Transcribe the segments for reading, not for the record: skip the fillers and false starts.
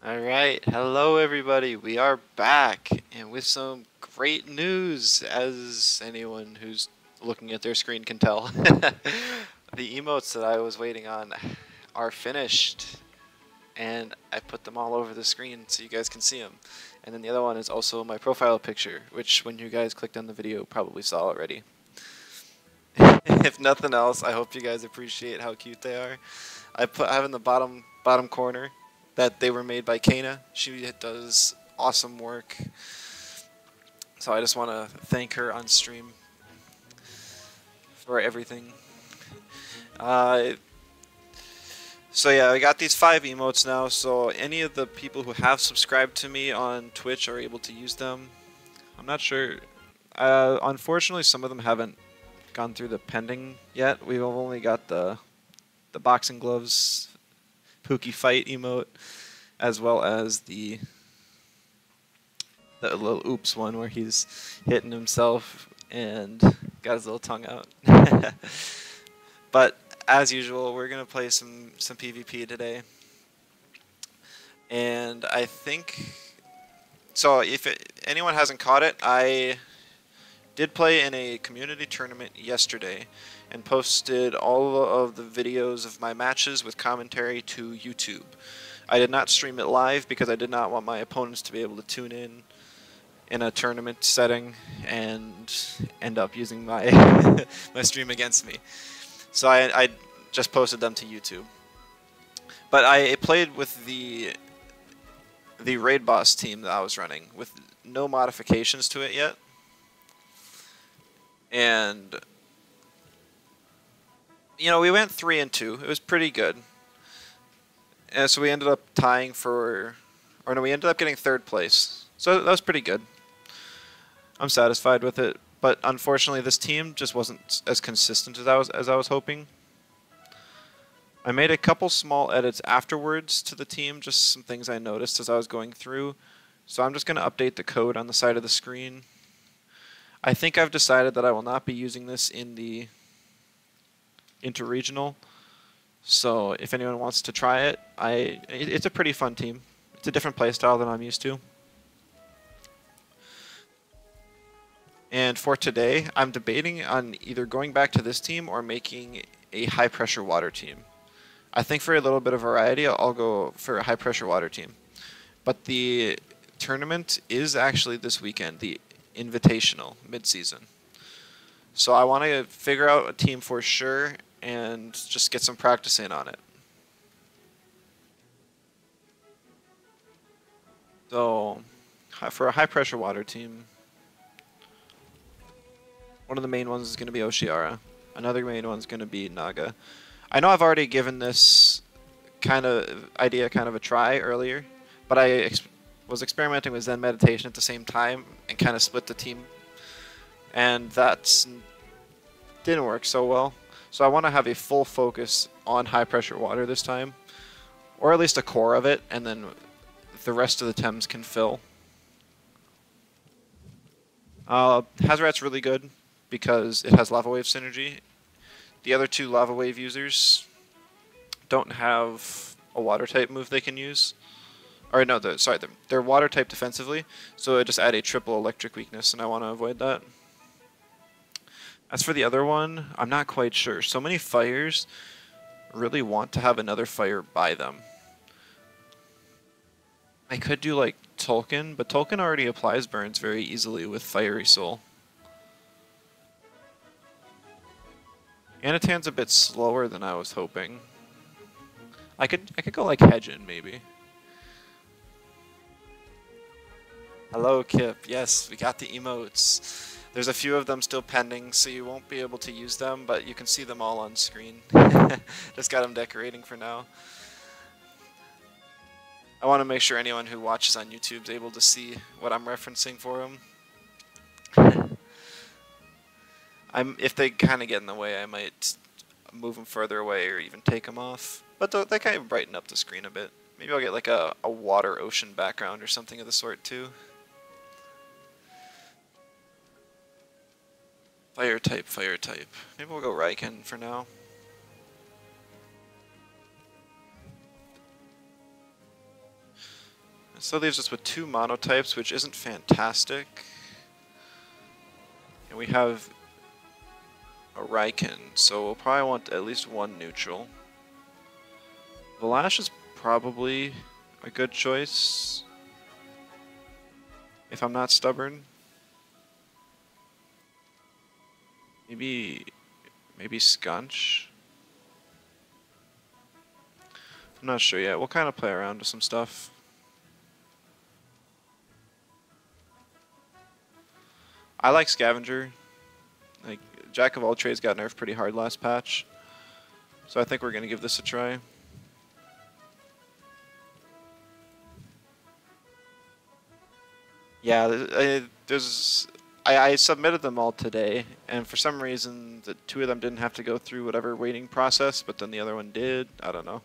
Alright, hello everybody. We are back and with some great news, as anyone who's looking at their screen can tell. The emotes that I was waiting on are finished, and I put them all over the screen so you guys can see them. And then the other one is also my profile picture, which when you guys clicked on the video probably saw already. If nothing else, I hope you guys appreciate how cute they are. I have in the bottom corner that they were made by Kana. She does awesome work. So I just want to thank her on stream for everything. So yeah, I got these 5 emotes now, so any of the people who have subscribed to me on Twitch are able to use them. I'm not sure. Unfortunately, some of them haven't gone through the pending yet. We've only got the boxing gloves Pookie fight emote, as well as the little oops one where he's hitting himself and got his little tongue out. But as usual, we're gonna play some PvP today, and I think so. If anyone hasn't caught it, I did play in a community tournament yesterday and posted all of the videos of my matches with commentary to YouTube. I did not stream it live because I did not want my opponents to be able to tune in a tournament setting and end up using my my stream against me. So I just posted them to YouTube. But I played with the raid boss team that I was running with no modifications to it yet. And you know, we went 3-2. It was pretty good. And so we ended up tying for, or no, we ended up getting 3rd place. So that was pretty good. I'm satisfied with it, but unfortunately this team just wasn't as consistent as I was hoping. I made a couple small edits afterwards to the team, just some things I noticed as I was going through. So I'm just going to update the code on the side of the screen. I think I've decided that I will not be using this in the interregional. So if anyone wants to try it, it's a pretty fun team. It's a different playstyle than I'm used to. And for today, I'm debating on either going back to this team or making a high pressure water team. I think for a little bit of variety, I'll go for a high pressure water team. But the tournament is actually this weekend, the Invitational mid-season. So I want to figure out a team for sure and just get some practice in on it. So for a high pressure water team, one of the main ones is going to be Oshiara. Another main one is going to be Naga. I know I've already given this kind of idea kind of a try earlier, but I was experimenting with Zen meditation at the same time and kind of split the team, and that didn't work so well. So I want to have a full focus on high pressure water this time, or at least a core of it, and then the rest of the Tems can fill. Hazorat's really good because it has Lava Wave synergy. The other 2 Lava Wave users don't have a water type move they can use. Or no, they're water type defensively, so it just add a triple electric weakness, and I want to avoid that. As for the other one, I'm not quite sure. So many fires really want to have another fire by them. I could do like Tolkien, but Tolkien already applies burns very easily with Fiery Soul. Anatan's a bit slower than I was hoping. I could go like Hedgen maybe. Hello Kip, yes, we got the emotes. There's a few of them still pending, so you won't be able to use them, but you can see them all on screen. Just got them decorating for now. I want to make sure anyone who watches on YouTube is able to see what I'm referencing for them. If they kind of get in the way, I might move them further away or even take them off. But they kind of brighten up the screen a bit. Maybe I'll get like a water ocean background or something of the sort too. Fire type, fire type. Maybe we'll go Raiken for now. So that leaves us with 2 monotypes, which isn't fantastic. And we have a Raiken, so we'll probably want at least 1 neutral. Valash is probably a good choice, if I'm not stubborn. Maybe Scunch. I'm not sure yet. We'll kind of play around with some stuff. I like Scavenger. Like, Jack of all trades got nerfed pretty hard last patch, so I think we're gonna give this a try. Yeah, I submitted them all today, and for some reason the 2 of them didn't have to go through whatever waiting process, but then the other one did. I don't know.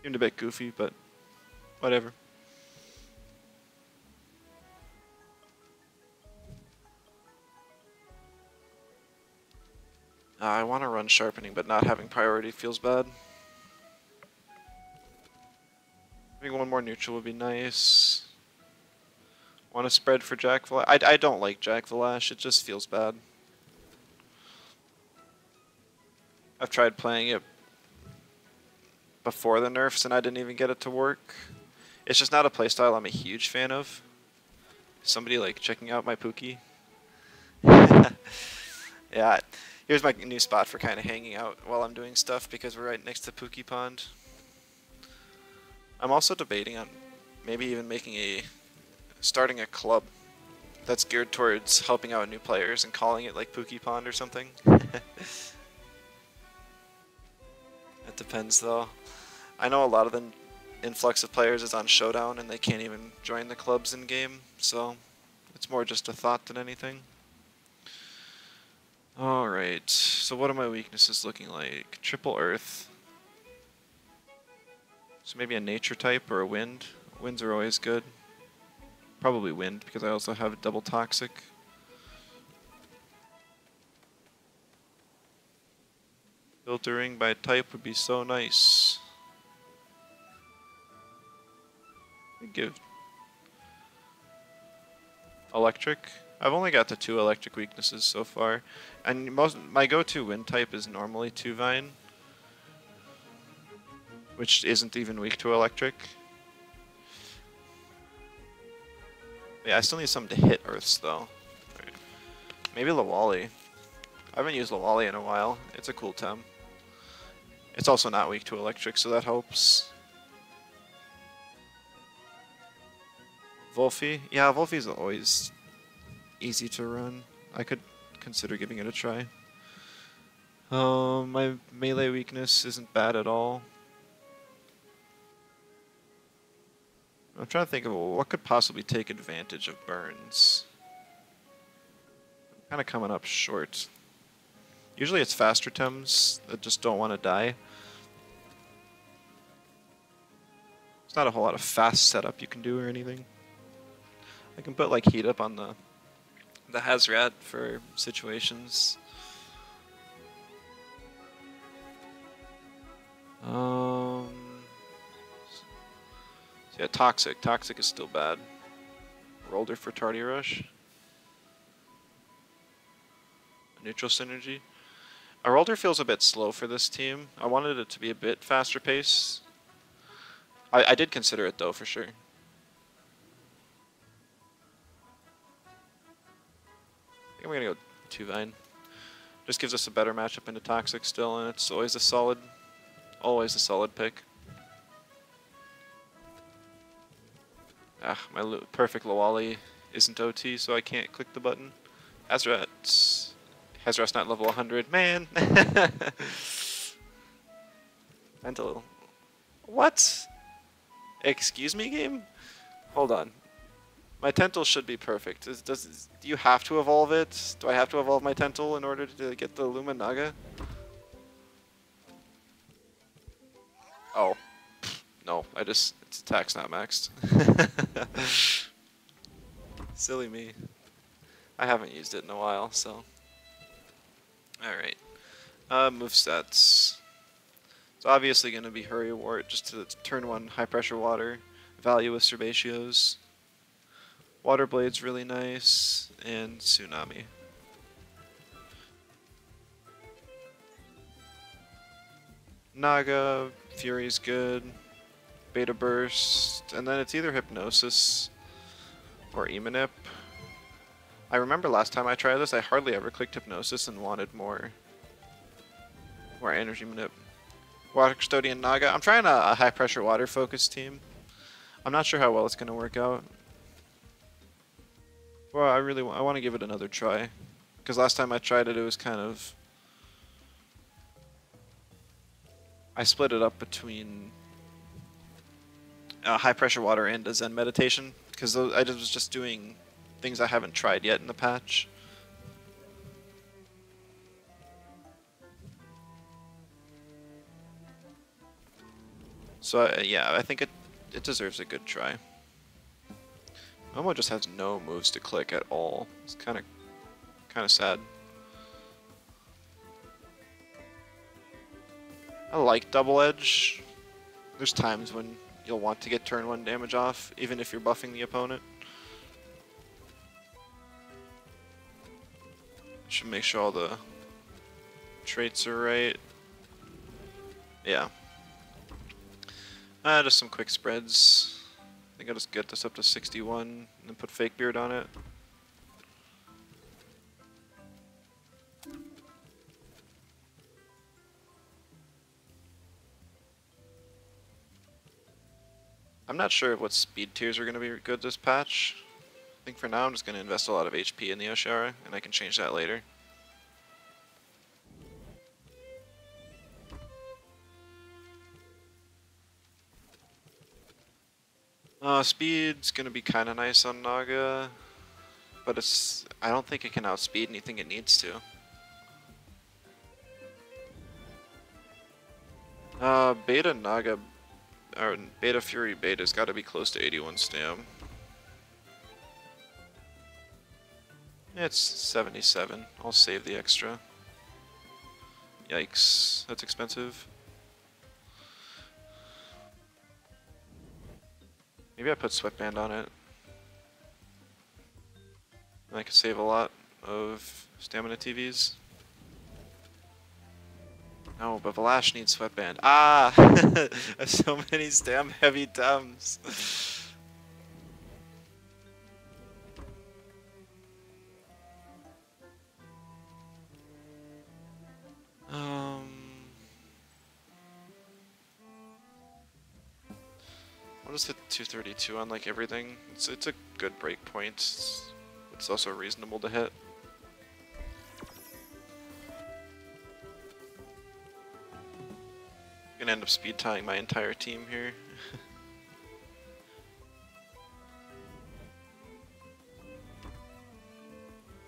Seemed a bit goofy, but whatever. I want to run Sharpening, but not having priority feels bad. Having 1 more neutral would be nice. Want to spread for Jack Valash? I don't like Jack Valash, it just feels bad. I've tried playing it before the nerfs and I didn't even get it to work. It's just not a playstyle I'm a huge fan of. Somebody like checking out my Pookie? Yeah, here's my new spot for kind of hanging out while I'm doing stuff because we're right next to Pookie Pond. I'm also debating on maybe even starting a club that's geared towards helping out new players and calling it like Pookie Pond or something. It depends though. I know a lot of the influx of players is on Showdown and they can't even join the clubs in game, so it's more just a thought than anything. Alright, so what are my weaknesses looking like? Triple Earth. So maybe a nature type or a wind. Winds are always good. Probably wind because I also have a double toxic. Filtering by type would be so nice. I'd give electric. I've only got the 2 electric weaknesses so far, and my go-to wind type is normally 2 Vine, which isn't even weak to electric. Yeah, I still need something to hit Earths though. Right. Maybe Lawali. I haven't used Lawali in a while. It's a cool Tem. It's also not weak to electric, so that helps. Volphy? Yeah, Volphy's always easy to run. I could consider giving it a try. My melee weakness isn't bad at all. I'm trying to think of what could possibly take advantage of burns. I'm kind of coming up short. Usually it's faster Tems that just don't want to die. There's not a whole lot of fast setup you can do or anything. I can put like heat up on the Hazrat for situations. Yeah, Toxic. Toxic is still bad. Rolder for Tardy Rush. Neutral Synergy. A Rolder feels a bit slow for this team. I wanted it to be a bit faster pace. I did consider it though, for sure. I think I'm gonna go 2 Vine. Just gives us a better matchup into Toxic still, and it's always a solid pick. Ah, my perfect Lawali isn't OT, so I can't click the button. Hazrat's not level 100. Man! Mental. What? Excuse me, game? Hold on. My Tental should be perfect. Do you have to evolve it? Do I have to evolve my Tental in order to get the Lumanaga? Oh. No, its attack's not maxed. Silly me. I haven't used it in a while, so. Alright. Movesets. It's obviously going to be Hurry Wart just to turn 1 high pressure water. Value with Serbatios. Water Blade's really nice. And Tsunami. Naga, Fury's good. Beta Burst. And then it's either Hypnosis or Emanip. I remember last time I tried this, I hardly ever clicked Hypnosis and wanted more energy manip. Water Custodian Naga. I'm trying a high pressure water focus team. I'm not sure how well it's going to work out. Well, I want to give it another try. Because last time I tried it, it was kind of... I split it up between high pressure water and a Zen meditation. Because I was just doing things I haven't tried yet in the patch. So yeah, I think it deserves a good try. Momo just has no moves to click at all. It's kind of sad. I like Double Edge. There's times when you'll want to get turn 1 damage off, even if you're buffing the opponent. Should make sure all the traits are right. Yeah. Just some quick spreads. I think I'll just get this up to 61 and then put Fake Beard on it. I'm not sure what speed tiers are going to be good this patch. I think for now I'm just going to invest a lot of HP in the Oshara, and I can change that later. Speed's going to be kind of nice on Naga, but I don't think it can outspeed anything it needs to. Beta Naga, or Beta Fury Beta's got to be close to 81 stam. It's 77. I'll save the extra. Yikes, that's expensive. Maybe I put Sweatband on it. And I could save a lot of stamina TVs. No, but Valash needs Sweatband. Ah! I have so many stam heavy Tems. I'll just hit 232 on like everything. It's a good break point. It's also reasonable to hit. I'm gonna end up speed tying my entire team here.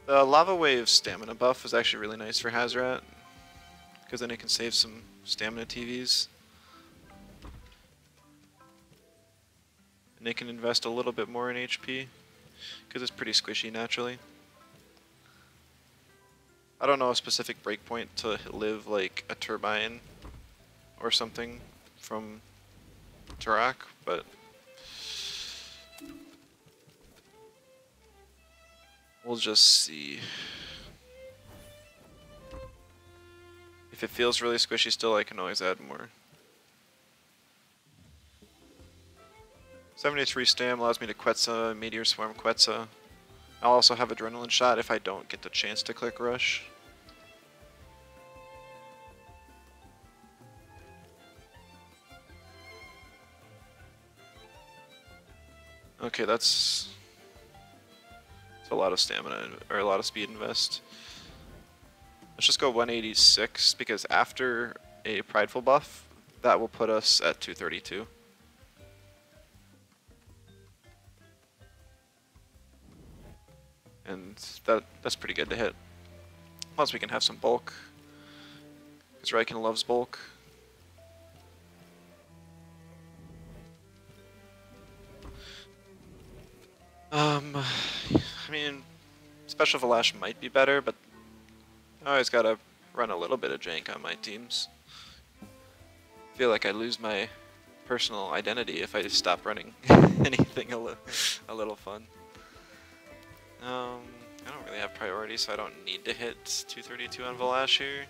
The Lava Wave stamina buff is actually really nice for Hazrat, because then it can save some stamina TVs. And they can invest a little bit more in HP, because it's pretty squishy naturally. I don't know a specific breakpoint to live like a turbine or something from Tarak, but we'll just see. If it feels really squishy still, I can always add more. 73 stam allows me to Quetzal, Meteor Swarm Quetzal. I'll also have Adrenaline Shot if I don't get the chance to click Rush. Okay, that's a lot of stamina, or a lot of speed invest. Let's just go 186, because after a Prideful buff, that will put us at 232. And that's pretty good to hit. Plus we can have some bulk, because Raiken loves bulk. I mean, Special Valash might be better, but I always gotta run a little bit of jank on my teams. feel like I lose my personal identity if I just stop running anything a little fun. I don't really have priority, so I don't need to hit 232 on Valash here.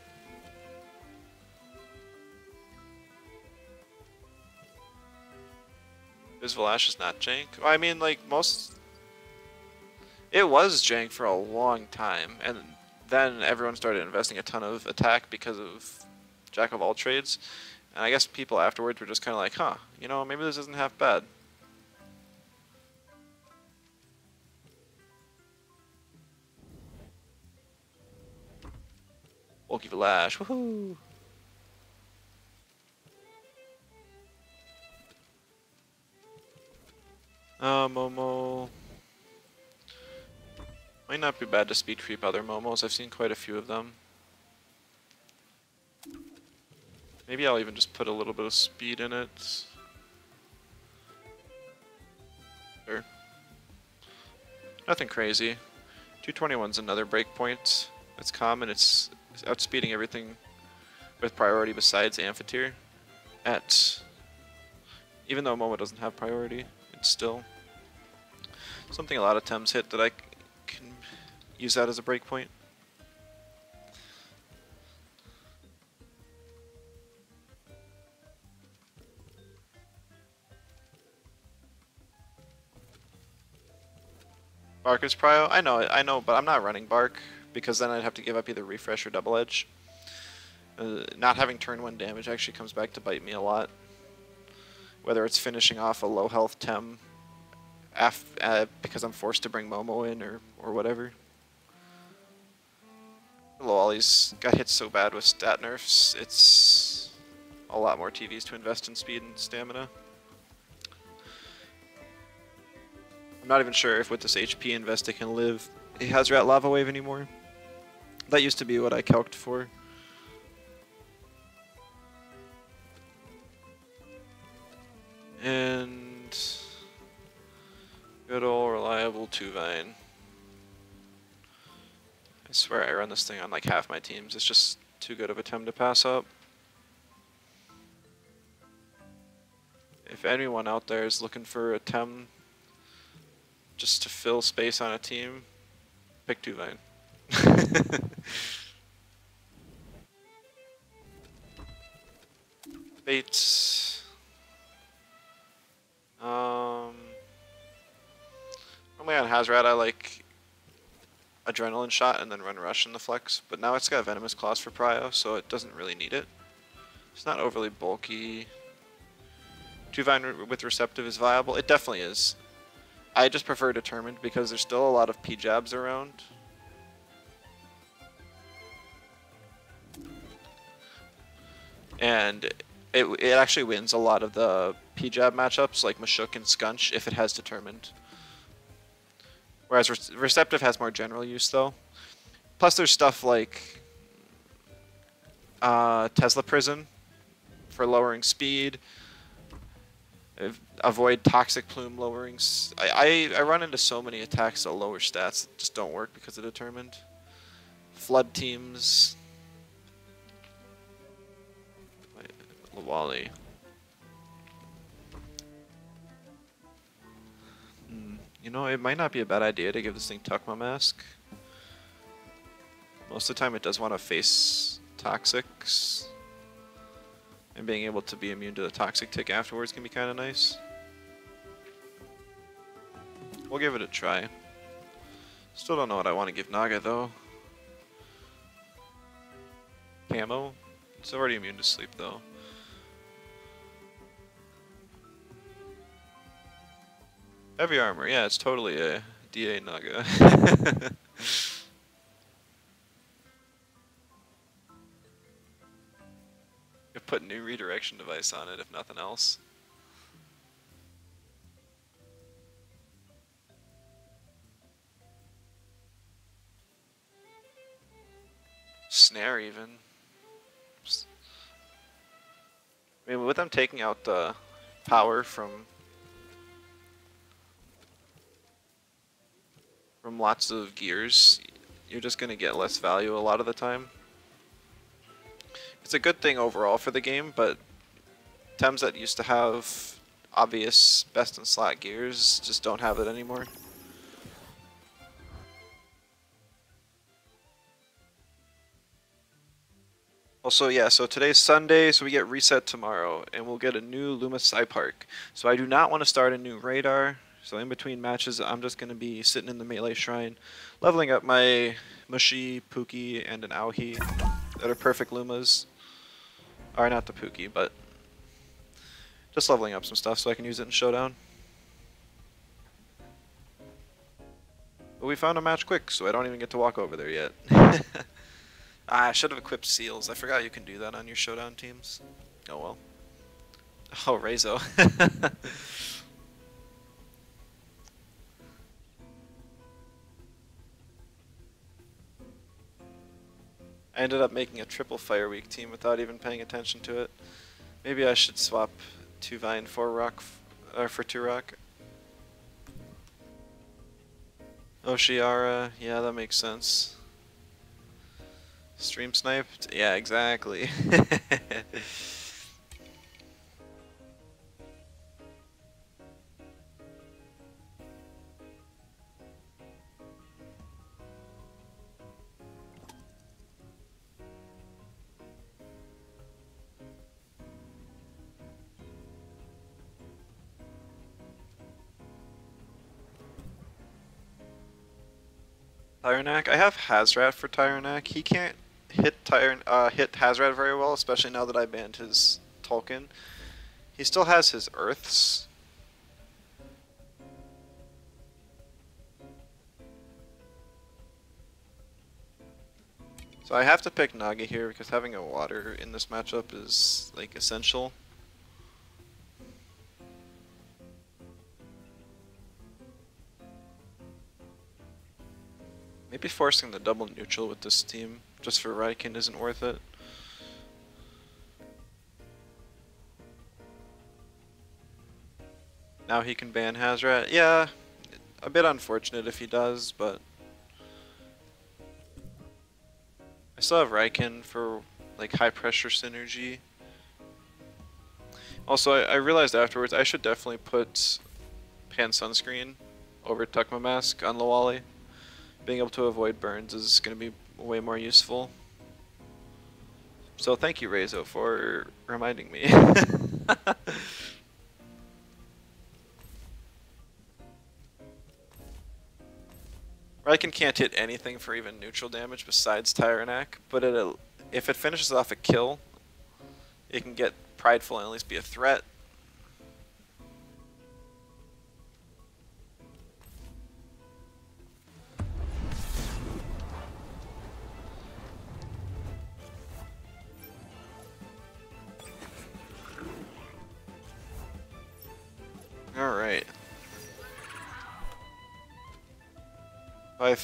Is Valash just not jank? Well, I mean, like, it was jank for a long time, and then everyone started investing a ton of attack because of Jack of all trades. And I guess people afterwards were just kind of like, huh, you know, maybe this isn't half bad. Bulky Valash, woohoo! Momo. Might not be bad to speed creep other Momos. I've seen quite a few of them. Maybe I'll even just put a little bit of speed in it. Sure. Nothing crazy. 221's another breakpoint. It's common. It's outspeeding everything with priority besides Amphitheater. Even though Momo doesn't have priority, it's still something a lot of Tems hit that I can use that as a breakpoint. Bark is prio? I know, but I'm not running Bark because then I'd have to give up either Refresh or Double Edge. Not having turn 1 damage actually comes back to bite me a lot. Whether it's finishing off a low health Tem because I'm forced to bring Momo in or whatever. Lolly's got hit so bad with stat nerfs, it's a lot more TVs to invest in speed and stamina. I'm not even sure if with this HP invest it can live a Hazrat Lava Wave anymore. That used to be what I calced for. And good old reliable Tuvine. I swear I run this thing on like half my teams. It's just too good of a Tem to pass up. If anyone out there is looking for a Tem just to fill space on a team, pick Tuvine. Baits. Normally on Hazrat I like Adrenaline Shot and then run Rush in the flex, but now it's got Venomous Claws for prio, so it doesn't really need it. It's not overly bulky. Tuvine with Receptive is viable. It definitely is. I just prefer Determined because there's still a lot of P-Jabs around. And it actually wins a lot of the P-Jab matchups like Mashuk and Skunch if it has Determined. Whereas Receptive has more general use though. Plus there's stuff like Tesla Prison for lowering speed. Avoid Toxic Plume lowering. I run into so many attacks that lower stats that just don't work because of Determined. Flood teams. Lawali. You know, it might not be a bad idea to give this thing Tukma Mask. Most of the time it does want to face Toxics. And being able to be immune to the Toxic Tick afterwards can be kind of nice. We'll give it a try. Still don't know what I want to give Naga though. Camo? It's already immune to sleep though. Heavy armor, yeah, it's totally a DA Naga. Put new redirection device on it if nothing else. Snare even. I mean, with them taking out the power from lots of gears, you're just going to get less value a lot of the time. It's a good thing overall for the game, but Tems that used to have obvious best in slot gears just don't have it anymore. Also, yeah, so today's Sunday, so we get reset tomorrow, and we'll get a new Luma Park. So I do not want to start a new radar, so in between matches, I'm just going to be sitting in the melee shrine, leveling up my Mushy, Pookie, and an Auhi that are perfect Lumas. Or not the Pookie, but just leveling up some stuff so I can use it in Showdown. But we found a match quick, so I don't even get to walk over there yet. I should have equipped seals. I forgot you can do that on your Showdown teams. Oh well. Oh, Rezo. I ended up making a triple Fire Week team without even paying attention to it. Maybe I should swap 2 Vine for Rock, or for 2 Rock. Oshiara, yeah, that makes sense. Stream sniped? Yeah, exactly. Tyrannak? I have Hazrat for Tyrannak. He can't hit hit Hazrat very well, especially now that I banned his Tolkien. He still has his Earths. So I have to pick Naga here because having a water in this matchup is like essential. Maybe forcing the double neutral with this team just for Raikin isn't worth it. Now he can ban Hazrat. Yeah, a bit unfortunate if he does, but I still have Raikin for like high pressure synergy. Also, I realized afterwards I should definitely put Pan Sunscreen over Tukma Mask on Lawali. Being able to avoid burns is going to be way more useful. So thank you, Rezo, for reminding me. Raikin can't hit anything for even neutral damage besides Tyrannak, but if it finishes off a kill, it can get prideful and at least be a threat. Alright. I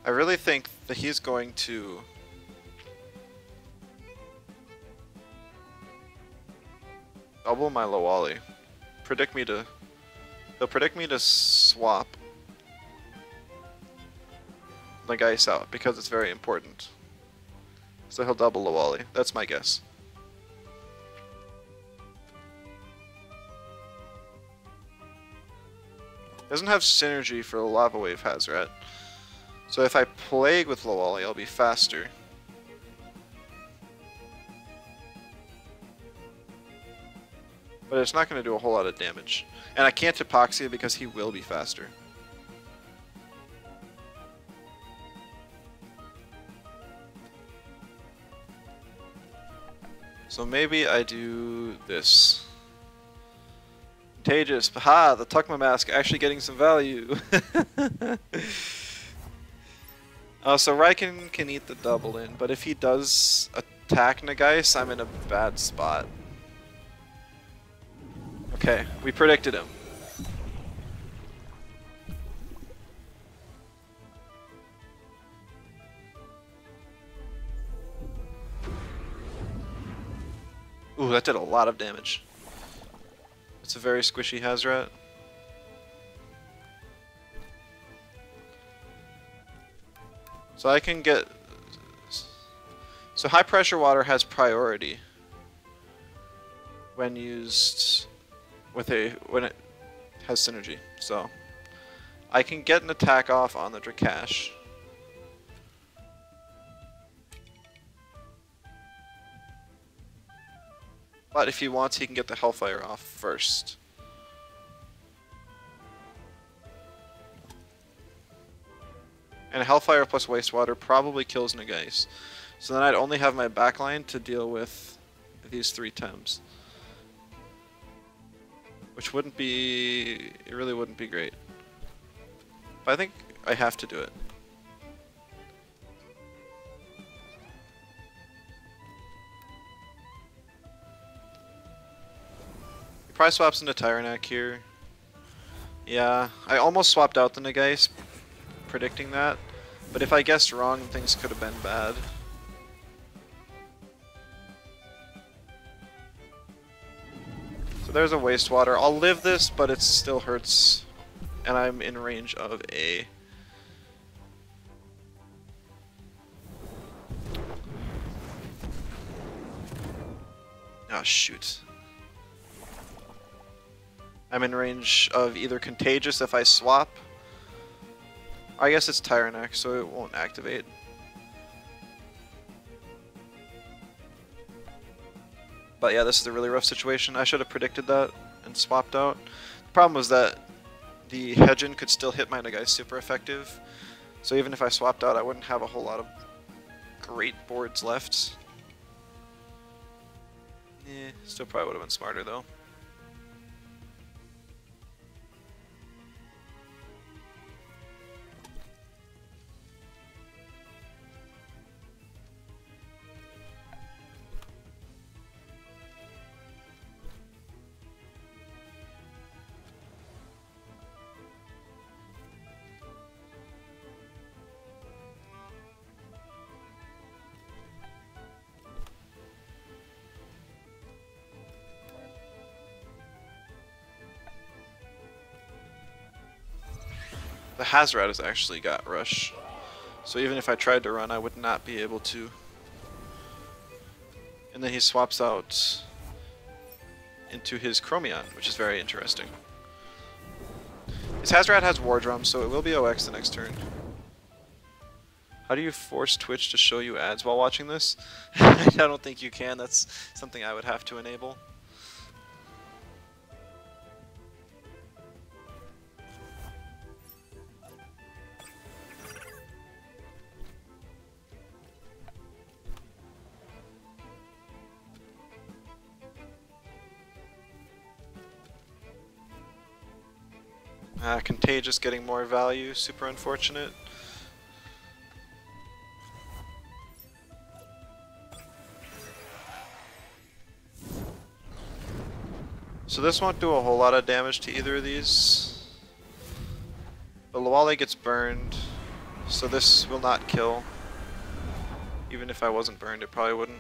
really think that he's going to double my Lawali. He'll predict me to swap like Ice out because it's very important. So he'll double Lawali. That's my guess. Doesn't have synergy for the Lava Wave Hazrat. So if I Plague with Lawali, I'll be faster. But it's not going to do a whole lot of damage. And I can't Epoxy because he will be faster. So maybe I do this. Contagious. Haha, the Tukma Mask actually getting some value. So Raikin can eat the double in, but if he does attack Nagais, I'm in a bad spot. Okay, we predicted him. Ooh, that did a lot of damage. It's a very squishy Hazrat. So I can get... So high pressure water has priority when used with when it has synergy. So I can get an attack off on the Drakash. But if he wants, he can get the Hellfire off first. And Hellfire plus Wastewater probably kills Nagase. So then I'd only have my backline to deal with these 3 Tems. Which wouldn't be... it really wouldn't be great. But I think I have to do it. He probably swaps into Tyrannak here. Yeah, I almost swapped out the Nagase, predicting that. But if I guessed wrong, things could have been bad. So there's a Wastewater. I'll live this, but it still hurts. And I'm in range of a... oh, shoot. I'm in range of either Contagious if I swap. I guess it's Tyrannak, so it won't activate. But yeah, this is a really rough situation. I should have predicted that and swapped out. The problem was that the Hedgen could still hit my Nagase super effective. So even if I swapped out, I wouldn't have a whole lot of great boards left. Still probably would have been smarter though. The Hazrat has actually got Rush. So even if I tried to run, I would not be able to. And then he swaps out into his Chromion, which is very interesting. His Hazrat has War Drum, so it will be OX the next turn. How do you force Twitch to show you ads while watching this? I don't think you can. That's something I would have to enable. Contagious getting more value, super unfortunate. So this won't do a whole lot of damage to either of these. But Lawale gets burned, so this will not kill. Even if I wasn't burned, it probably wouldn't.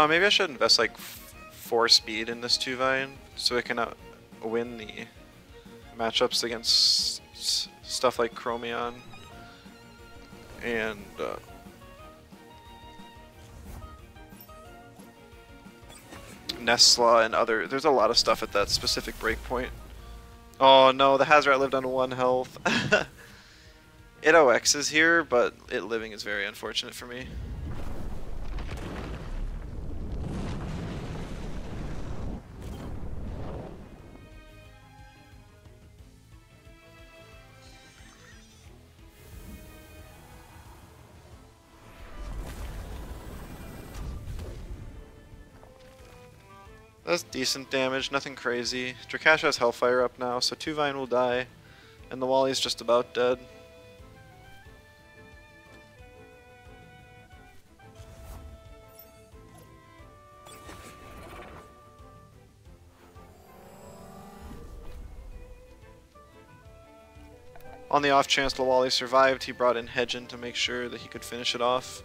Maybe I should invest like 4 speed in this 2-Vine so it can win the matchups against stuff like Chromion and Nestla and other. There's a lot of stuff at that specific breakpoint. Oh no, the Hazrat lived on 1 health. It OXs here, but it living is very unfortunate for me. That's decent damage, nothing crazy. Drakash has Hellfire up now, so 2-Vine will die, and the Wally's just about dead. On the off chance Lawali survived, he brought in Hedgen to make sure that he could finish it off.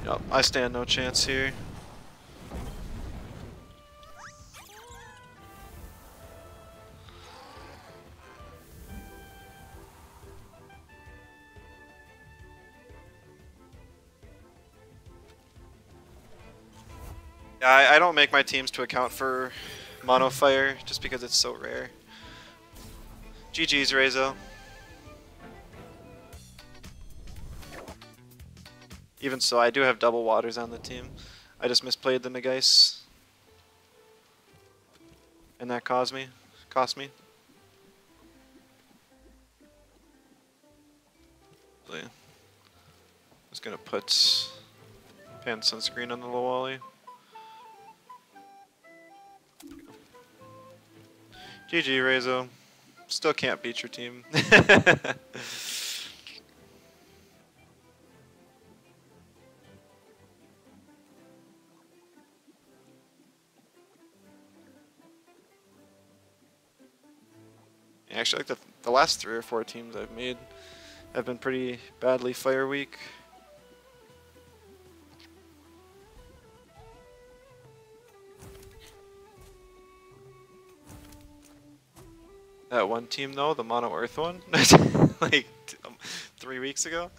Yep, I stand no chance here. Yeah, I don't make my teams to account for mono fire just because it's so rare. GG's, Rezo. Even so, I do have double waters on the team. I just misplayed the Nagase. And that cost me. I'm just gonna put pan sunscreen on the Lawali. GG, Rezo. Still can't beat your team. Actually, like the last 3 or 4 teams I've made have been pretty badly fire weak. That one team though, the Mono Earth one, like 3 weeks ago.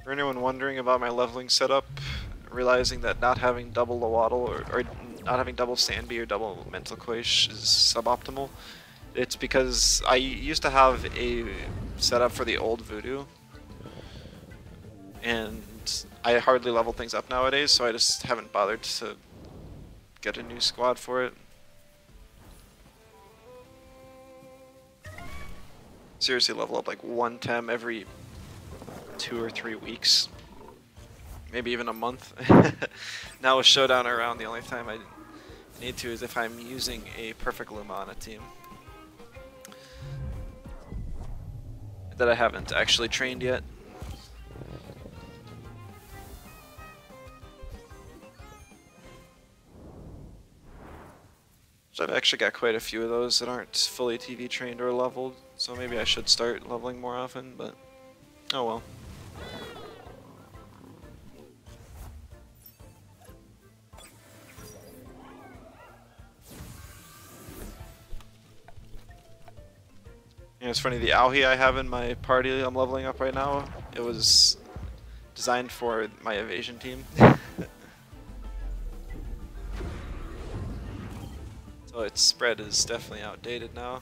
For anyone wondering about my leveling setup, realizing that not having double Lowaddle or not having double Sandby or double Mental Quaish is suboptimal, it's because I used to have a setup for the old Voodoo, and I hardly level things up nowadays, so I just haven't bothered to get a new squad for it. Seriously, level up like 1 Tem every 2 or 3 weeks. Maybe even a month. Now with Showdown around, the only time I need to is if I'm using a perfect Luma on a team that I haven't actually trained yet. So I've actually got quite a few of those that aren't fully TV trained or leveled, so maybe I should start leveling more often, but oh well. Yeah, it's funny, the Auhi I have in my party I'm leveling up right now, it was designed for my evasion team. So its spread is definitely outdated now.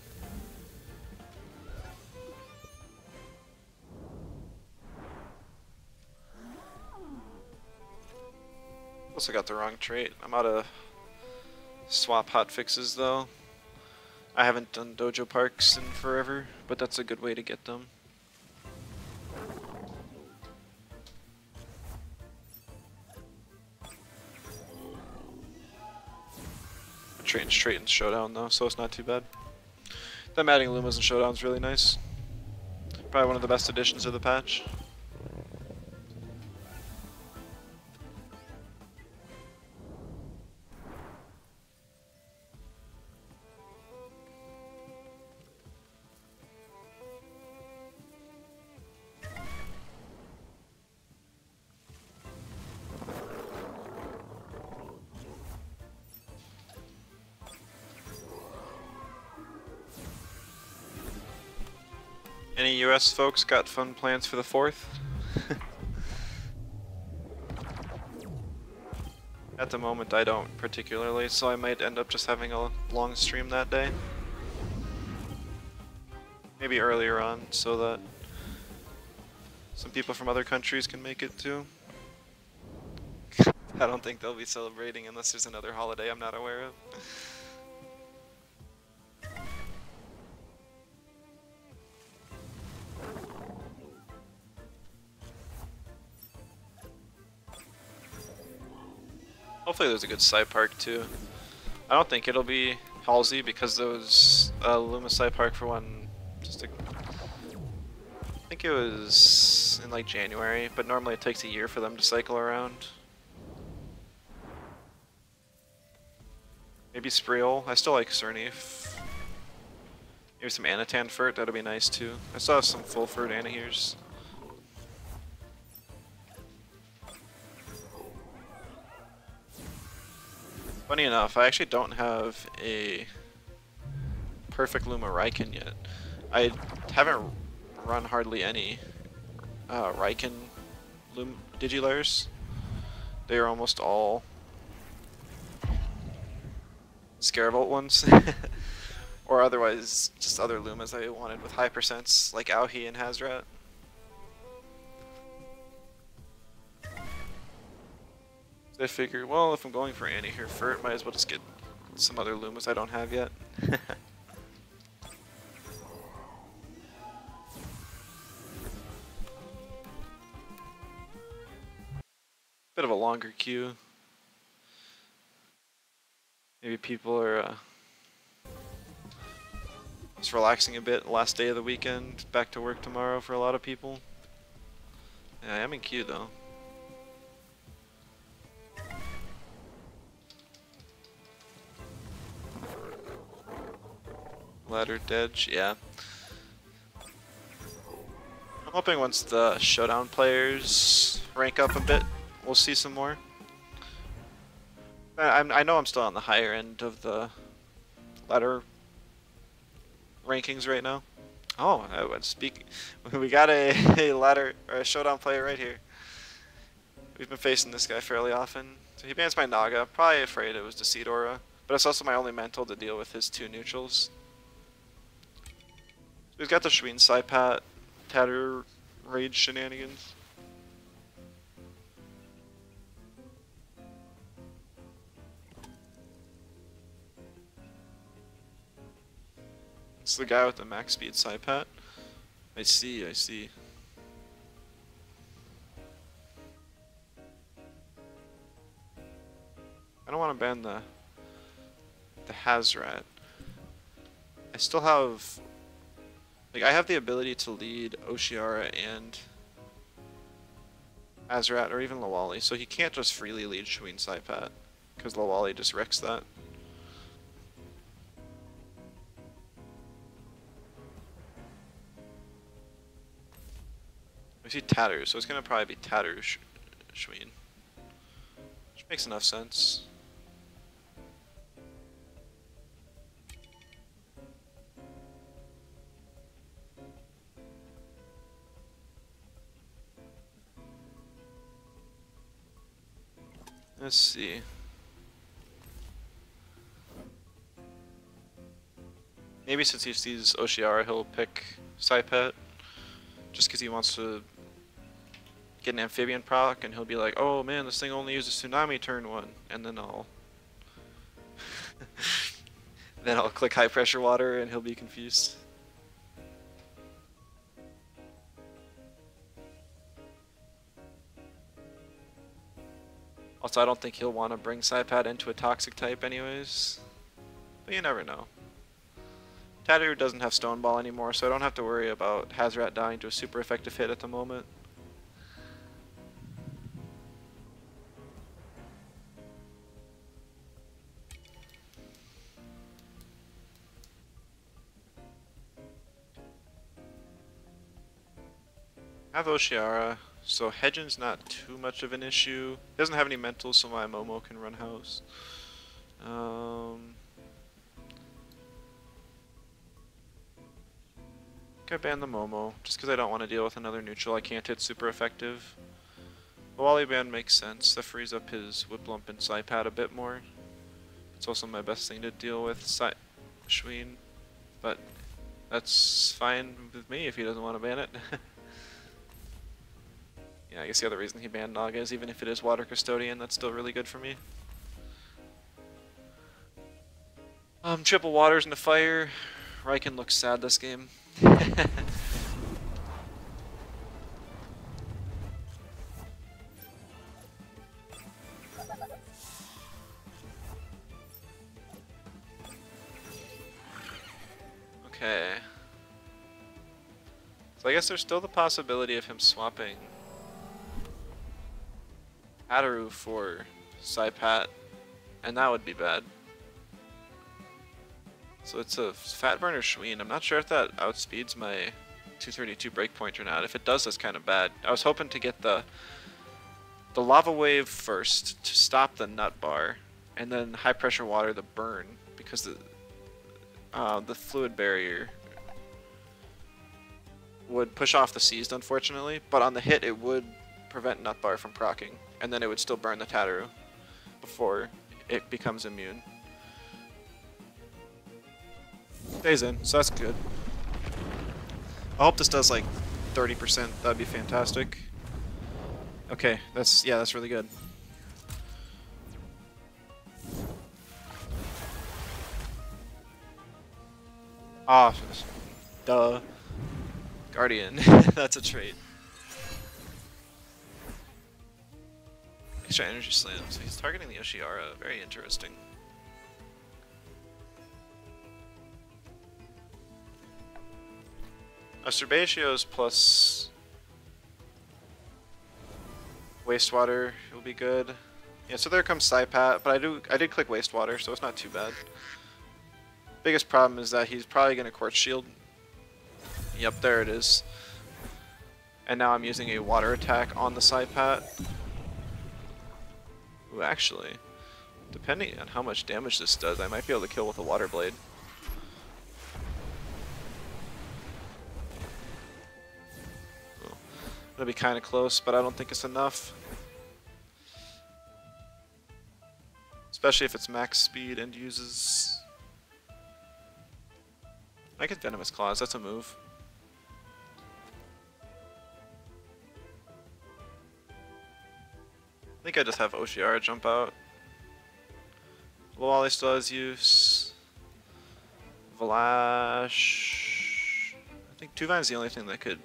Also got the wrong trait. I'm out of swap hotfixes though. I haven't done dojo parks in forever, but that's a good way to get them. I trained straight in Showdown though, so it's not too bad. Them adding Lumas in Showdown is really nice. Probably one of the best additions of the patch. Any US folks got fun plans for the 4th? At the moment I don't particularly, so I might end up just having a long stream that day. Maybe earlier on, so that some people from other countries can make it too. I don't think they'll be celebrating unless there's another holiday I'm not aware of. Hopefully there's a good side park too. I don't think it'll be Halsey because there was a Luma side park for one. I think it was in like January, but normally it takes a year for them to cycle around. Maybe Spreal. I still like Cernif. Maybe some Anatan Furt, that'll be nice too. I still have some full Furt Anaheers. Funny enough, I actually don't have a perfect Luma Raiken yet. I haven't run hardly any Raiken Digilayers. They are almost all Scaravolt ones. Or otherwise, just other Lumas I wanted with high percents, like Auhi and Hazrat. So I figured, well, if I'm going for Annie-Here Furt, might as well just get some other Lumas I don't have yet. Bit of a longer queue. Maybe people are just relaxing a bit. Last day of the weekend, back to work tomorrow for a lot of people. Yeah, I am in queue though. Ladder Dedge, yeah. I'm hoping once the showdown players rank up a bit, we'll see some more. I know I'm still on the higher end of the ladder rankings right now. Oh, I would speak. We got a ladder or a showdown player right here. We've been facing this guy fairly often. So he bans my Naga. Probably afraid it was Deceit Aura, but it's also my only mental to deal with his two neutrals. So he's got the Shween Saipat Tatter Rage shenanigans. It's the guy with the max speed Saipat. I see, I see. I don't want to ban the Hazrat. I still have, like, I have the ability to lead Oshiara and Hazrat or even Lawali, so he can't just freely lead Shween Saipat because Lawali just wrecks that. I see Tatter, so it's gonna probably be Tatter Shween, which makes enough sense. Let's see. Maybe since he sees Oshiara, he'll pick Saipat, just because he wants to get an amphibian proc, and he'll be like, oh man, this thing only uses Tsunami turn 1, and then I'll then I'll click high pressure water and he'll be confused. Also, I don't think he'll want to bring Saipat into a toxic type anyways, but you never know. Tattoo doesn't have Stone Ball anymore, so I don't have to worry about Hazrat dying to a super effective hit at the moment. I have Oshiara, so Hedgen's not too much of an issue. He doesn't have any mentals, so my Momo can run house. I ban the Momo, just because I don't want to deal with another neutral I can't hit super effective. The Wally ban makes sense, that frees up his Whiplump and Saipat a bit more. It's also my best thing to deal with Shween, but that's fine with me if he doesn't want to ban it. Yeah, I guess the other reason he banned Naga is even if it is Water Custodian, that's still really good for me. Triple waters into fire. Raiken looks sad this game. Okay. So I guess there's still the possibility of him swapping Ataru for Saipat, and that would be bad. So it's a Fat Burner Schween. I'm not sure if that outspeeds my 232 breakpoint or not. If it does, that's kind of bad. I was hoping to get the Lava Wave first to stop the Nut Bar, and then High Pressure Water the burn, because the Fluid Barrier would push off the Seized, unfortunately, but on the hit it would prevent Nut Bar from proccing, and then it would still burn the Tataru before it becomes immune. Stays in, so that's good. I hope this does like 30%, that'd be fantastic. Okay, that's really good. Ah, duh. Guardian, that's a trait. Extra energy slam, so he's targeting the Yoshiara, very interesting. Serbatio's plus Wastewater will be good. Yeah, so there comes Saipat, but I did click Wastewater, so it's not too bad. Biggest problem is that he's probably going to Quartz Shield. Yep, there it is. And now I'm using a water attack on the Saipat. Ooh, actually, depending on how much damage this does, I might be able to kill with a Water Blade. It'll be kind of close, but I don't think it's enough. Especially if it's max speed and uses... I get Venomous Claws, that's a move. I think I just have Oshiara jump out. Wally still has use. Vlash... I think Tuvine's the only thing that could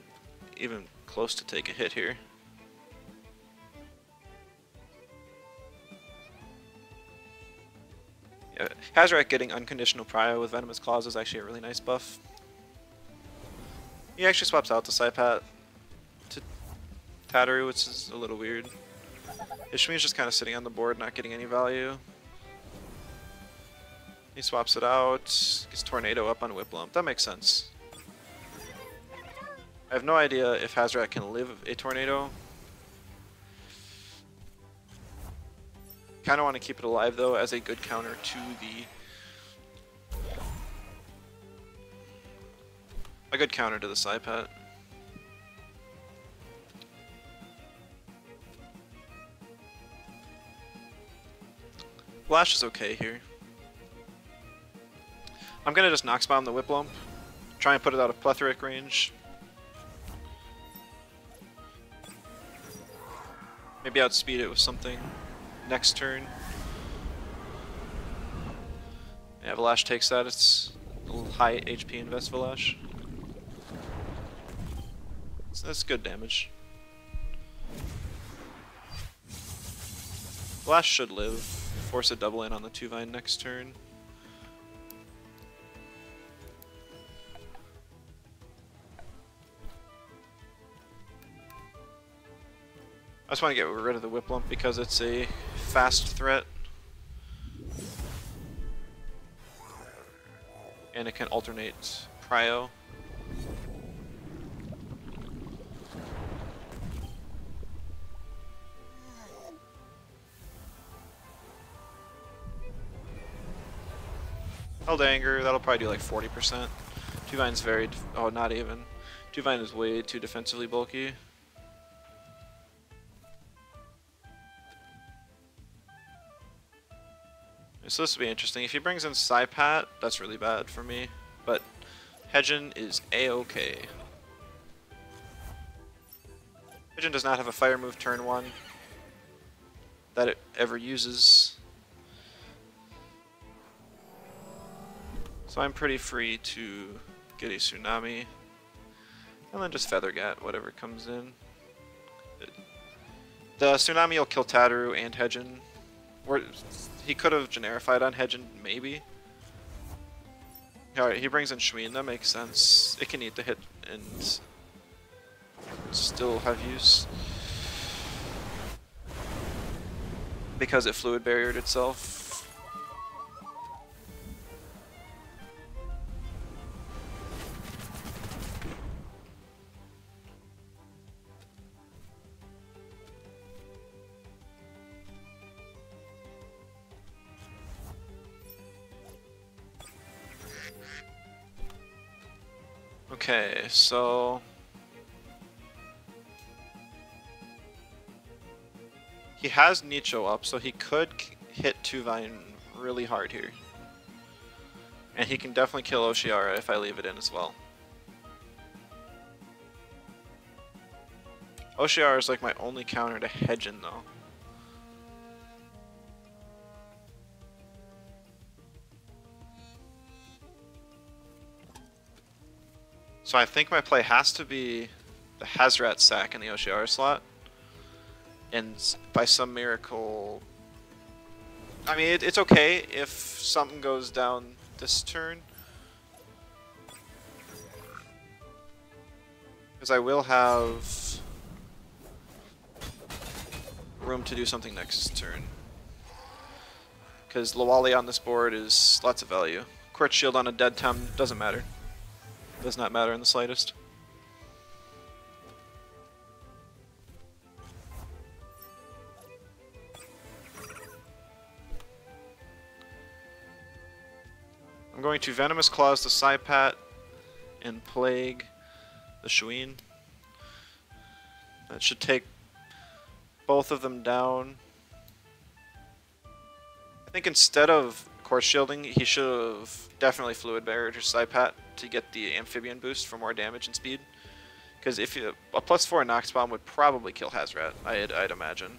even close to take a hit here. Yeah, Hazoret getting unconditional prio with Venomous Claws is actually a really nice buff. He actually swaps out the Saipat to Tataru, which is a little weird. Ishmi's just kind of sitting on the board, not getting any value. He swaps it out, gets Tornado up on Whiplump. That makes sense. I have no idea if Hazoret can live a Tornado. Kind of want to keep it alive though as a good counter to the Saipat. Flash is okay here. I'm gonna just Nox Bomb the Whiplump, try and put it out of Plethoric range. Maybe outspeed it with something next turn. Yeah, Vlash takes that. It's a little high HP invest Vlash. So that's good damage. Vlash should live. Force a double in on the Tuvine next turn. I just want to get rid of the Whiplump because it's a fast threat. And it can alternate prio. Held Anger, that'll probably do like 40%. Tuvine's very, oh not even. Tuvine is way too defensively bulky. So this will be interesting. If he brings in Saipat, that's really bad for me. But Hedgen is A-okay. Hedgen does not have a fire move turn 1 that it ever uses. So I'm pretty free to get a Tsunami. And then just Feathergat, whatever comes in. The Tsunami will kill Tataru and Hedgen. Or he could have generified on Hedgen, maybe. Alright, he brings in Shween, that makes sense. It can eat the hit and still have use. Because it fluid barriered itself. Okay, so he has Nicho up, so he could hit Tuvine really hard here. And he can definitely kill Oshiara if I leave it in as well. Oshiara is like my only counter to Hedgen though. So I think my play has to be the Hazrat sack in the Oshiara slot. And by some miracle... I mean, it's okay if something goes down this turn. Because I will have room to do something next turn. Because Lawali on this board is lots of value. Quartz Shield on a dead Tem doesn't matter. Does not matter in the slightest. I'm going to Venomous Claws the Saipat and Plague the Shween. That should take both of them down. I think instead of Quartz Shielding, he should have definitely Fluid Barriered or Saipat to get the Amphibian boost for more damage and speed. Because if you, a +4 Nox Bomb would probably kill Hazrat, I'd imagine.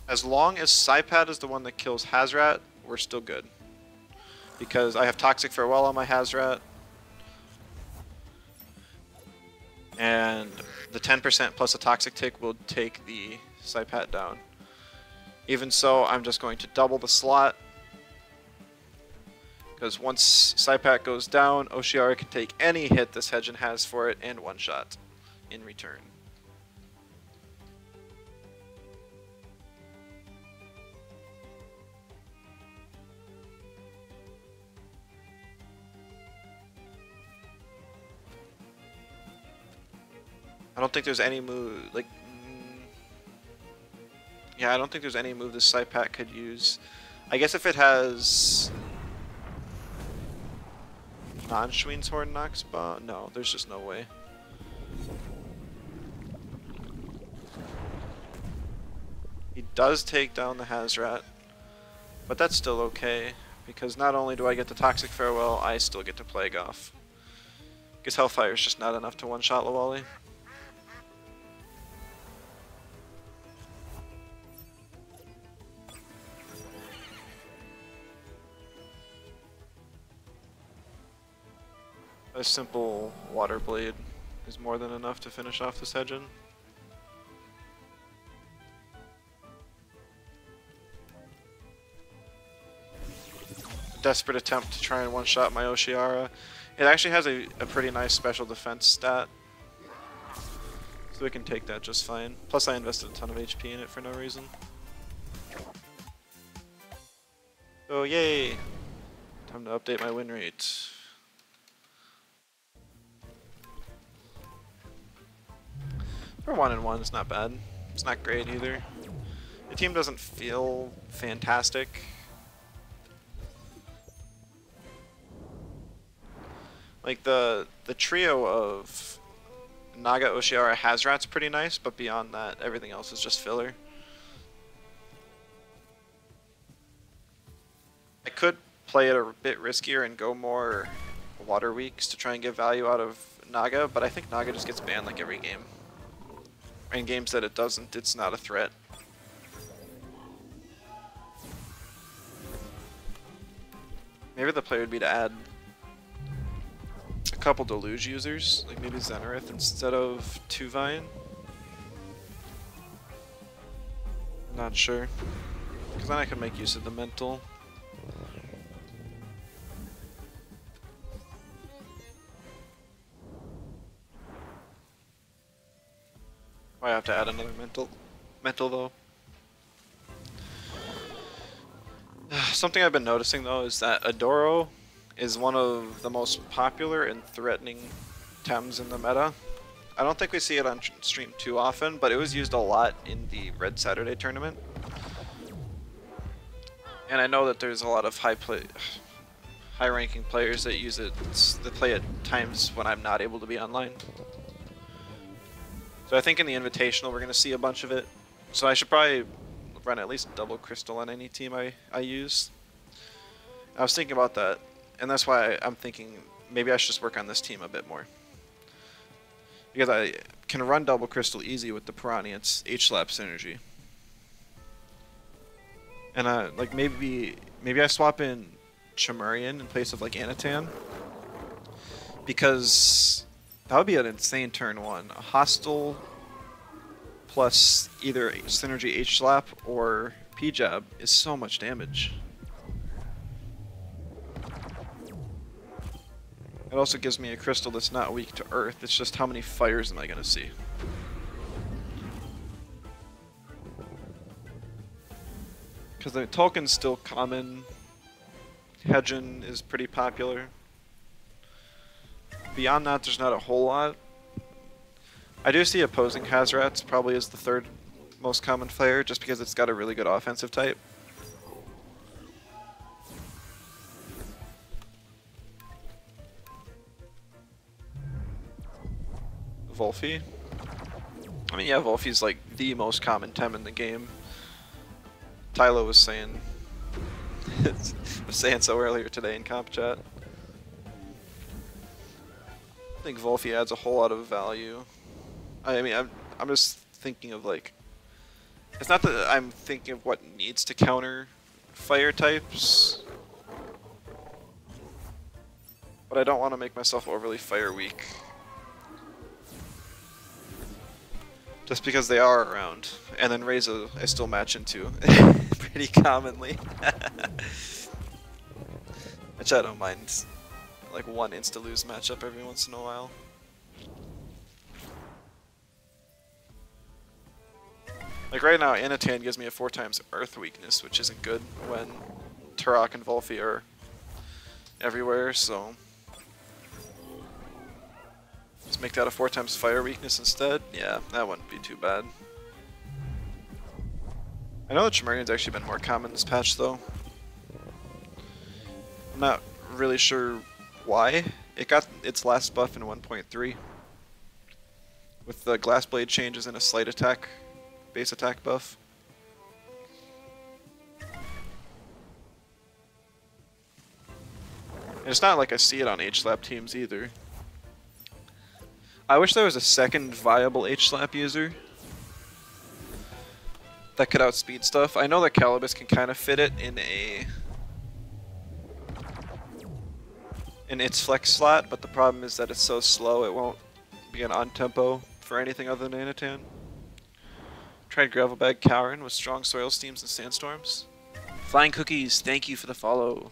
As long as Saipat is the one that kills Hazrat, we're still good. Because I have Toxic Farewell on my Hazrat. And the 10% plus a Toxic Tick will take the Saipat down. Even so, I'm just going to double the slot. Because once Saipat goes down, Oshiara can take any hit this Hedgen has for it and one-shot in return. I don't think there's any move, like, yeah, I don't think there's any move this Saipat could use. I guess if it has non-Shween's Horn Nox Bomb, no, there's just no way. He does take down the Hazrat, but that's still okay, because not only do I get the Toxic Farewell, I still get to Plague off. Because Hellfire is just not enough to one-shot Lawali. A simple Water Blade is more than enough to finish off this Hedgen. Desperate attempt to try and one-shot my Oshiara. It actually has a pretty nice special defense stat, so we can take that just fine. Plus I invested a ton of HP in it for no reason. So yay! Time to update my win rate. For 1-1, it's not bad. It's not great either. The team doesn't feel fantastic. Like the trio of Naga, Oshiara, Hazrat's pretty nice, but beyond that, everything else is just filler. I could play it a bit riskier and go more Water Weeks to try and get value out of Naga, but I think Naga just gets banned like every game. In games that it doesn't, it's not a threat. Maybe the play would be to add a couple Deluge users, like maybe Zenarith instead of Tuvine. Not sure. Because then I can make use of the mental. I have to add another mental though. Something I've been noticing though is that Adoro is one of the most popular and threatening Tems in the meta. I don't think we see it on stream too often, but it was used a lot in the Red Saturday tournament. And I know that there's a lot of high-ranking players that use it, that play at times when I'm not able to be online. So I think in the Invitational we're going to see a bunch of it. So I should probably run at least double crystal on any team I use. I was thinking about that, and that's why I'm thinking maybe I should just work on this team a bit more. Because I can run double crystal easy with the Piranha, it's H-slap synergy. And like maybe I swap in Chamurian in place of like Anatan. Because that would be an insane turn one. A hostile plus either synergy H-slap or P-jab is so much damage. It also gives me a crystal that's not weak to earth, it's just how many fires am I going to see. Because the Tolkien's still common, Hedgen is pretty popular. Beyond that, there's not a whole lot. I do see opposing Hazrats probably is the third most common player, just because it's got a really good offensive type. Volphy. I mean, yeah, Volphy's like the most common Tem in the game. Tylo was saying so earlier today in comp chat. I think Volphy adds a whole lot of value. I mean, I'm just thinking of like, it's not that I'm thinking of what needs to counter fire types, but I don't want to make myself overly fire weak. Just because they are around, and then Reza I still match into pretty commonly. Which I don't mind, like one insta-lose matchup every once in a while. Like right now, Anatan gives me a 4x Earth weakness, which isn't good when Turok and Volphy are everywhere, so let's make that a 4x Fire weakness instead. Yeah, that wouldn't be too bad. I know that Chamurian's actually been more common this patch though. I'm not really sure why. It got its last buff in 1.3 with the Glass Blade changes and a slight attack, base attack buff. And it's not like I see it on H-slap teams either. I wish there was a second viable H-slap user that could outspeed stuff. I know that Calibus can kind of fit it in its flex slot, but the problem is that it's so slow it won't be an on-tempo for anything other than Anatan. Tried Gravelbag Cowrin with strong soil steams and sandstorms. Flying Cookies, thank you for the follow.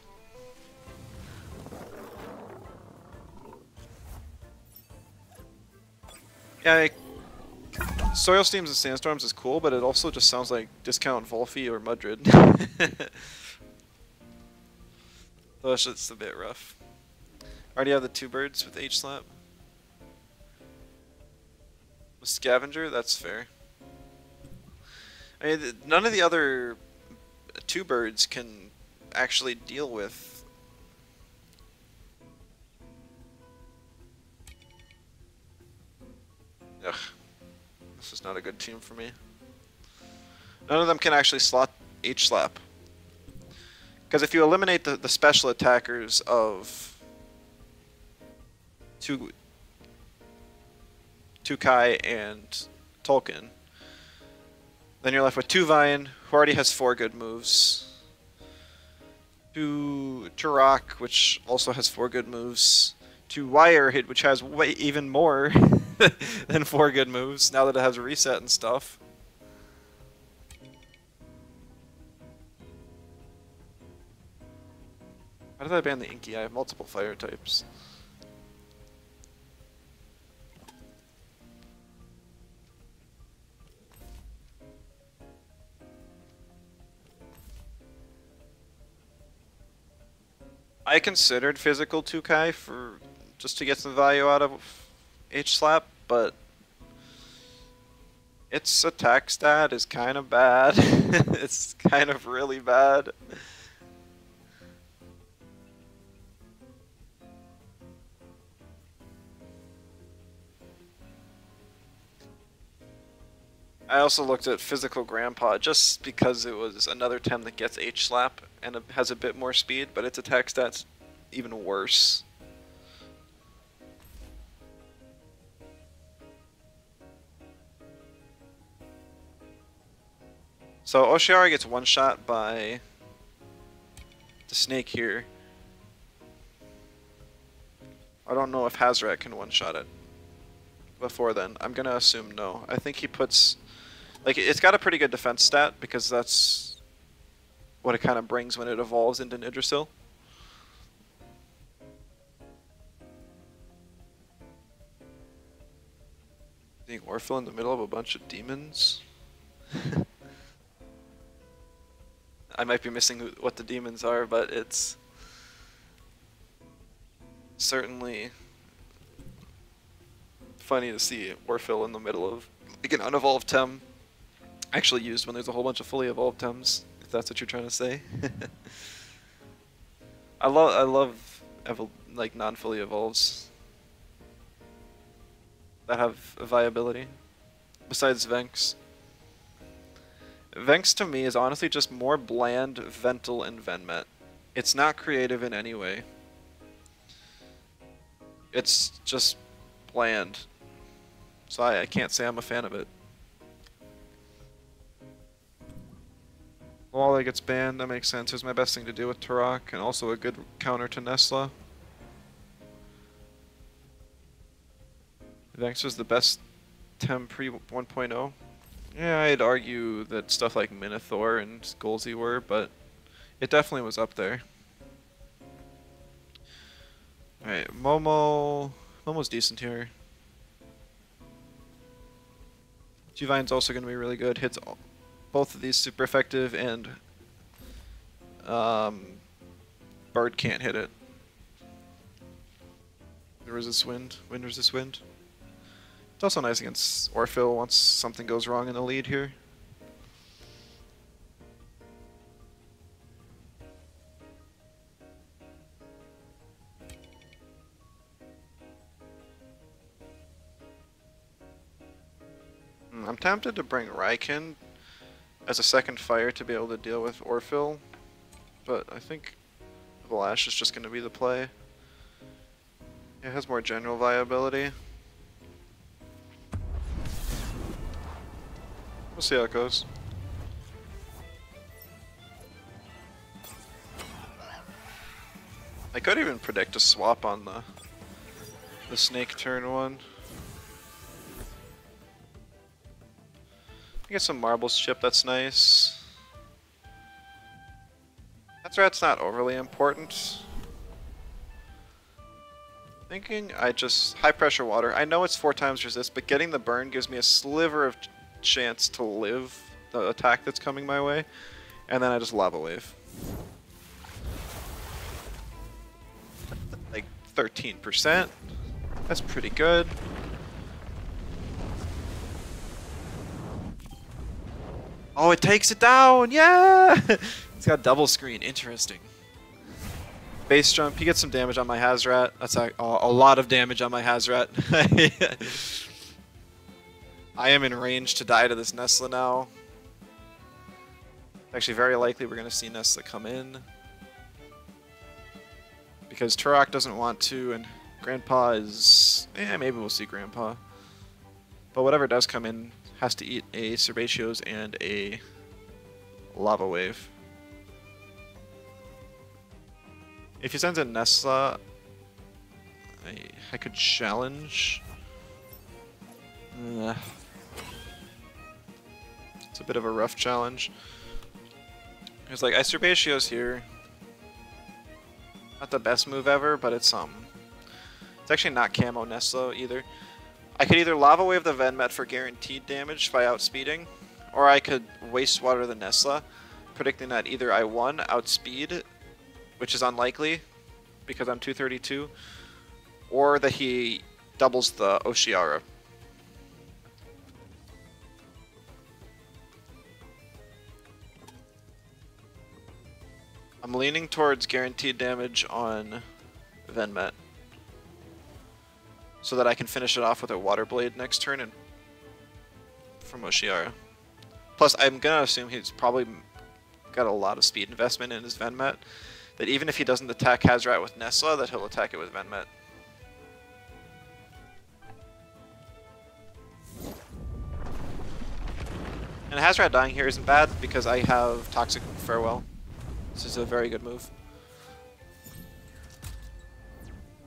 Yeah, Soil Steams and Sandstorms is cool, but it also just sounds like Discount Volphy or Mudrid. So it's just a bit rough. Already have the 2 birds with H-slap. With Scavenger, that's fair. I mean, none of the other 2 birds can actually deal with... Ugh. This is not a good team for me. None of them can actually slot H-slap. Because if you eliminate the special attackers of Tukai and Tolkien, then you're left with Tuvine, who already has 4 good moves. Turok, which also has 4 good moves. to Wire Hit, which has way even more than 4 good moves now that it has a reset and stuff. How did I ban the Inky? I have multiple fire types. I considered physical 2Kai for just to get some value out of H-Slap, but its attack stat is kind of bad. It's kind of really bad. I also looked at Physical Grandpa just because it was another Tem that gets H-Slap and it has a bit more speed, but its attack stat's even worse. So Oshiara gets one-shot by the snake here. I don't know if Hazrat can one-shot it before then. I'm gonna assume no. I think he puts... Like, it's got a pretty good defense stat, because that's what it kind of brings when it evolves into Yggdrasil. Being Orphle in the middle of a bunch of demons? I might be missing what the demons are, but it's certainly funny to see Orphle in the middle of like an unevolved Tem. Actually used when there's a whole bunch of fully evolved Tems, if that's what you're trying to say. I love like non-fully evolves that have viability. Besides Venks. Venks to me is honestly just more bland Vental and Venmet. It's not creative in any way. It's just bland. So I can't say I'm a fan of it. Wally gets banned, that makes sense. It was my best thing to do with Turok, and also a good counter to Nesla. Vex was the best Tem pre 1.0. Yeah, I'd argue that stuff like Minotaur and Golzy were, but it definitely was up there. Alright, Momo's decent here. Juvine's also going to be really good. Hits both of these super effective, and Bard can't hit it. Resist wind, resist wind. It's also nice against Orphle once something goes wrong in the lead here. I'm tempted to bring Raiken as a second fire to be able to deal with Orphle, but I think Vlash is just going to be the play. It has more general viability. We'll see how it goes. I could even predict a swap on the snake turn one. I get some marbles chip, that's nice. That's not overly important. Thinking I just high pressure water. I know it's 4 times resist, but getting the burn gives me a sliver of chance to live the attack that's coming my way, and then I just lava wave. Like 13%. That's pretty good. Oh, it takes it down! Yeah! It's got double screen. Interesting. Base jump. He gets some damage on my Hazrat. That's a lot of damage on my Hazrat. I am in range to die to this Nesla now. Actually, very likely we're going to see Nesla come in. Because Turok doesn't want to, and Grandpa is... maybe we'll see Grandpa. But whatever does come in has to eat a Serbatio's and a Lava Wave. If he sends in Nesla, I could challenge. It's a bit of a rough challenge. It's like Ice Herbaceous here. Not the best move ever, but it's It's actually not Camo Nestle either. I could either Lava Wave the Venmet for guaranteed damage by outspeeding, or I could Waste Water the Nestle, predicting that either I won outspeed, which is unlikely because I'm 232, or that he doubles the Oshiara. I'm leaning towards guaranteed damage on Venmet, so that I can finish it off with a Water Blade next turn and from Oshiara. Plus, I'm gonna assume he's probably got a lot of speed investment in his Venmet, that even if he doesn't attack Hazrat with Nesla, that he'll attack it with Venmet. And Hazrat dying here isn't bad because I have Toxic Farewell. This is a very good move.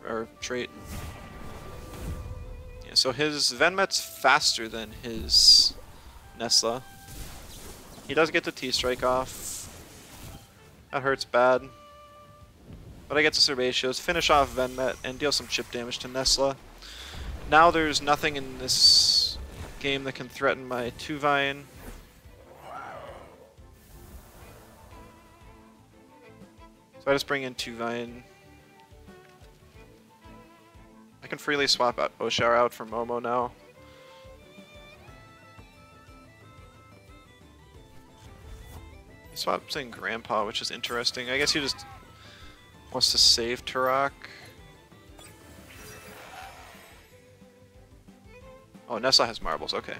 Or trait. Yeah, so his Venmet's faster than his Nesla. He does get the T-Strike off. That hurts bad. But I get to Herbaceous, finish off Venmet, and deal some chip damage to Nesla. Now there's nothing in this game that can threaten my Tuvine. So I just bring in Tuvine. I can freely swap out Oshar out for Momo now. He swaps in Grandpa, which is interesting. I guess he just wants to save Turok. Oh, Nessa has marbles, okay.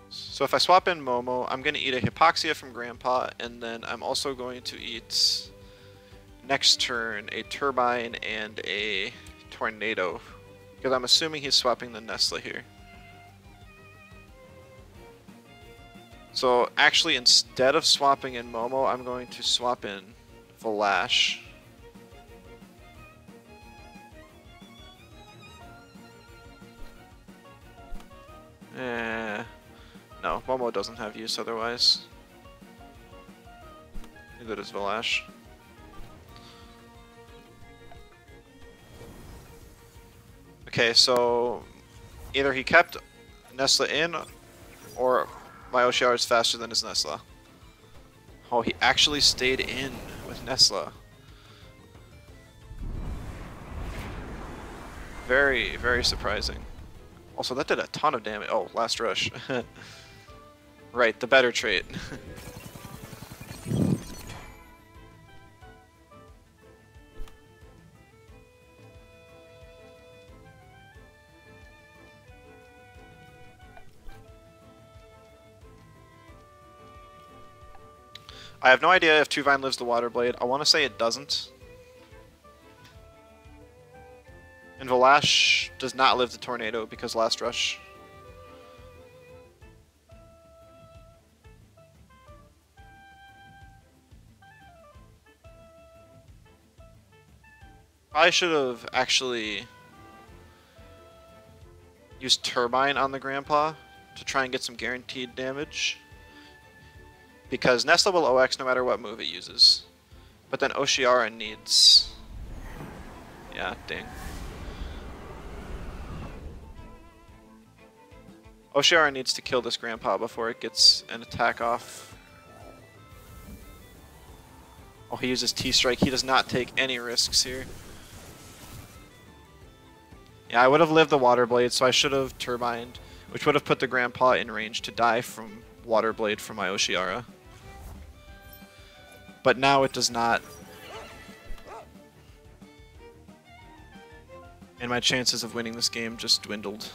So if I swap in Momo, I'm going to eat a Hypoxia from Grandpa, and then I'm also going to eat, next turn, a Turbine and a Tornado. Because I'm assuming he's swapping the Nestle here. So actually, instead of swapping in Momo, I'm going to swap in Valash. No, Momo doesn't have use otherwise. Neither does Valash. Okay, so either he kept Nesla in, or my Oshiara is faster than his Nesla. Oh, he actually stayed in with Nesla. Very, very surprising. Also, that did a ton of damage. Oh, last rush. Right, the better trait. I have no idea if Tuvine lives the Water Blade. I want to say it doesn't. And Valash does not live the Tornado because last rush. I should have actually used Turbine on the Grandpa to try and get some guaranteed damage. Because Nesla will OX no matter what move it uses. But then Oshiara needs... Yeah, dang. Oshiara needs to kill this Grandpa before it gets an attack off. Oh, he uses T-Strike. He does not take any risks here. Yeah, I would have lived the Water Blade, so I should have Turbined, which would have put the Grandpa in range to die from Water Blade from my Oshiara. But now it does not. And my chances of winning this game just dwindled.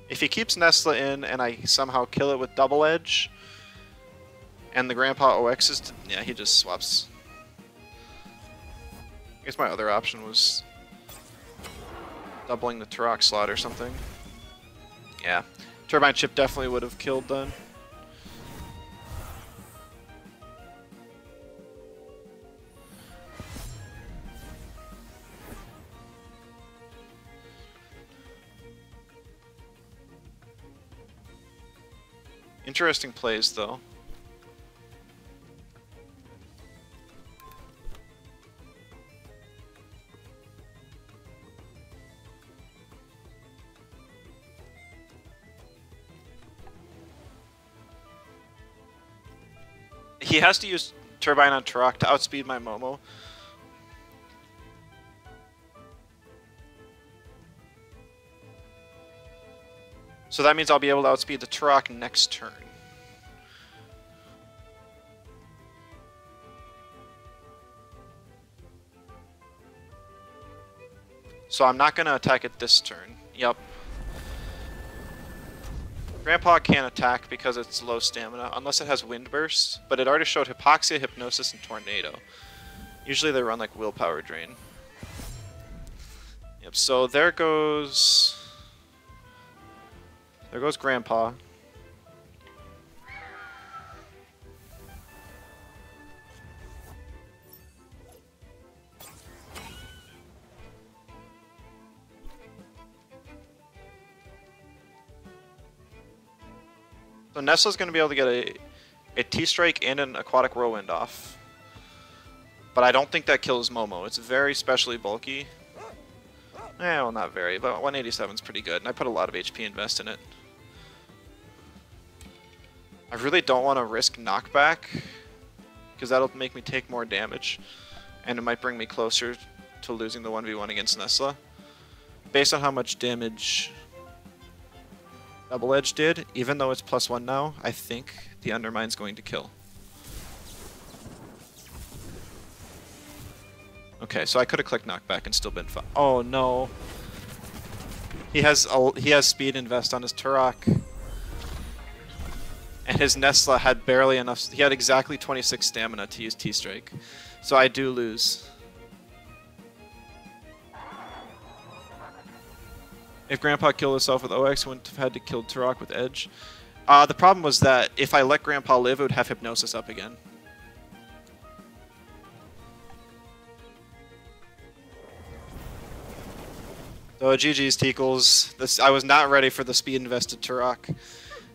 If he keeps Nesla in and I somehow kill it with Double Edge, and the Grandpa OXs, yeah, he just swaps. guess my other option was doubling the Turok slot or something. Yeah. Turbine chip definitely would have killed then. Interesting plays, though. He has to use Turbine on Turok to outspeed my Momo. So that means I'll be able to outspeed the Turok next turn. So I'm not going to attack it this turn. Yep. Grandpa can't attack because it's low stamina, unless it has Wind Burst, but it already showed Hypoxia, Hypnosis, and Tornado. Usually they run like Willpower Drain. Yep, so there goes Grandpa. So Nestle's going to be able to get a T-Strike and an Aquatic Whirlwind off. But I don't think that kills Momo. It's very specially bulky. Well, not very, but 187 is pretty good, and I put a lot of HP invest in it. I really don't want to risk knockback, because that'll make me take more damage, and it might bring me closer to losing the 1v1 against Nestle. Based on how much damage Double Edge did, even though it's +1 now, I think the Undermine's going to kill. Okay, so I could have clicked knockback and still been fine. Oh no. He has speed invest on his Turok. And his Nestle had barely enough. He had exactly 26 stamina to use T-Strike. So I do lose. If Grandpa killed himself with OX, he wouldn't have had to kill Turok with Edge. The problem was that if I let Grandpa live, it would have Hypnosis up again. So GG's Teakles. I was not ready for the speed invested Turok.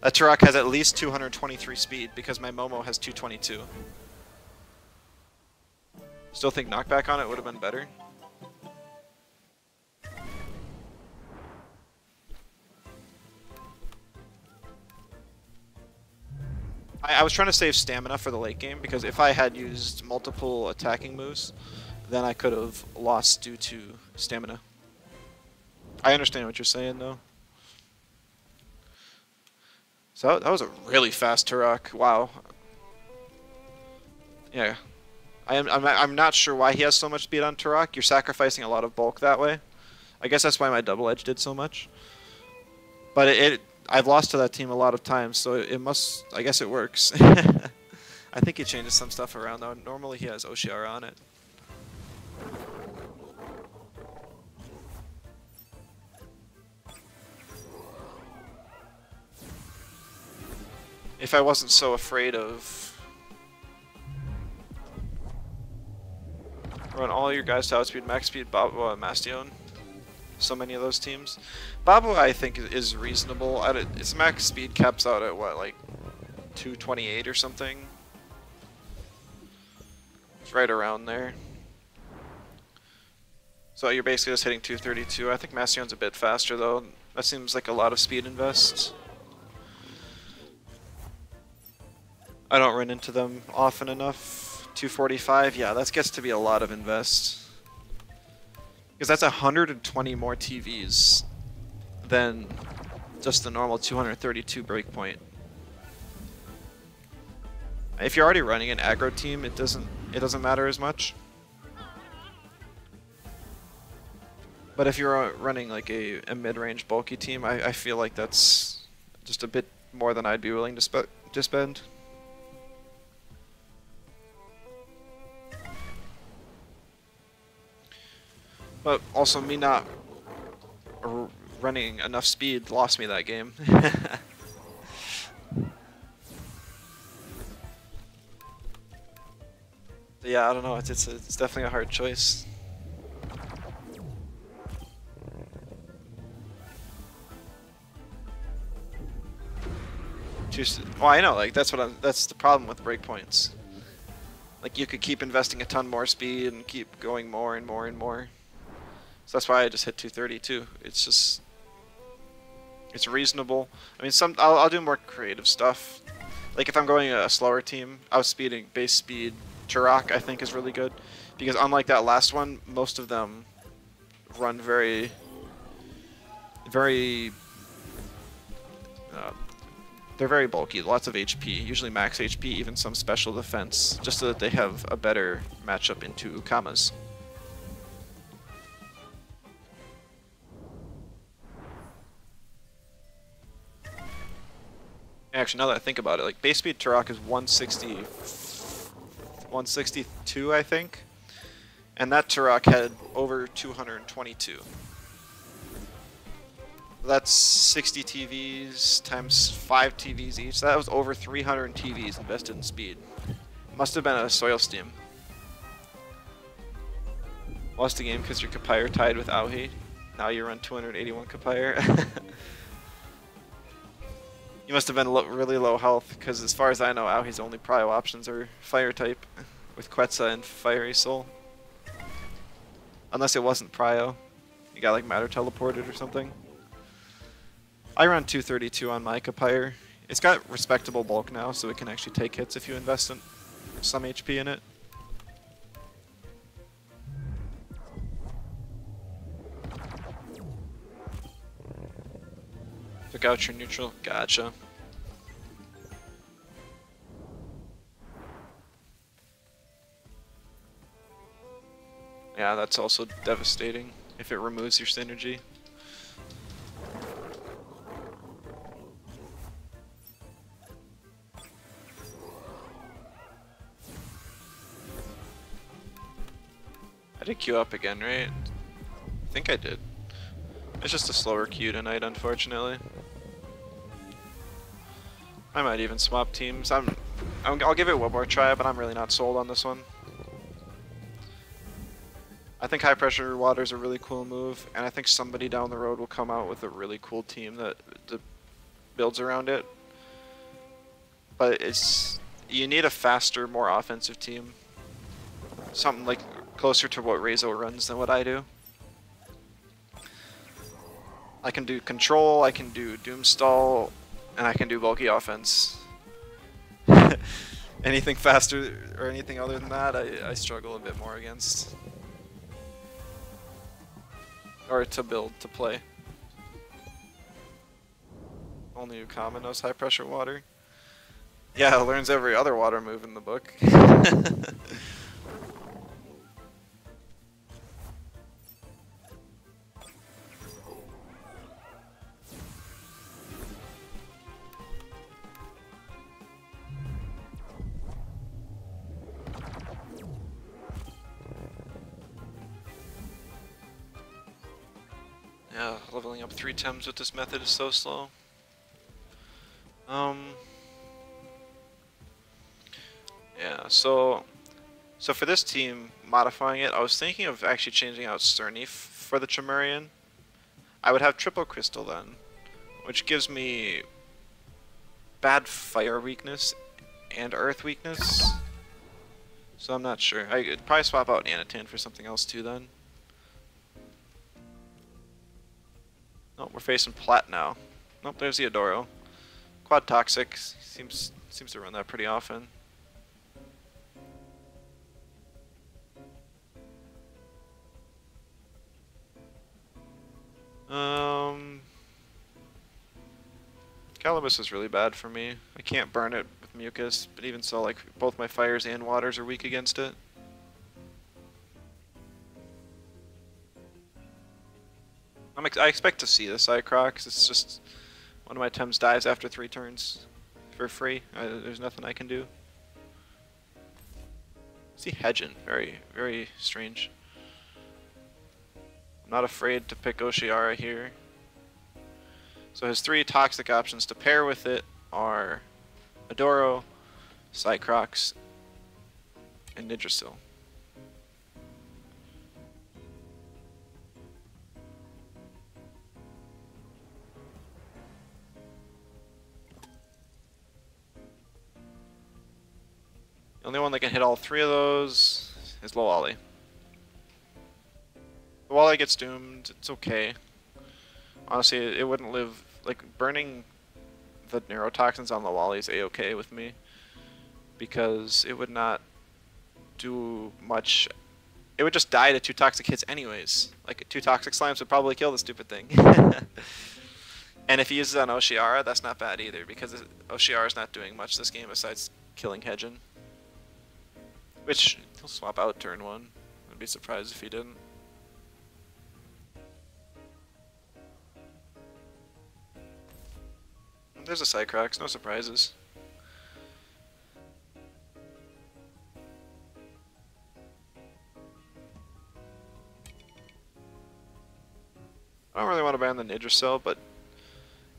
That Turok has at least 223 speed because my Momo has 222. Still think knockback on it would have been better. I was trying to save stamina for the late game because if I had used multiple attacking moves, then I could have lost due to stamina. I understand what you're saying, though. So that was a really fast Turok. Wow. Yeah. I'm not sure why he has so much speed on Turok. You're sacrificing a lot of bulk that way. I guess that's why my Double Edge did so much. But I've lost to that team a lot of times, so it must... I guess it works. I think he changes some stuff around, though. Normally he has OCR on it. If I wasn't so afraid of... Run all your guys to outspeed, max speed, Babu, and Mastion. So many of those teams. Babu, I think, is reasonable. Its max speed caps out at, what, like 228 or something? It's right around there. So you're basically just hitting 232. I think Mastion's a bit faster, though. That seems like a lot of speed invest. I don't run into them often enough. 245, yeah, that gets to be a lot of invest. Because that's 120 more TVs than just the normal 232 breakpoint. If you're already running an aggro team, it doesn't matter as much. But if you're running like a mid-range bulky team, I feel like that's just a bit more than I'd be willing to spend. But also me not running enough speed lost me that game. Yeah, I don't know. It's definitely a hard choice. Well, I know. Like that's the problem with breakpoints. Like you could keep investing a ton more speed and keep going more and more and more. So that's why I just hit 232. It's reasonable. I mean, I'll do more creative stuff. Like if I'm going a slower team, outspeeding base speed Turok I think is really good, because unlike that last one, most of them run very uh, they're very bulky, lots of HP, usually max HP, even some special defense, just so that they have a better matchup into Kamas. Actually, now that I think about it, like base speed Turok is 162, I think, and that Turok had over 222. That's 60 TVs times 5 TVs each. So that was over 300 TVs invested in speed. Must have been a soil steam. Lost the game because your Kapire tied with Auhi. Now you run 281 Kapire. You must have been really low health, because as far as I know, Auhi's only prio options are fire type, with Quetzal and Fiery Soul. Unless it wasn't prio. You got like matter teleported or something. I run 232 on my Kapire. It's got respectable bulk now, so it can actually take hits if you invest in some HP in it. Took out your neutral. Gotcha. Yeah, that's also devastating if it removes your synergy. I did queue up again, right? I think I did. It's just a slower queue tonight, unfortunately. I might even swap teams. I'll give it one more try, but I'm really not sold on this one. I think high pressure water is a really cool move, and I think somebody down the road will come out with a really cool team that builds around it. But you need a faster, more offensive team. Something like closer to what Rezo runs than what I do. I can do control, I can do doomstall, and I can do bulky offense. Anything faster or anything other than that, I struggle a bit more against. Or to build, to play. Only Ukama knows high pressure water. Yeah, it learns every other water move in the book. Yeah, leveling up 3 Tems with this method is so slow. Yeah, so for this team, modifying it, I was thinking of actually changing out Cernif for the Chimerian. I would have triple crystal then, which gives me bad fire weakness and earth weakness. So I'm not sure. I'd probably swap out Anatan for something else too then. Oh, we're facing Plat now. Nope, there's the Adoro. Quad Toxic seems to run that pretty often. Calibus is really bad for me. I can't burn it with Mucus, but even so, like, both my fires and waters are weak against it. I expect to see the Cycroc, 'cause it's just one of my Tems dies after 3 turns for free. There's nothing I can do. See Hedgen, very, very strange. not afraid to pick Oshiara here. So his 3 toxic options to pair with it are Adoro, Cycrox, and Nidrasil. The only one that can hit all 3 of those is Lowally. The Wally gets doomed, it's okay. Honestly, it wouldn't live, like, burning the neurotoxins on Lowally is a-okay with me. Because it would not do much. It would just die to 2 toxic hits anyways. Like, 2 toxic slimes would probably kill the stupid thing. And if he uses it on Oshiara, that's not bad either, because Oshiara's not doing much this game besides killing Hedgen. Which, he'll swap out turn 1. I'd be surprised if he didn't. There's a Cycrox, no surprises. I don't really want to ban the Nidrasil, but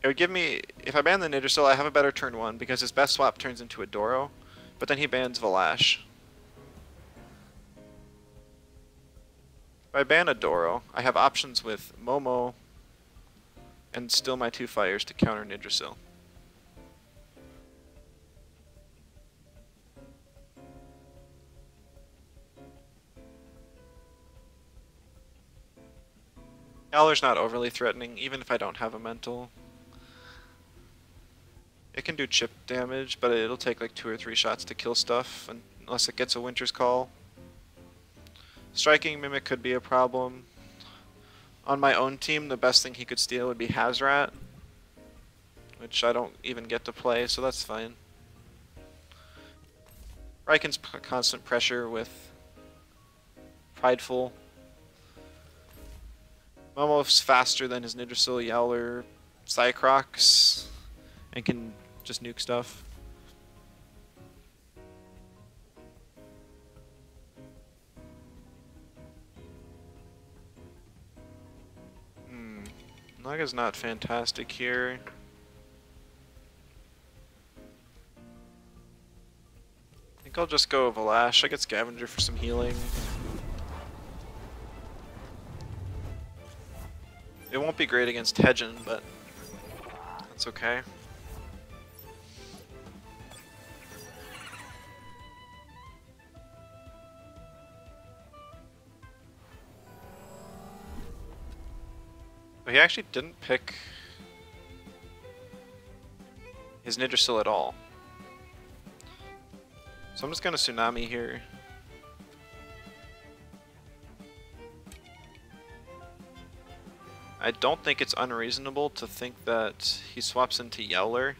it would give me, if I ban the Nidrasil, I have a better turn 1 because his best swap turns into a Doro, but then he bans Valash. If I ban a Doro, I have options with Momo and still my 2 fires to counter Nidrasil. Yowler's not overly threatening, even if I don't have a mental. It can do chip damage, but it'll take like 2 or 3 shots to kill stuff, unless it gets a Winter's Call. Striking Mimic could be a problem. On my own team, the best thing he could steal would be Hazrat, which I don't even get to play, so that's fine. Riken's constant pressure with Prideful. Momo's faster than his Nidrasil, Yowler, Cycrox, and can just nuke stuff. Naga's not fantastic here. I think I'll just go Valash. I get Scavenger for some healing. It won't be great against Hedgen, but that's okay. But he actually didn't pick his Nidrasil at all. So I'm just gonna Tsunami here. I don't think it's unreasonable to think that he swaps into Yowler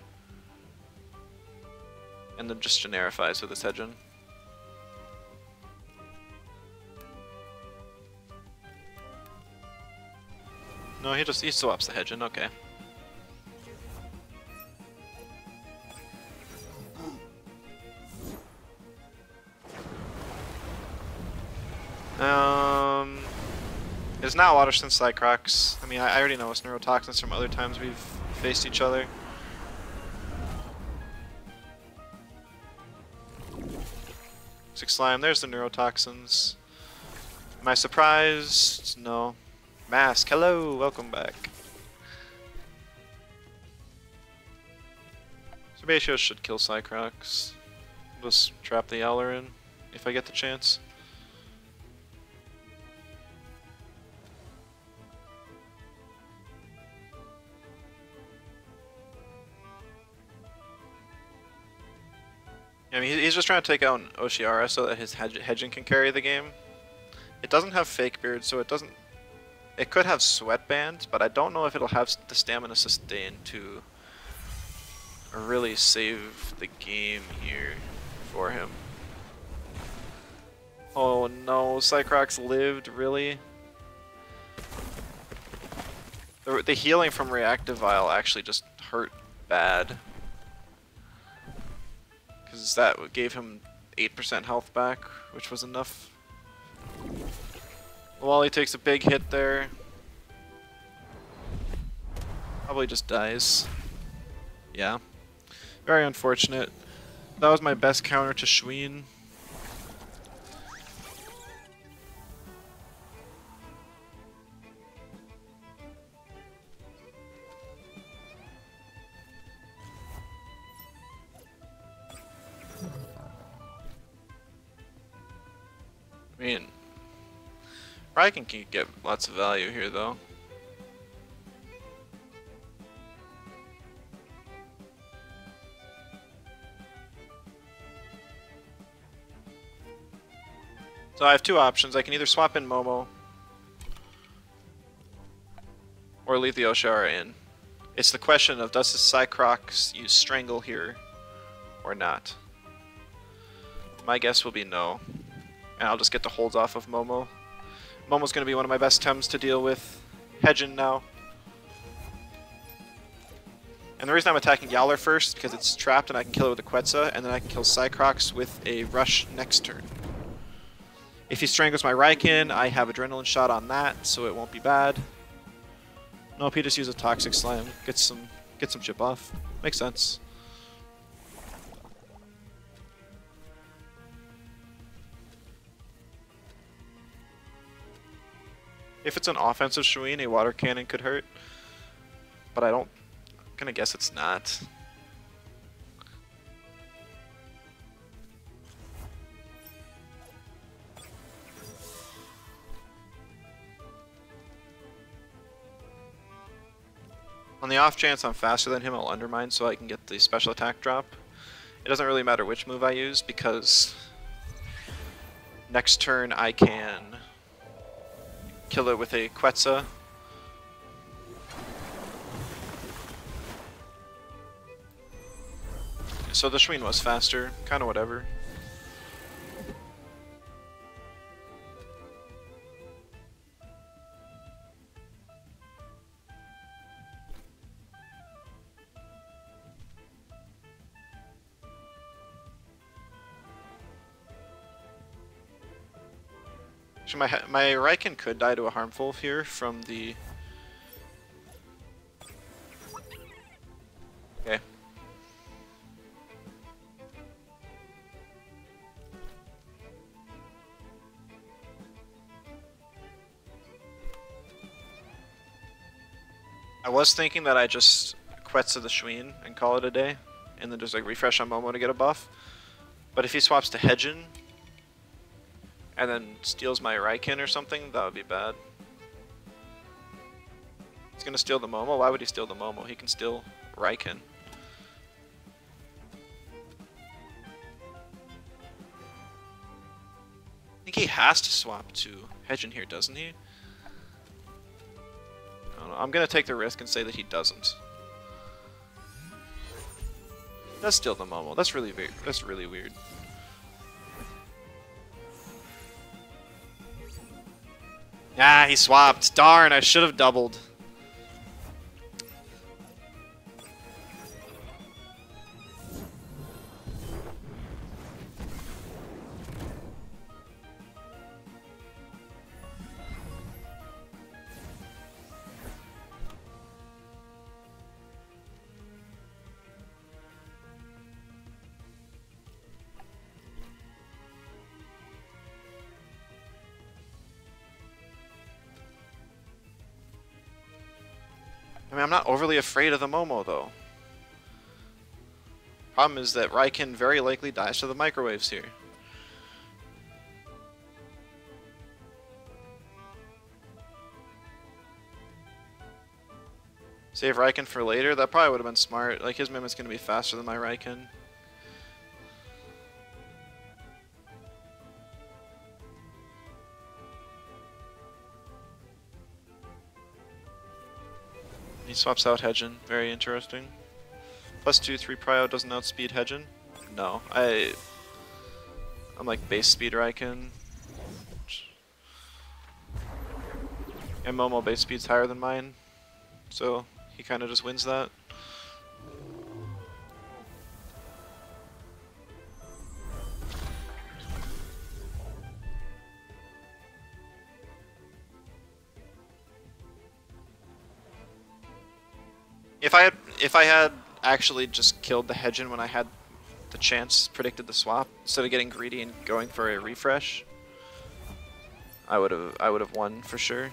and then just generifies with his Hedgen. No, he swaps the Hedgen, okay. It's not Waterston Cycrox. I mean, I already know it's neurotoxins from other times we've faced each other. Six Slime, there's the neurotoxins. Am I surprised? No. Mask, hello, welcome back. Sebastios should kill Cycrox. Just trap the Yowler in, if I get the chance. I mean, he's just trying to take out an Oshiara so that his Hedgen can carry the game. It doesn't have Fake Beard, so it doesn't... It could have Sweatband, but I don't know if it'll have the stamina sustain to really save the game here for him. Oh no, Cycrox lived, really? The healing from Reactive Vial actually just hurt bad. Because that gave him 8% health back, which was enough. Wally takes a big hit there. Probably just dies. Yeah. Very unfortunate. That was my best counter to Shween. I mean, Riken can get lots of value here, though. So I have two options. I can either swap in Momo or leave the Oshara in. It's the question of, does the Cycrox use Strangle here or not? My guess will be no. And I'll just get the holds off of Momo. Momo's going to be one of my best Tems to deal with Hedgen now. And the reason I'm attacking Yowler first, because it's trapped and I can kill it with a Quetzal, and then I can kill Cycrox with a Rush next turn. If he strangles my Raikin, I have Adrenaline Shot on that, so it won't be bad. Nope, he just uses a Toxic Slam, get some chip off. Makes sense. If it's an offensive Shween, a Water Cannon could hurt, but I'm gonna guess it's not. On the off chance I'm faster than him, I'll Undermine so I can get the special attack drop. It doesn't really matter which move I use because next turn I can kill it with a Quetzal. So the Shween was faster, kinda whatever. Actually, my Raikin could die to a Harmful here from the... Okay. I was thinking that I just Quetzal the Shween and call it a day, and then just like refresh on Momo to get a buff. But if he swaps to Hedgen, and then steals my Raikin or something, that would be bad. He's gonna steal the Momo? Why would he steal the Momo? He can steal Raikin. I think he has to swap to Hedgen here, doesn't he? I don't know. I'm gonna take the risk and say that he doesn't. He does steal the Momo. That's really weird. That's really weird. Ah, he swapped. Darn, I should have doubled. I mean, I'm not overly afraid of the Momo, though. Problem is that Raikin very likely dies to the microwaves here. Save Raikin for later? That probably would have been smart. Like, his Mimi's going to be faster than my Raikin. He swaps out Hedgen. Very interesting. +2, 3 prio doesn't outspeed Hedgen? No. I'm like base speed Raikin. And Momo base speed's higher than mine. So he kind of just wins that. if I had actually just killed the Hedgen when I had the chance, predicted the swap, instead of getting greedy and going for a refresh, I would have won for sure.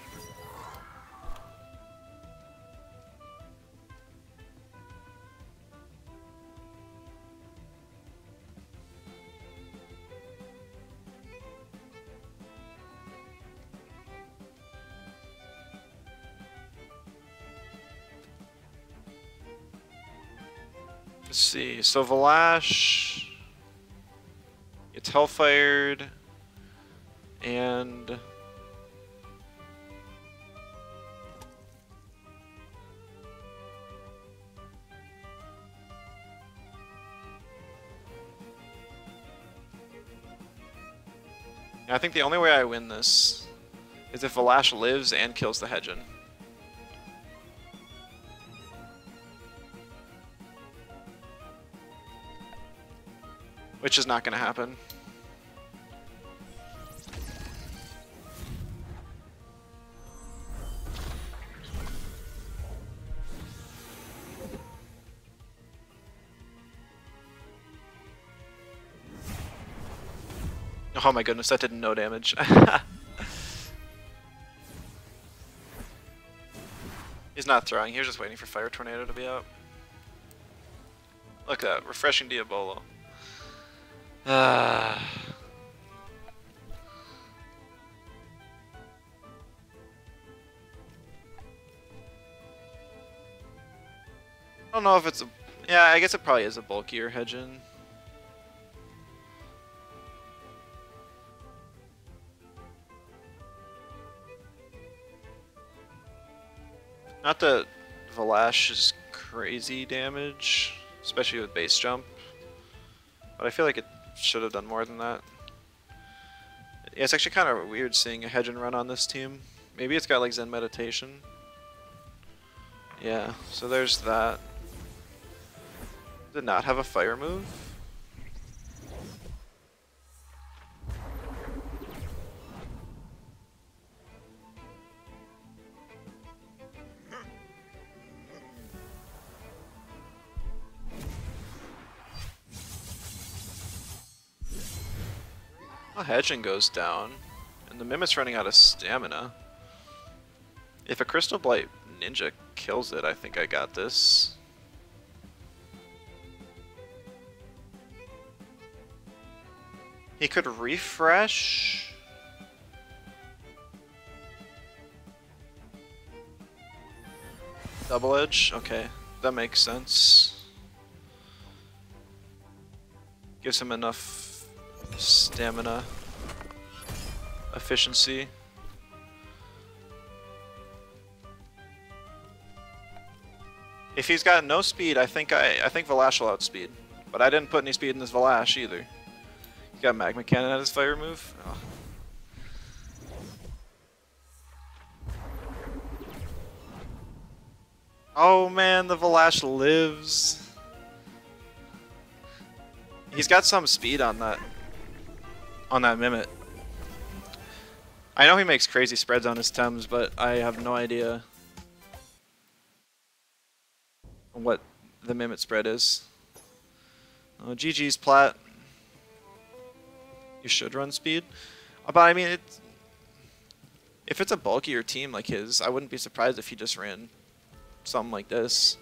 Let's see. So Valash gets Hellfired and I think the only way I win this is if Valash lives and kills the Hedgen. Which is not going to happen. Oh my goodness, that did no damage. He's not throwing, he was just waiting for Fire Tornado to be out. Look at that, refreshing Diabolo. I don't know if it's a... Yeah, I guess it probably is a bulkier Hedgen. Not that Valash is crazy damage, especially with base jump, but I feel like it should have done more than that. Yeah, it's actually kind of weird seeing a Hedgen run on this team. Maybe it's got like Zen Meditation. Yeah, so there's that. Did not have a fire move. Well, Hedgen goes down, and the Mimic's running out of stamina. If a Crystal Blight Ninja kills it, I think I got this. He could refresh. Double Edge? Okay, that makes sense. Gives him enough stamina efficiency. If he's got no speed, I think Valash will outspeed. But I didn't put any speed in this Valash either. He got Magma Cannon at his fire move. Oh. Oh man, the Valash lives. He's got some speed on that Mimit. I know he makes crazy spreads on his Tems, but I have no idea what the Mimit spread is. Oh, GG's Plat. You should run speed. But I mean, if it's a bulkier team like his, I wouldn't be surprised if he just ran something like this.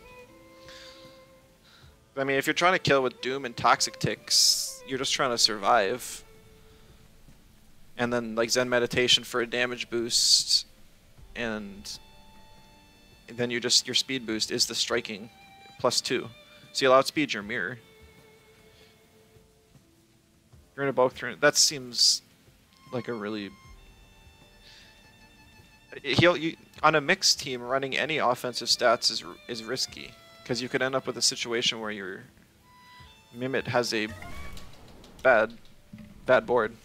I mean, if you're trying to kill with Doom and Toxic Ticks, you're just trying to survive. And then like Zen Meditation for a damage boost, and then your speed boost is the striking +2. So you'll outspeed your mirror. You're in a bulk turn. That seems like a really... on a mixed team, running any offensive stats is risky, because you could end up with a situation where your Mimit has a bad board.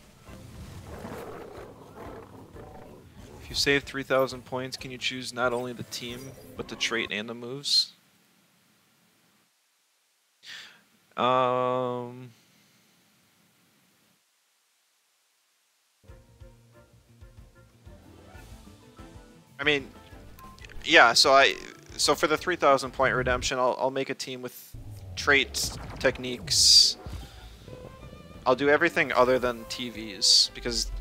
If you save 3,000 points, can you choose not only the team, but the trait and the moves? I mean, yeah, so So for the 3,000 point redemption, I'll make a team with traits, techniques. I'll do everything other than TVs because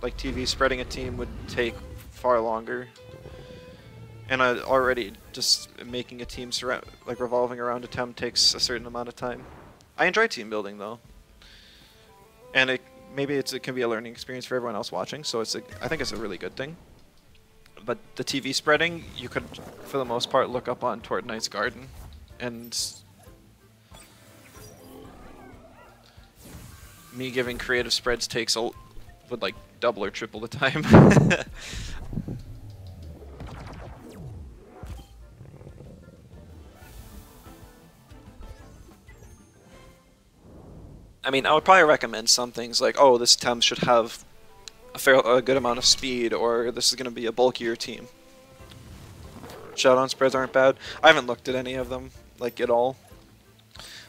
like TV spreading a team would take far longer. And already just making a team like revolving around a Tem takes a certain amount of time. I enjoy team building though, and maybe it can be a learning experience for everyone else watching. So I think it's a really good thing. But the TV spreading, you could, for the most part, look up on Toward Knight's Garden, and me giving creative spreads would like double or triple the time. I mean, I would probably recommend some things like, oh, this Tem should have a good amount of speed, or this is going to be a bulkier team. Showdown spreads aren't bad. I haven't looked at any of them, like, at all.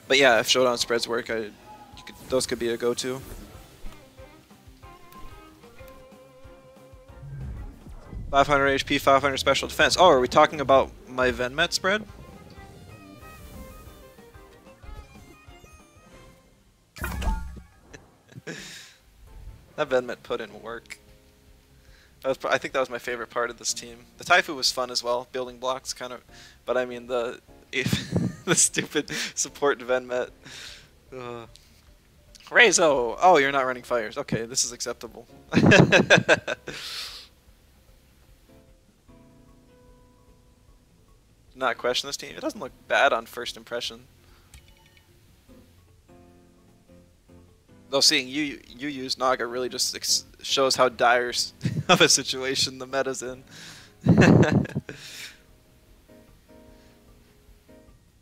But yeah, if showdown spreads work, those could be a go-to. $500 HP, 500 special defense. Oh, are we talking about my Venmet spread? That Venmet put in work. I think that was my favorite part of this team. The Taifu was fun as well, building blocks kind of, but I mean the stupid support Venmet. Reizo! Oh, you're not running fires. Okay, this is acceptable. Not question this team. It doesn't look bad on first impression. Though seeing you use Naga really just shows how dire of a situation the meta's in.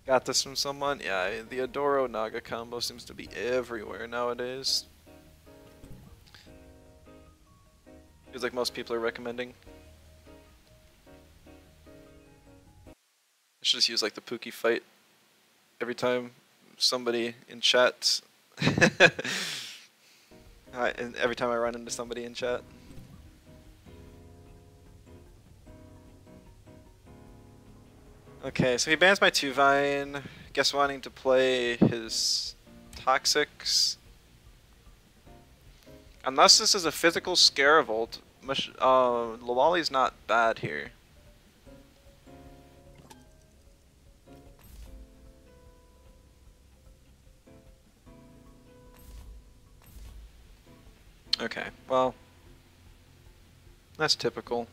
Got this from someone? Yeah, the Adoro Naga combo seems to be everywhere nowadays. Feels like most people are recommending. I should just use like the Pookie fight every time somebody in chat. And every time I run into somebody in chat. Okay, so he bans my 2-Vine. Guess wanting to play his Toxics. Unless this is a physical Scaravolt, Lawali's not bad here. Okay, well, that's typical.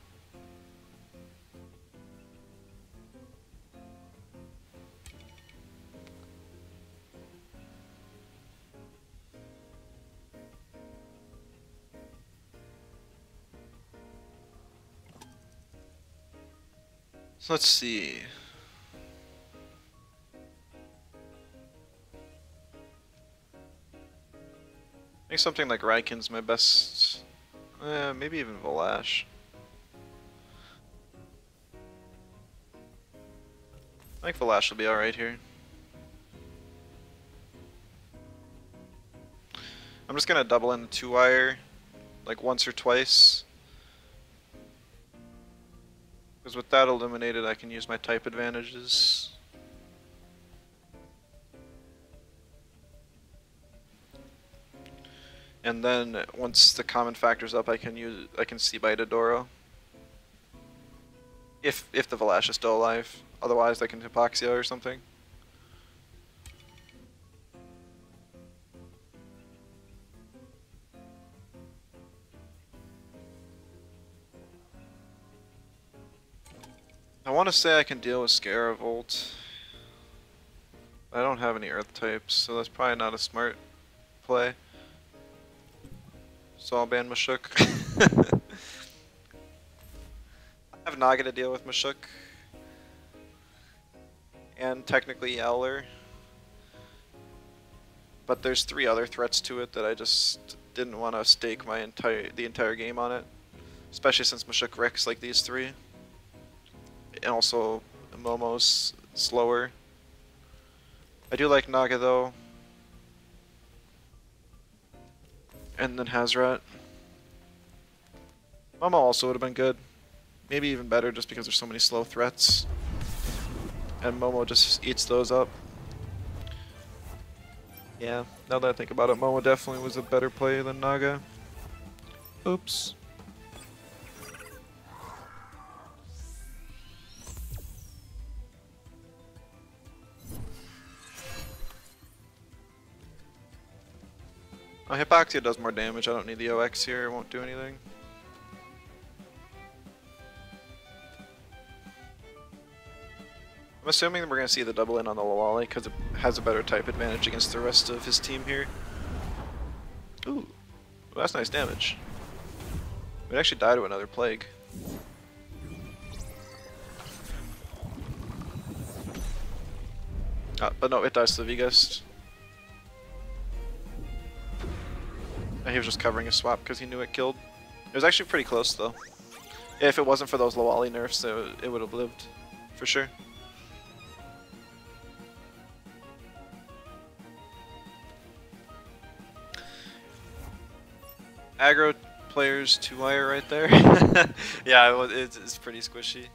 So let's see. I think something like Raiken's my best. Maybe even Valash. I think Valash will be alright here. I'm just gonna double in the 2-wire like once or twice. Because with that eliminated, I can use my type advantages. And then once the common factor's up, I can C-bite Adoro. If the Valash is still alive. Otherwise I can Hypoxia or something. I want to say I can deal with Scaravolt. I don't have any Earth types, so that's probably not a smart play. So I'll ban Mashuk. I have Naga to deal with Mashuk. And technically Yowler. But there's 3 other threats to it that I just didn't want to stake the entire game on it. Especially since Mashuk wrecks like these 3. And also Momo's slower. I do like Naga though. And then Hazrat. Momo also would have been good. Maybe even better just because there's so many slow threats. and Momo just eats those up. Yeah, now that I think about it, Momo definitely was a better play than Naga. Oops. Oh, Hypoxia does more damage. I don't need the OX here. It won't do anything. I'm assuming that we're going to see the double in on the Lawali because it has a better type advantage against the rest of his team here. Ooh, well, that's nice damage. We'd actually die to another plague. But no, it dies to the V-Gust. He was just covering his swap because he knew it killed. It was actually pretty close though. If it wasn't for those Lawali nerfs, it would have lived, for sure. Aggro players 2-wire right there. Yeah, it's pretty squishy.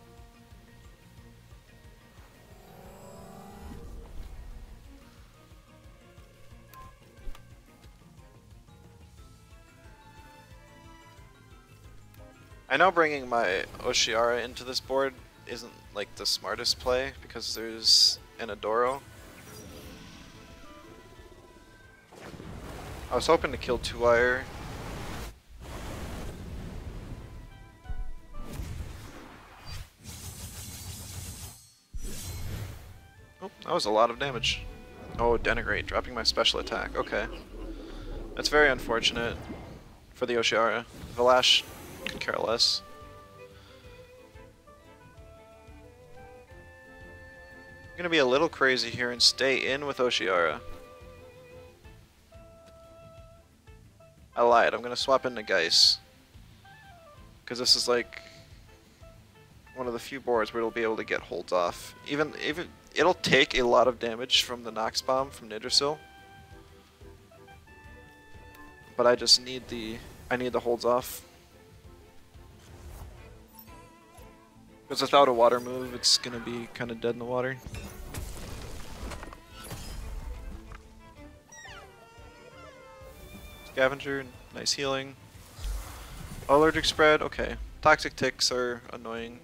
I know bringing my Oshiara into this board isn't like the smartest play because there's an Adoro. I was hoping to kill 2-wire. Oh, that was a lot of damage. Oh, Denigrate, dropping my special attack. Okay. That's very unfortunate for the Oshiara. Valash could care less. I'm gonna be a little crazy here and stay in with Oshiara. I lied, I'm gonna swap into Geis. Because this is like one of the few boards where it'll be able to get holds off. Even it'll take a lot of damage from the Nox Bomb from Nidrasil. But I just need the holds off. Because without a water move, it's gonna be kind of dead in the water. Scavenger, nice healing. Allergic spread, okay. Toxic ticks are annoying.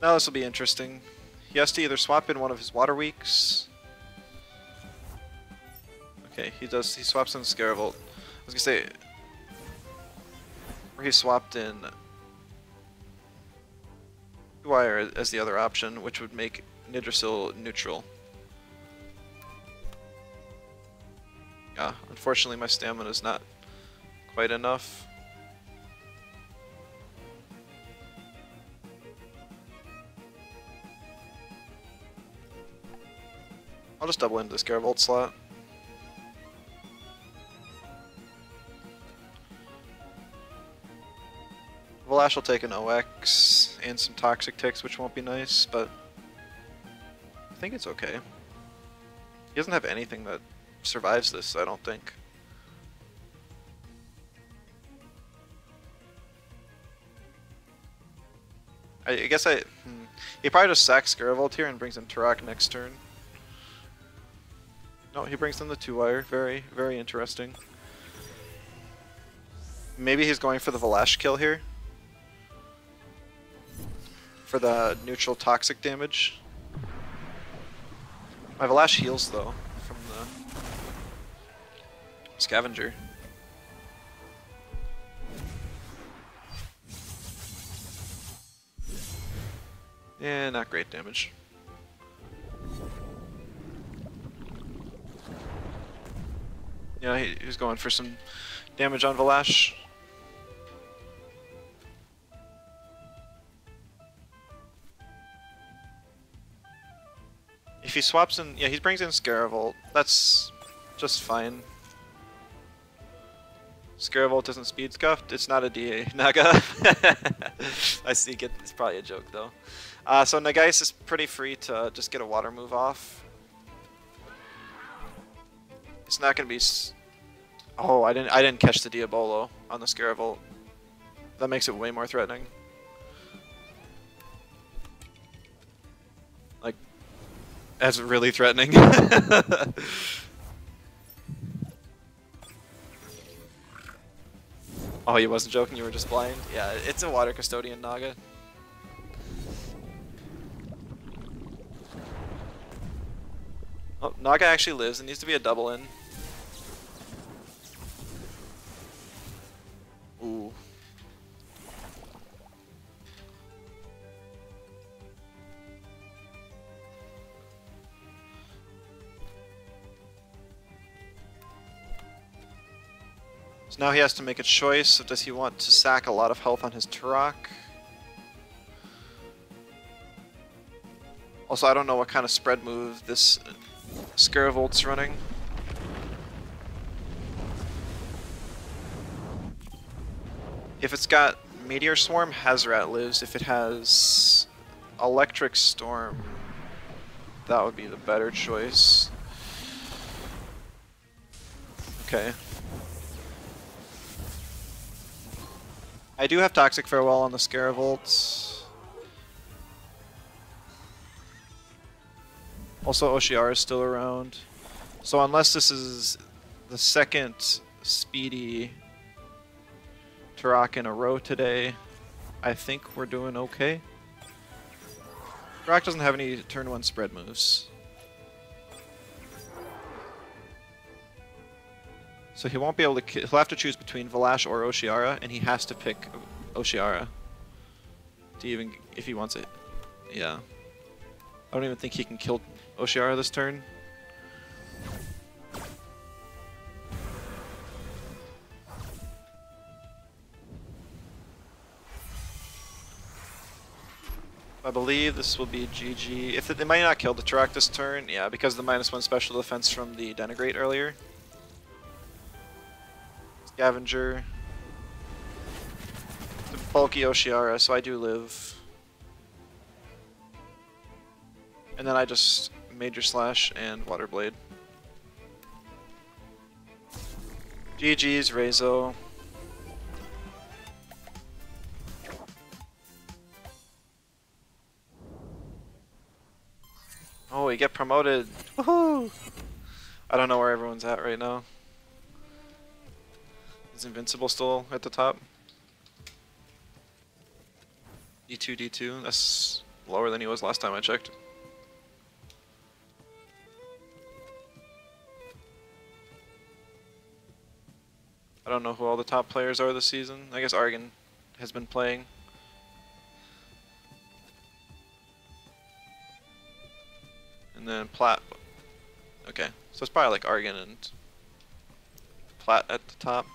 Now this will be interesting. He has to either swap in one of his water weaks. Okay, he swaps in Scaravolt. I was gonna say, or he swapped in 2-wire as the other option, which would make Nidrasil neutral. Yeah, unfortunately my stamina is not quite enough. I'll just double into the Scaravolt slot. Valash will take an OX and some Toxic Ticks, which won't be nice, but I think it's okay. He doesn't have anything that survives this, I don't think. I guess he probably just sacks Scaravolt here and brings in Turok next turn. No, he brings in the 2-wire. Very, very interesting. Maybe he's going for the Valash kill here. For the neutral toxic damage. My Valash heals though, from the Scavenger. Yeah, not great damage. Yeah, he's going for some damage on Valash. If he swaps in, yeah, he brings in Scaravolt. That's just fine. Scaravolt isn't speed scuffed. It's not a DA Naga. I see. It's probably a joke though. So Nagais is pretty free to just get a water move off. It's not gonna be. Oh, I didn't catch the Diabolo on the Scaravolt. That makes it way more threatening. Like, that's really threatening. Oh, he wasn't joking, you were just blind? Yeah, it's a water custodian Naga. Oh, Naga actually lives. It needs to be a double in. Ooh. So now he has to make a choice of does he want to sack a lot of health on his Turok? Also, I don't know what kind of spread move this Scaravolt's running. If it's got Meteor Swarm, Hazoret lives. If it has Electric Storm, that would be the better choice. Okay. I do have Toxic Farewell on the Scaravolt. Also, Oshiara is still around. So unless this is the second speedy Turok in a row today, I think we're doing okay. Turok doesn't have any turn 1 spread moves. So he won't be able to. He'll have to choose between Valash or Oshiara, and he has to pick Oshiara to even if he wants it. Yeah, I don't even think he can kill Oshiara this turn. I believe this will be GG. If they might not kill the Turok this turn, yeah, because of the -1 special defense from the Denigrate earlier. Scavenger. The bulky Oshiara, so I do live. And then I just Major Slash and Water Blade. GG's, Rezo. Oh, we get promoted. Woohoo! I don't know where everyone's at right now. Is Invincible still at the top? D2, D2. That's lower than he was last time I checked. I don't know who all the top players are this season. I guess Argon has been playing. And then Plat. Okay, so it's probably like Argon and Plat at the top.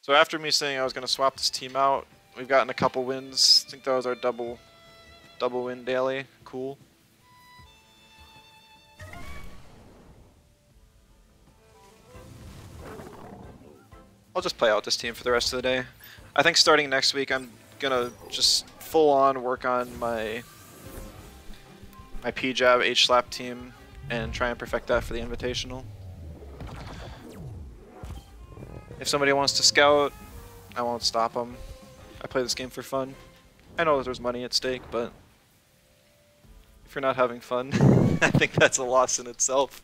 So after me saying I was going to swap this team out, we've gotten a couple wins. I think that was our double win daily. Cool. I'll just play out this team for the rest of the day. I think starting next week I'm gonna just full on work on my P-Jab H-Slap team and try and perfect that for the Invitational. If somebody wants to scout, I won't stop them. I play this game for fun. I know that there's money at stake, but if you're not having fun, I think that's a loss in itself.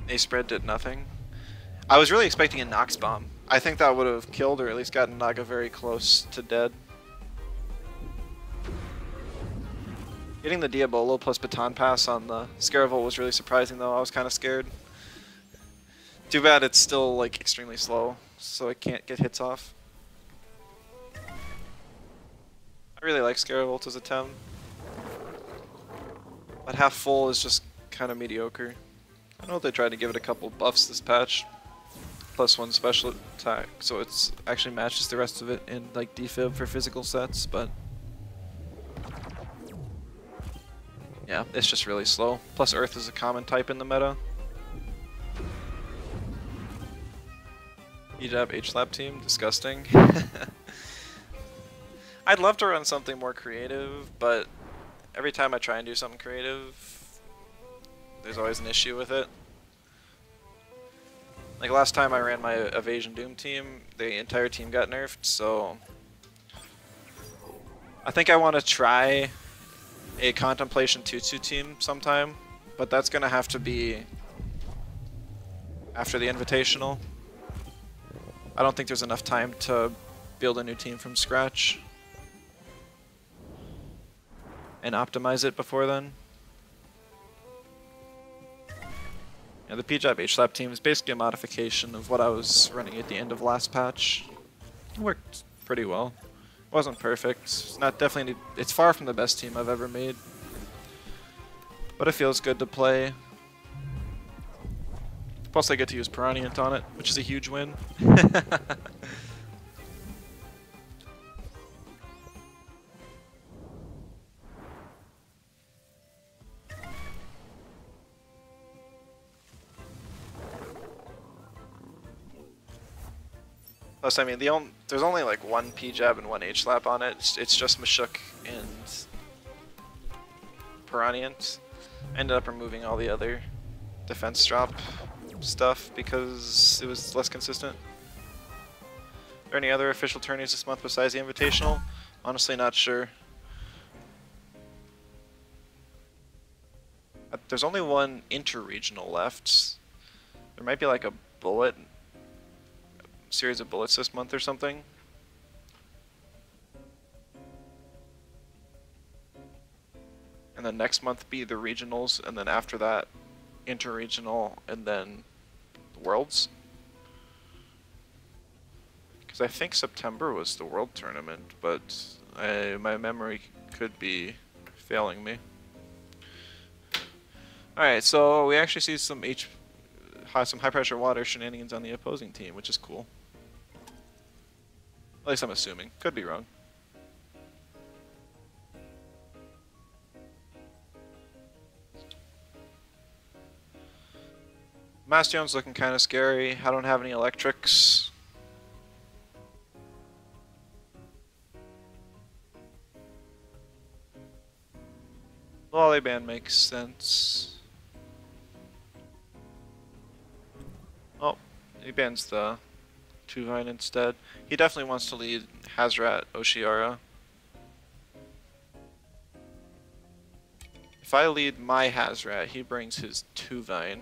A-Spread did nothing. I was really expecting a Nox Bomb. I think that would have killed or at least gotten Naga very close to dead. Getting the Diabolo plus Baton Pass on the Scaravolt was really surprising though. I was kind of scared. Too bad it's still like extremely slow, so it can't get hits off. I really like Scaravolt as a Tem. But half full is just kind of mediocre. I know they tried to give it a couple buffs this patch. +1 special attack, so it's actually matches the rest of it in like defib for physical sets, but yeah, it's just really slow. Plus Earth is a common type in the meta. P-Jab H-Slap team, disgusting. I'd love to run something more creative, but every time I try and do something creative, there's always an issue with it. Like last time I ran my Evasion Doom team, the entire team got nerfed, so I think I want to try a Contemplation Tutsu team sometime, but that's gonna have to be after the Invitational. I don't think there's enough time to build a new team from scratch and optimize it before then. Yeah, the PJAB H-Lap team is basically a modification of what I was running at the end of last patch. It worked pretty well. It wasn't perfect. It's not definitely. It's far from the best team I've ever made, but it feels good to play. Plus, I get to use Piranhient on it, which is a huge win. Plus, I mean, there's only like one P-Jab and one H-Lap on it. It's just Mashuk and Piranhient. I ended up removing all the other defense drop stuff because it was less consistent. Are there any other official tourneys this month besides the Invitational? Honestly, not sure. There's only one inter-regional left. There might be like a bullet series of bullets this month or something. And then next month be the regionals, and then after that inter-regional, and then the worlds. Because I think September was the world tournament, but my memory could be failing me. Alright, so we actually see some high pressure water shenanigans on the opposing team, which is cool. At least I'm assuming. Could be wrong. Mastion's looking kind of scary. I don't have any electrics. Lollyband makes sense. Oh, he bans the Tuvine instead. He definitely wants to lead Hazrat Oshiara. If I lead my Hazrat, he brings his Tuvine.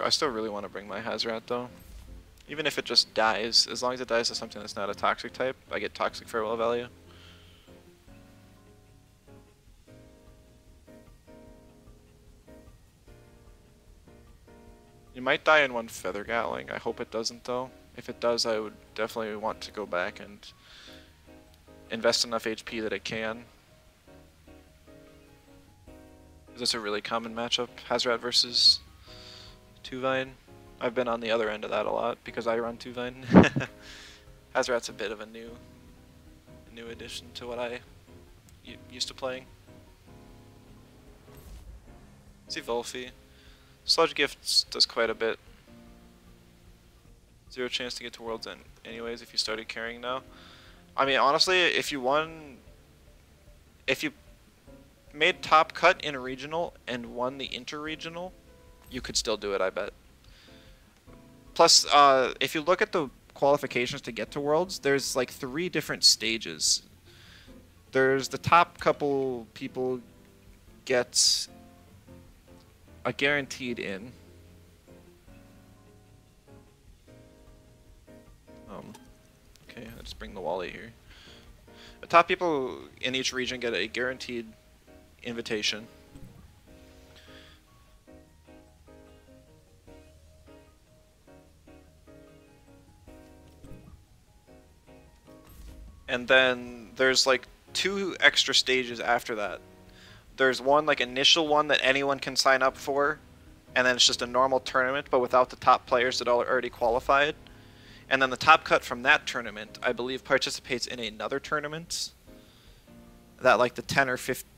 I still really want to bring my Hazrat though. Even if it just dies, as long as it dies to something that's not a toxic type, I get toxic farewell value. You might die in one Feather Gatling. I hope it doesn't though. If it does, I would definitely want to go back and invest enough HP that it can. Is this a really common matchup? Hazrat versus Tuvine. I've been on the other end of that a lot because I run Tuvine. Hazrat's a bit of a new addition to what I used to playing. See Volphy. Sludge Gifts does quite a bit. 0 chance to get to World's End anyways if you started carrying now. I mean, honestly, if you made top cut in a regional and won the inter-regional, you could still do it, I bet. Plus, if you look at the qualifications to get to Worlds, there's like 3 different stages. There's the top couple people get a guaranteed in. Okay, I'll just bring the Wally here. The top people in each region get a guaranteed invitation. And then there's like 2 extra stages after that. There's one like initial one that anyone can sign up for, and then it's just a normal tournament but without the top players that are already qualified. And then the top cut from that tournament, I believe, participates in another tournament that like the 10 or 15,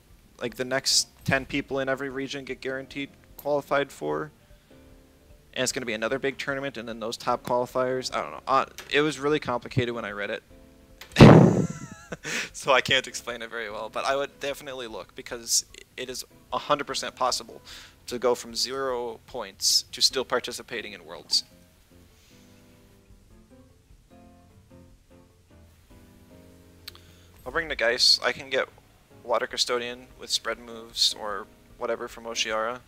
like the next 10 people in every region get guaranteed qualified for. And it's going to be another big tournament, and then those top qualifiers. I don't know. It was really complicated when I read it. So I can't explain it very well, but I would definitely look, because it is 100% possible to go from 0 points to still participating in Worlds. I'll bring the Geist. I can get Water Custodian with spread moves or whatever from Oshiara.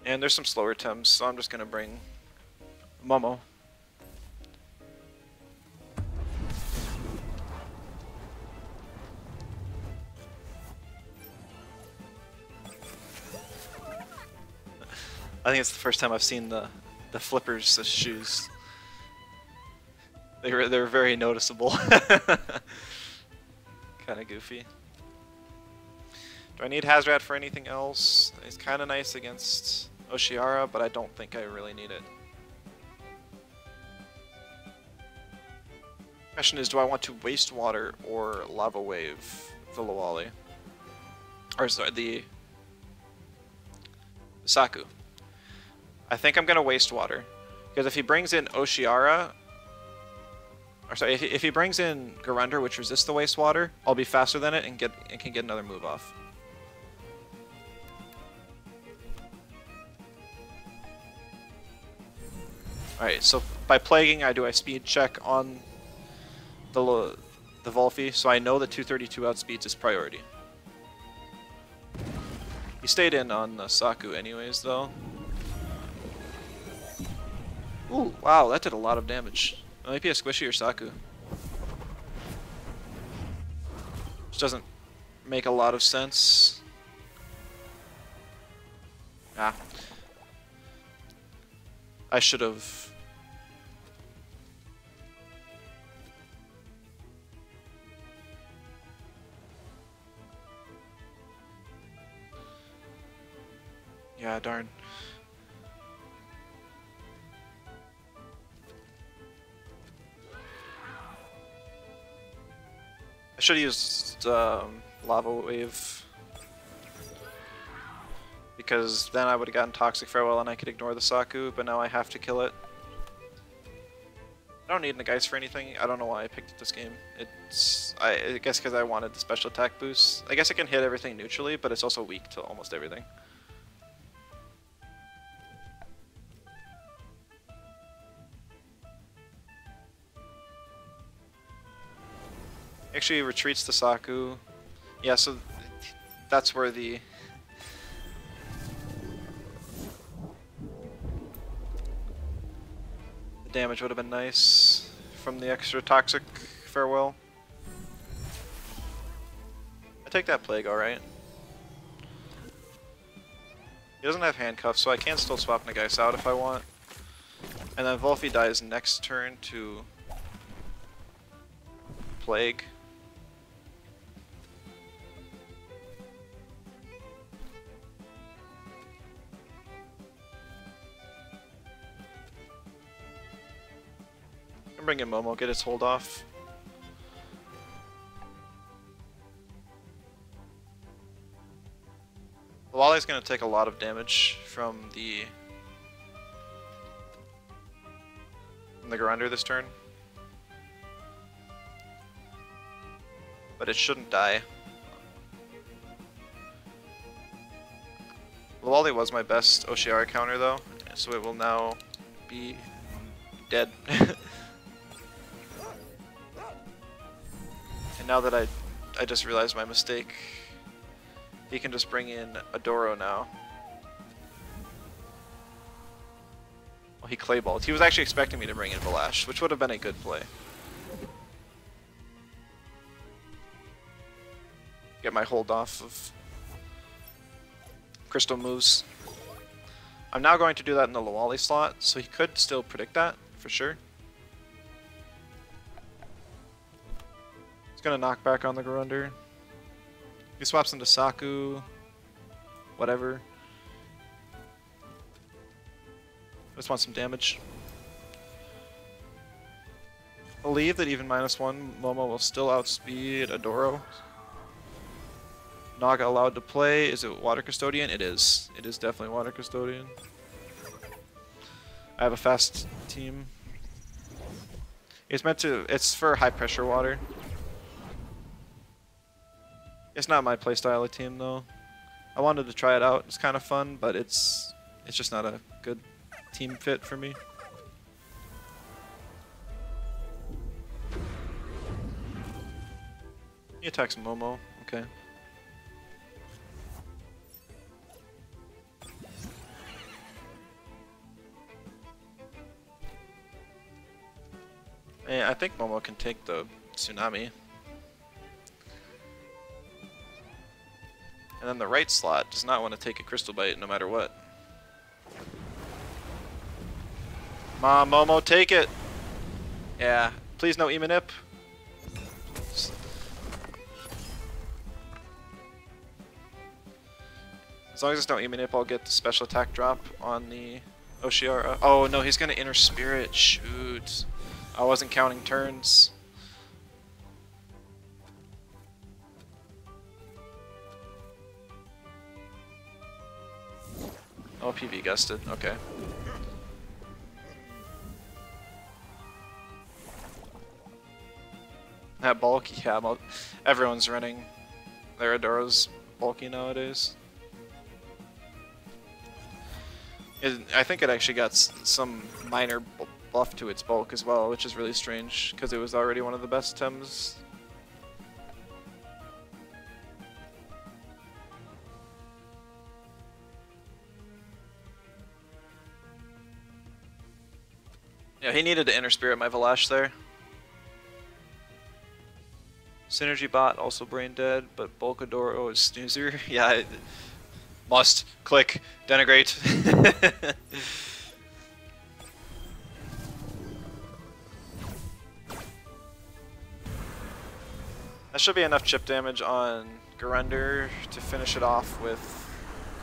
And there's some slower Tems, so I'm just going to bring Momo. I think it's the first time I've seen the flippers as shoes. They're very noticeable. Kind of goofy. Do I need Hazrat for anything else? It's kind of nice against Oshiara, but I don't think I really need it. Question is, do I want to waste water or lava wave the Lawali? Or sorry, the Saku. I think I'm gonna waste water, because if he brings in Oshiara, or sorry, if he brings in Garunder, which resists the waste water, I'll be faster than it and can get another move off. Alright, so by plaguing, I do a speed check on the Volphy, so I know that 232 outspeeds is priority. He stayed in on the Saku anyways, though. Ooh, wow, that did a lot of damage. It might be a squishier Saku. Which doesn't make a lot of sense. Ah. I should have... Yeah, darn. I should have used Lava Wave, because then I would have gotten Toxic Farewell and I could ignore the Saku, but now I have to kill it. I don't need Nagai's for anything. I don't know why I picked this game. I guess because I wanted the special attack boost. I guess it can hit everything neutrally, but it's also weak to almost everything. Actually retreats the Saku. Yeah, so that's where the damage would have been nice from the extra Toxic Farewell. I take that Plague, alright. He doesn't have handcuffs, so I can still swap Nagais out if I want. And then Volphy dies next turn to Plague. I'm bringing Momo, get his hold off. Lawali's gonna take a lot of damage from the Garunder this turn. But it shouldn't die. Lawali was my best Oshiara counter though, so it will now be dead. And now that I just realized my mistake, he can just bring in Adoro now. Well, he Clayballed. He was actually expecting me to bring in Valash, which would have been a good play. Get my hold off of crystal moves. I'm now going to do that in the Lawali slot, so he could still predict that, for sure. He's gonna knock back on the Garunder. He swaps into Saku, whatever. Just want some damage. believe that even -1 Momo will still outspeed Adoro. Naga allowed to play. Is it Water Custodian? It is. It is definitely Water Custodian. I have a fast team. It's meant to. It's for high pressure water. It's not my playstyle team though. I wanted to try it out. It's kind of fun, but it's just not a good team fit for me. He attacks Momo. Okay. Yeah, I think Momo can take the tsunami. And then the right slot does not want to take a crystal bite no matter what. Come on, Momo, take it! Yeah, please no Emanip. As long as it's no Emanip, I'll get the special attack drop on the Oshiara. Oh no, he's gonna Inner Spirit. Shoot. I wasn't counting turns. Oh, PV gusted. Okay. That bulky, yeah, everyone's running their Adora's bulky nowadays. I think it actually got some minor buff to its bulk as well, which is really strange, because it was already one of the best Tems. Yeah, he needed to Inner Spirit my Valash there. Synergy Bot also brain dead, but Bulkadoro is snoozer. Yeah, must click denigrate. That should be enough chip damage on Garunder to finish it off with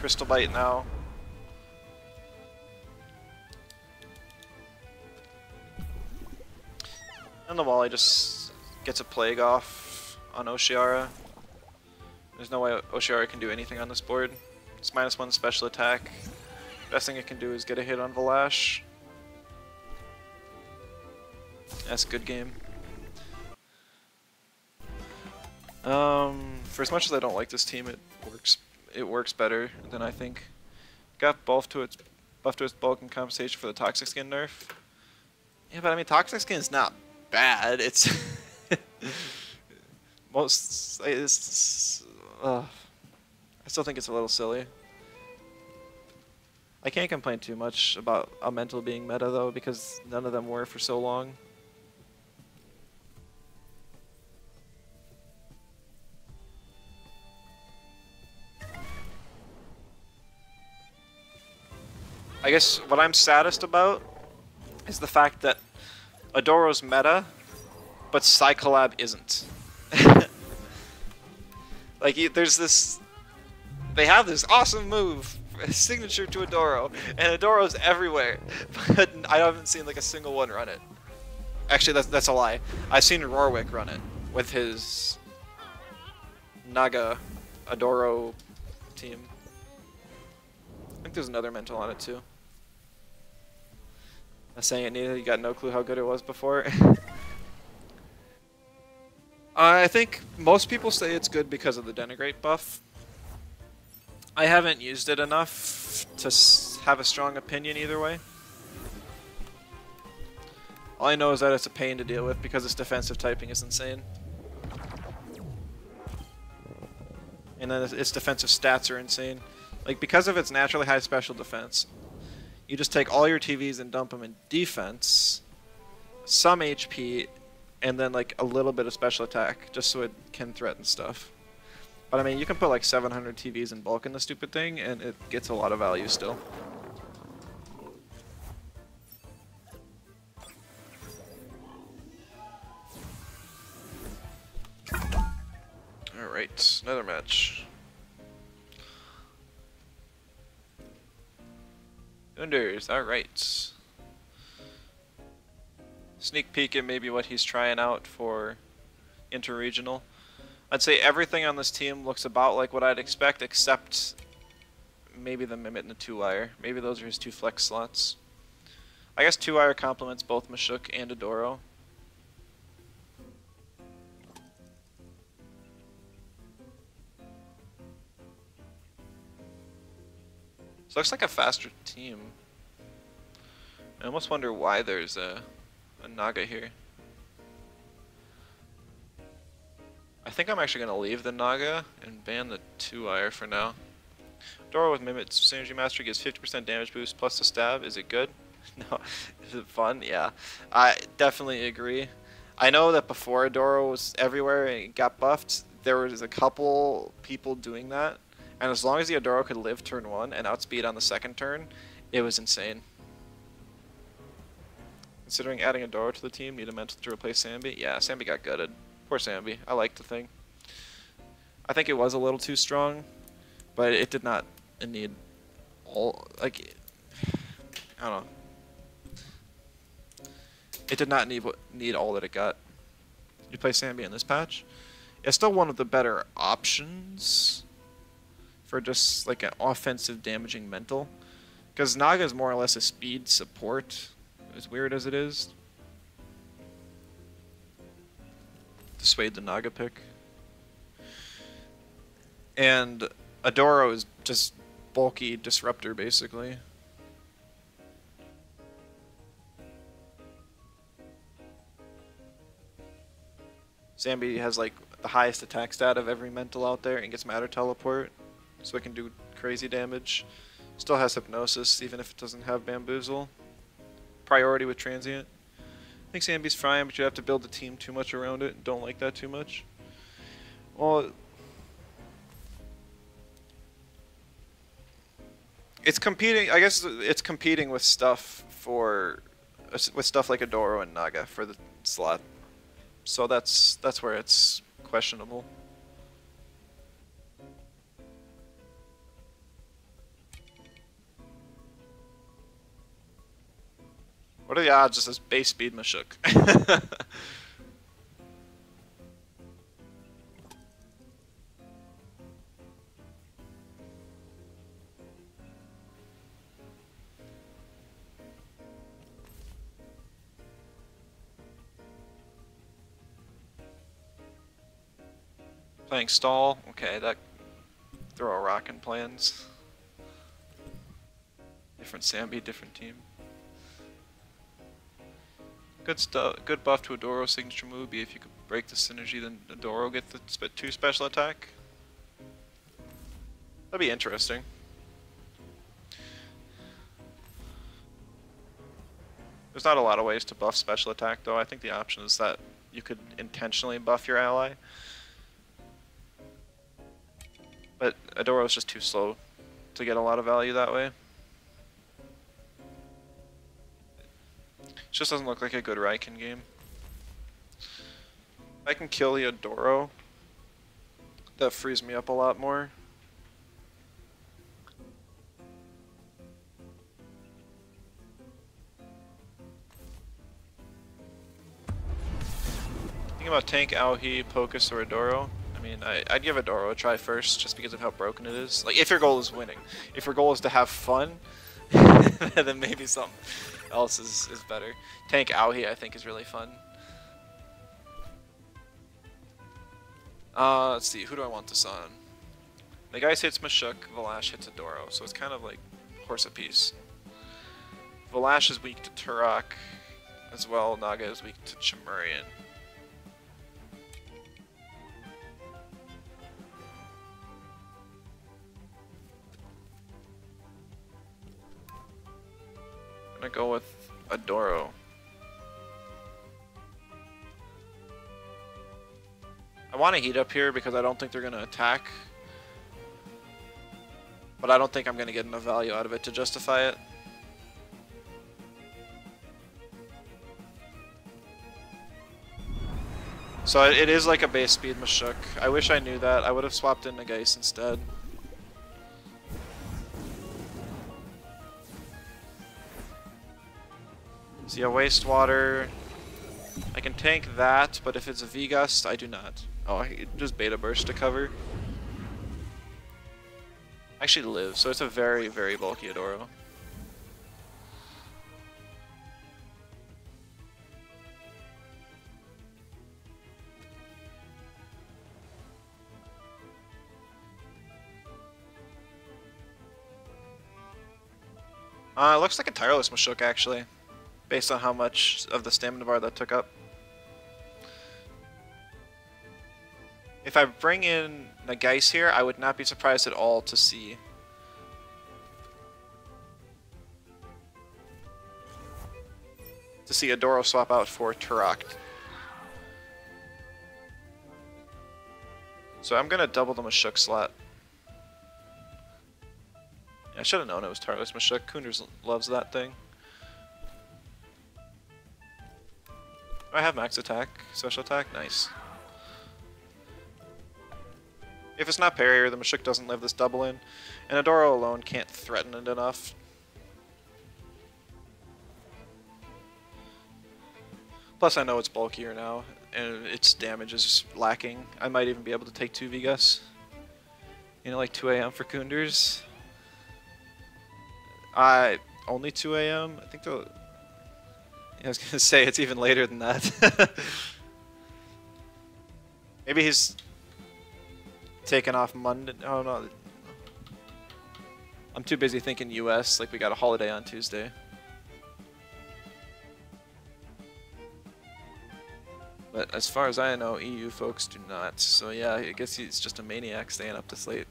Crystal Bite now. And the Wally just gets a Plague off on Oshiara. There's no way Oshiara can do anything on this board. It's -1 special attack. Best thing it can do is get a hit on Valash. That's a good game. For as much as I don't like this team, it works better than I think. Got buff to its bulk in compensation for the Toxic Skin nerf. Yeah, but I mean Toxic Skin is not bad. It's I still think it's a little silly. I can't complain too much about Elemental being meta though, because none of them were for so long. I guess what I'm saddest about is the fact that Adoro's meta, but Psychollab isn't. Like, there's this... They have this awesome move, signature to Adoro, and Adoro's everywhere, but I haven't seen like a single one run it. Actually, that's a lie. I've seen Rorwick run it with his Naga Adoro team. I think there's another mental on it too. I'm saying it neither. You got no clue how good it was before. I think most people say it's good because of the Denigrate buff. I haven't used it enough to have a strong opinion either way. All I know is that it's a pain to deal with because its defensive typing is insane. And then its defensive stats are insane. Like, because of its naturally high special defense, you just take all your TVs and dump them in defense, some HP, and then like a little bit of special attack, just so it can threaten stuff. But I mean, you can put like 700 TVs in bulk in the stupid thing, and it gets a lot of value still. Alright, another match. Unders, alright. Sneak peek at maybe what he's trying out for interregional. I'd say everything on this team looks about like what I'd expect, except maybe the Mimit and the 2-wire. Maybe those are his 2 flex slots. I guess 2-wire complements both Mashuk and Adoro. So it looks like a faster team. I almost wonder why there's a Naga here. I think I'm actually going to leave the Naga and ban the 2-wire for now. Doro with Mimit Synergy Mastery gives 50% damage boost plus the stab. Is it good? No. Is it fun? Yeah. I definitely agree. I know that before Doro was everywhere and it got buffed, there was a couple people doing that. And as long as the Adoro could live turn 1 and outspeed on the second turn, it was insane. Considering adding Adoro to the team, need a mental to replace Sambi? Yeah, Sambi got gutted. Poor Sambi. I liked the thing. I think it was a little too strong, but it did not need all, like, I don't know. It did not need all that it got. You play Sambi in this patch? It's still one of the better options for just like an offensive damaging mental. Because Naga is more or less a speed support, as weird as it is. Dissuade the Naga pick. And Adoro is just bulky disruptor, basically. Zambi has like the highest attack stat of every mental out there and gets matter teleport, so it can do crazy damage. Still has hypnosis, even if it doesn't have bamboozle. Priority with transient. I think Zambi's fine, but you have to build the team too much around it. Don't like that too much. Well, it's competing. I guess it's competing with stuff like Adoro and Naga for the slot. So that's where it's questionable. What are the odds this is base speed Mashuk? Playing stall? Okay, that throw a rock in plans. Different Sambi, different team. Good stuff. Good buff to Adoro signature move. Be if you could break the synergy, then Adoro get the 2 special attack. That'd be interesting. There's not a lot of ways to buff special attack, though. I think the option is that you could intentionally buff your ally. But Adoro is just too slow to get a lot of value that way. It just doesn't look like a good Raiken game. I can kill the Adoro. That frees me up a lot more. Thinking about tank Aohi, Pocus, or Adoro. I mean, I'd give Adoro a try first, just because of how broken it is. Like, if your goal is winning. If your goal is to have fun, then maybe something else is better. Tank Aohi, I think, is really fun. Let's see, who do I want this on? The guy hits Mashuk, Valash hits Adoro, so it's kind of like horse apiece. Valash is weak to Turok as well, Naga is weak to Chimerian. I'm gonna go with Adoro. I want to heat up here because I don't think they're gonna attack. But I don't think I'm gonna get enough value out of it to justify it. So it is like a base speed Mashuk. I wish I knew that. I would have swapped in Nagase instead. So yeah, wastewater. I can tank that, but if it's a V-Gust, I do not. Oh, I just Beta Burst to cover. Actually live, so it's a very, very bulky Adoro. It looks like a Tireless Machoke, actually, based on how much of the stamina bar that took up. If I bring in Nagase here, I would not be surprised at all to see Adoro swap out for Turok. So I'm gonna double the Machoke slot. I should have known it was Tireless Machoke. Kunders loves that thing. I have max attack, special attack, nice. If it's not parry or the Machoke doesn't live this double in, and Adoro alone can't threaten it enough. Plus I know it's bulkier now, and its damage is lacking. I might even be able to take 2 V-Gus. You know, like 2 AM for Kunders. Only 2 AM? I think the... Yeah, I was gonna say, it's even later than that. Maybe he's taken off Monday. Oh no. I'm too busy thinking US, like we got a holiday on Tuesday. But as far as I know, EU folks do not. So yeah, I guess he's just a maniac staying up this late.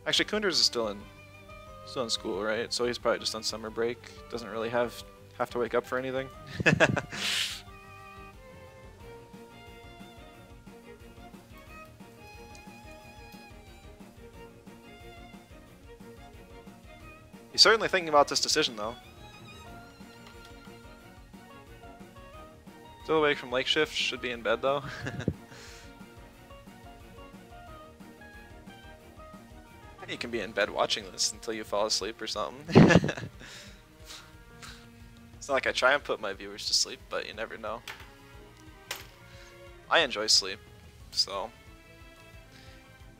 Actually, Kunders is still in school, right? So he's probably just on summer break. Doesn't really have to wake up for anything. He's certainly thinking about this decision, though. Still awake from lake shift, should be in bed, though. You can be in bed watching this until you fall asleep or something. It's not like I try and put my viewers to sleep, but you never know. I enjoy sleep, so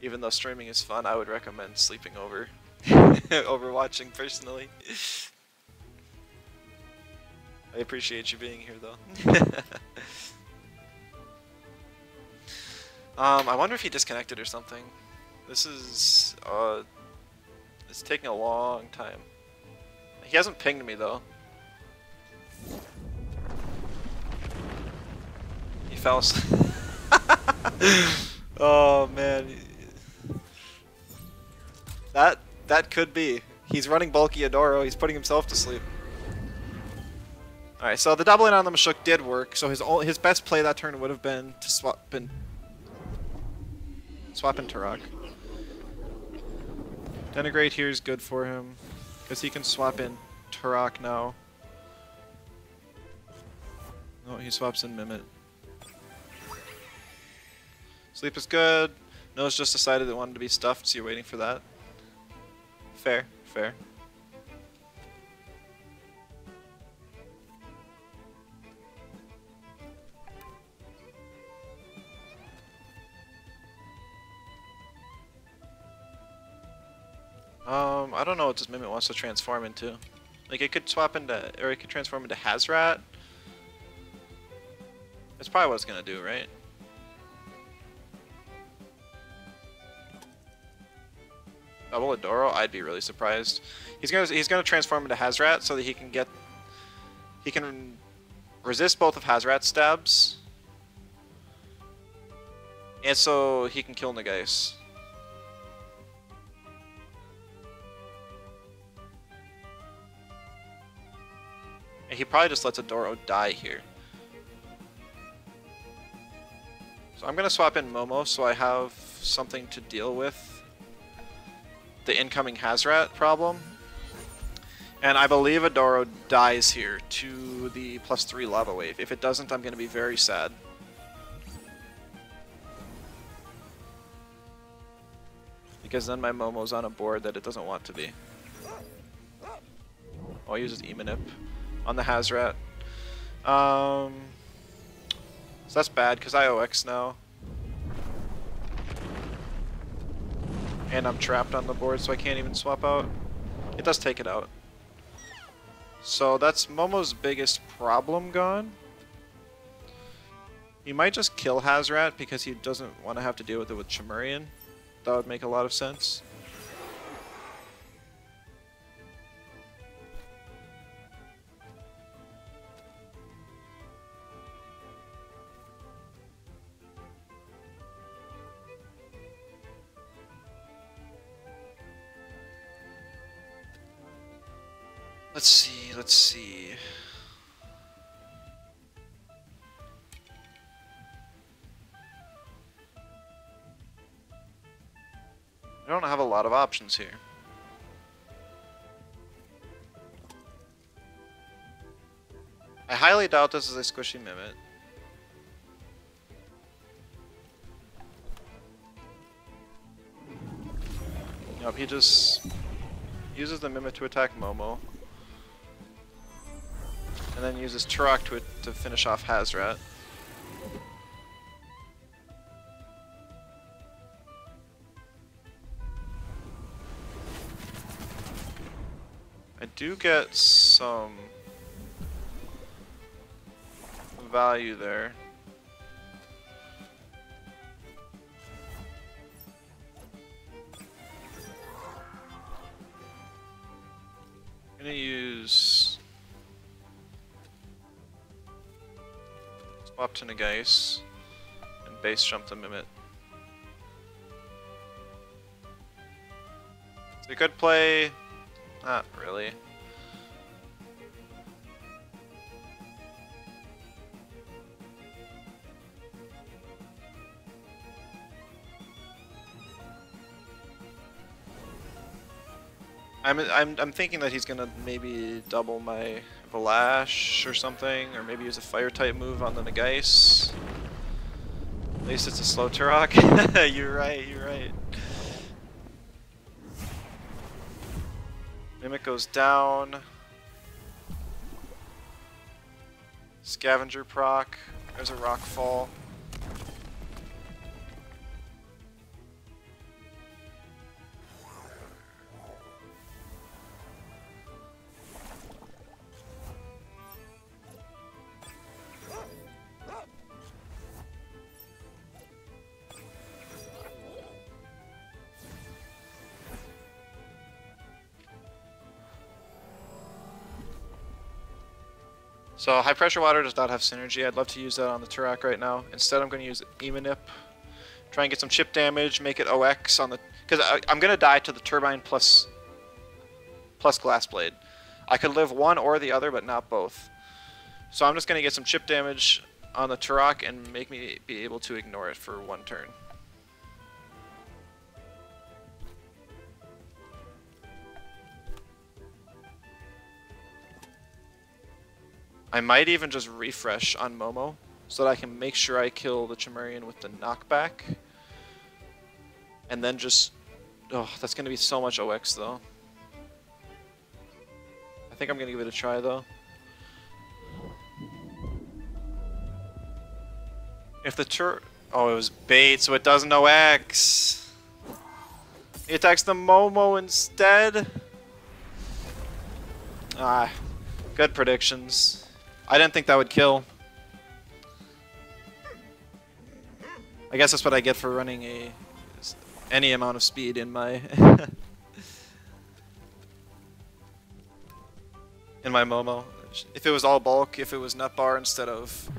even though streaming is fun, I would recommend sleeping over over watching personally. I appreciate you being here though. I wonder if he disconnected or something. This is, it's taking a long time. He hasn't pinged me, though. He fell asleep. Oh, man. That could be. He's running bulky Adoro. He's putting himself to sleep. Alright, so the doubling on the Machoke did work. So his best play that turn would have been to swap in Turok. Denigrate here is good for him, because he can swap in Turok now. Oh, he swaps in Mimit. Sleep is good. Nose just decided it wanted to be stuffed, so you're waiting for that. Fair, fair. I don't know what this Mimit wants to transform into. Like, it could swap into, or it could transform into Hazrat. That's probably what it's gonna do, right? Double Adoro? I'd be really surprised. He's gonna transform into Hazrat so that he can resist both of Hazrat's stabs, and so he can kill Nagase. And he probably just lets Adoro die here. So I'm gonna swap in Momo so I have something to deal with the incoming Hazrat problem. And I believe Adoro dies here to the +3 Lava Wave. If it doesn't, I'm gonna be very sad. Because then my Momo's on a board that it doesn't want to be. Oh, he uses Emanip on the Hazrat. So that's bad because I OX now. And I'm trapped on the board, so I can't even swap out. It does take it out. So that's Momo's biggest problem gone. He might just kill Hazrat because he doesn't want to have to deal with it with Chimerian. That would make a lot of sense. Let's see. I don't have a lot of options here. I highly doubt this is a squishy Mimit. Nope, he just uses the Mimit to attack Momo. And then uses Turok to finish off Hazrat. I do get some value there. I'm gonna use swap to Nagase and base jump the Mimit. So you could play, not really. I'm thinking that he's gonna maybe double my Valash or something, or maybe use a fire type move on the Nagase. At least it's a slow Turok. You're right, you're right. Mimic goes down. Scavenger proc. There's a rock fall. So high pressure water does not have synergy. I'd love to use that on the Turok right now. Instead, I'm going to use Emonip. Try and get some chip damage, make it OX on the... Because I'm going to die to the Turbine plus Glass Blade. I could live one or the other, but not both. So I'm just going to get some chip damage on the Turok and make me be able to ignore it for one turn. I might even just refresh on Momo so that I can make sure I kill the Chimerian with the knockback. And then just... Oh, that's going to be so much OX though. I think I'm going to give it a try though. If the Oh, it was bait, so it doesn't OX. He attacks the Momo instead. Ah, good predictions. I didn't think that would kill. I guess that's what I get for running any amount of speed in my in my Momo. If it was all bulk, if it was nut bar instead of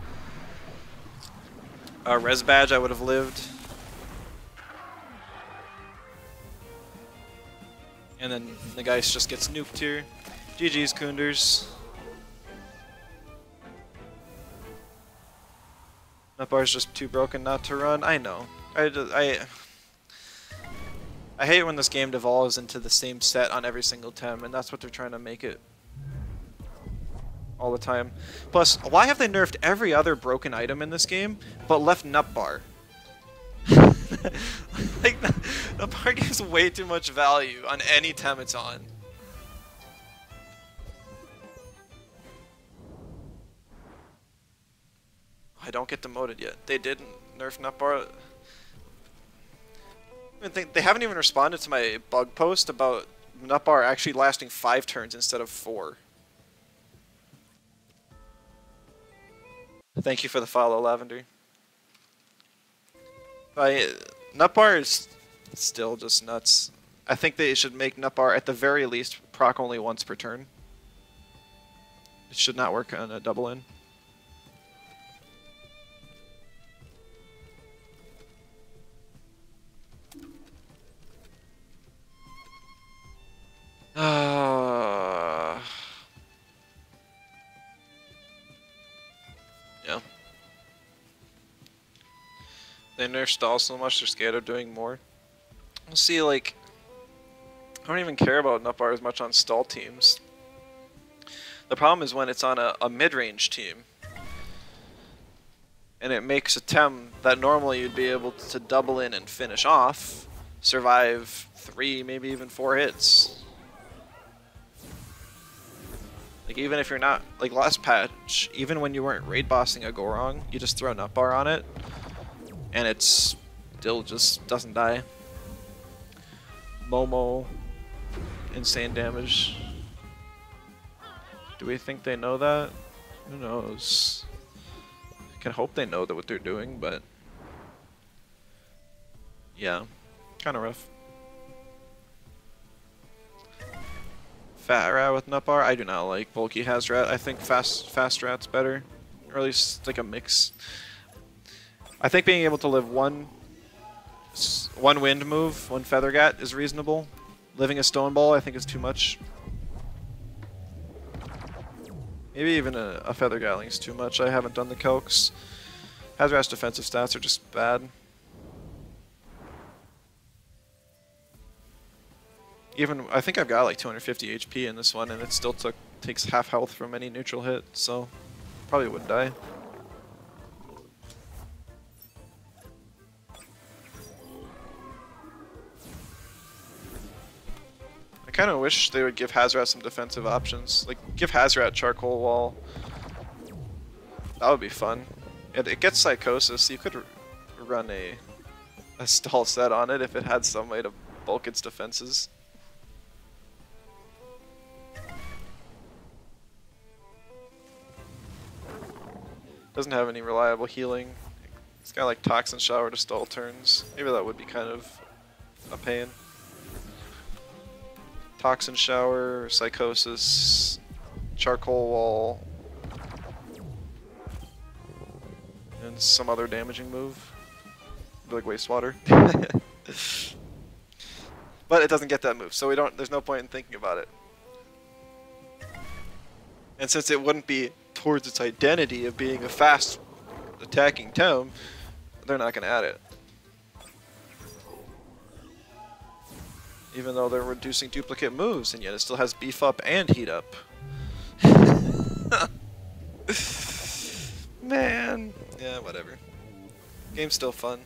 res badge, I would have lived. And then the guy just gets nuked here. GG's Kunders. That bar's just too broken not to run. I know. I hate when this game devolves into the same set on every single Tem, and that's what they're trying to make it all the time. Plus, why have they nerfed every other broken item in this game, but left nut bar? Like, nut bar gives way too much value on any Tem it's on. I don't get demoted yet. They didn't nerf Nutbar. I think they haven't even responded to my bug post about Nutbar actually lasting 5 turns instead of 4. Thank you for the follow, Lavender. Nutbar is still just nuts. I think they should make Nutbar at the very least proc only once per turn. It should not work on a double in. Yeah. They nerf stall so much they're scared of doing more. We'll see, like, I don't even care about Nutbar as much on stall teams. The problem is when it's on a mid-range team. And it makes a Tem that normally you'd be able to double in and finish off, survive 3, maybe even 4 hits. Like, even if you're not, like last patch, even when you weren't raid bossing a Gorong, you just throw Nutbar on it, and it still just doesn't die. Momo, insane damage. Do we think they know that? Who knows? I can hope they know that what they're doing, but yeah, kind of rough. Fat rat with Nutbar, I do not like bulky Hazrat. I think fast rat's better, or at least like a mix. I think being able to live one wind move, one Feathergat is reasonable. Living a Stone Ball, I think, is too much. Maybe even a Feather Gatling is too much. I haven't done the calcs. Hazrat's defensive stats are just bad. Even I think I've got like 250 HP in this one, and it still takes half health from any neutral hit, so probably would die. I kind of wish they would give Hazrat some defensive options. Like, give Hazrat Charcoal Wall. That would be fun. It gets Psychosis. You could run a stall set on it if it had some way to bulk its defenses. Doesn't have any reliable healing. It's got like Toxin Shower to stall turns. Maybe that would be kind of a pain. Toxin Shower, Psychosis, Charcoal Wall, and some other damaging move. Like Wastewater. But it doesn't get that move, so there's no point in thinking about it. And since it wouldn't be towards its identity of being a fast attacking Tem, they're not going to add it. Even though they're reducing duplicate moves, and yet it still has beef up and heat up. Man. Yeah, whatever. Game's still fun.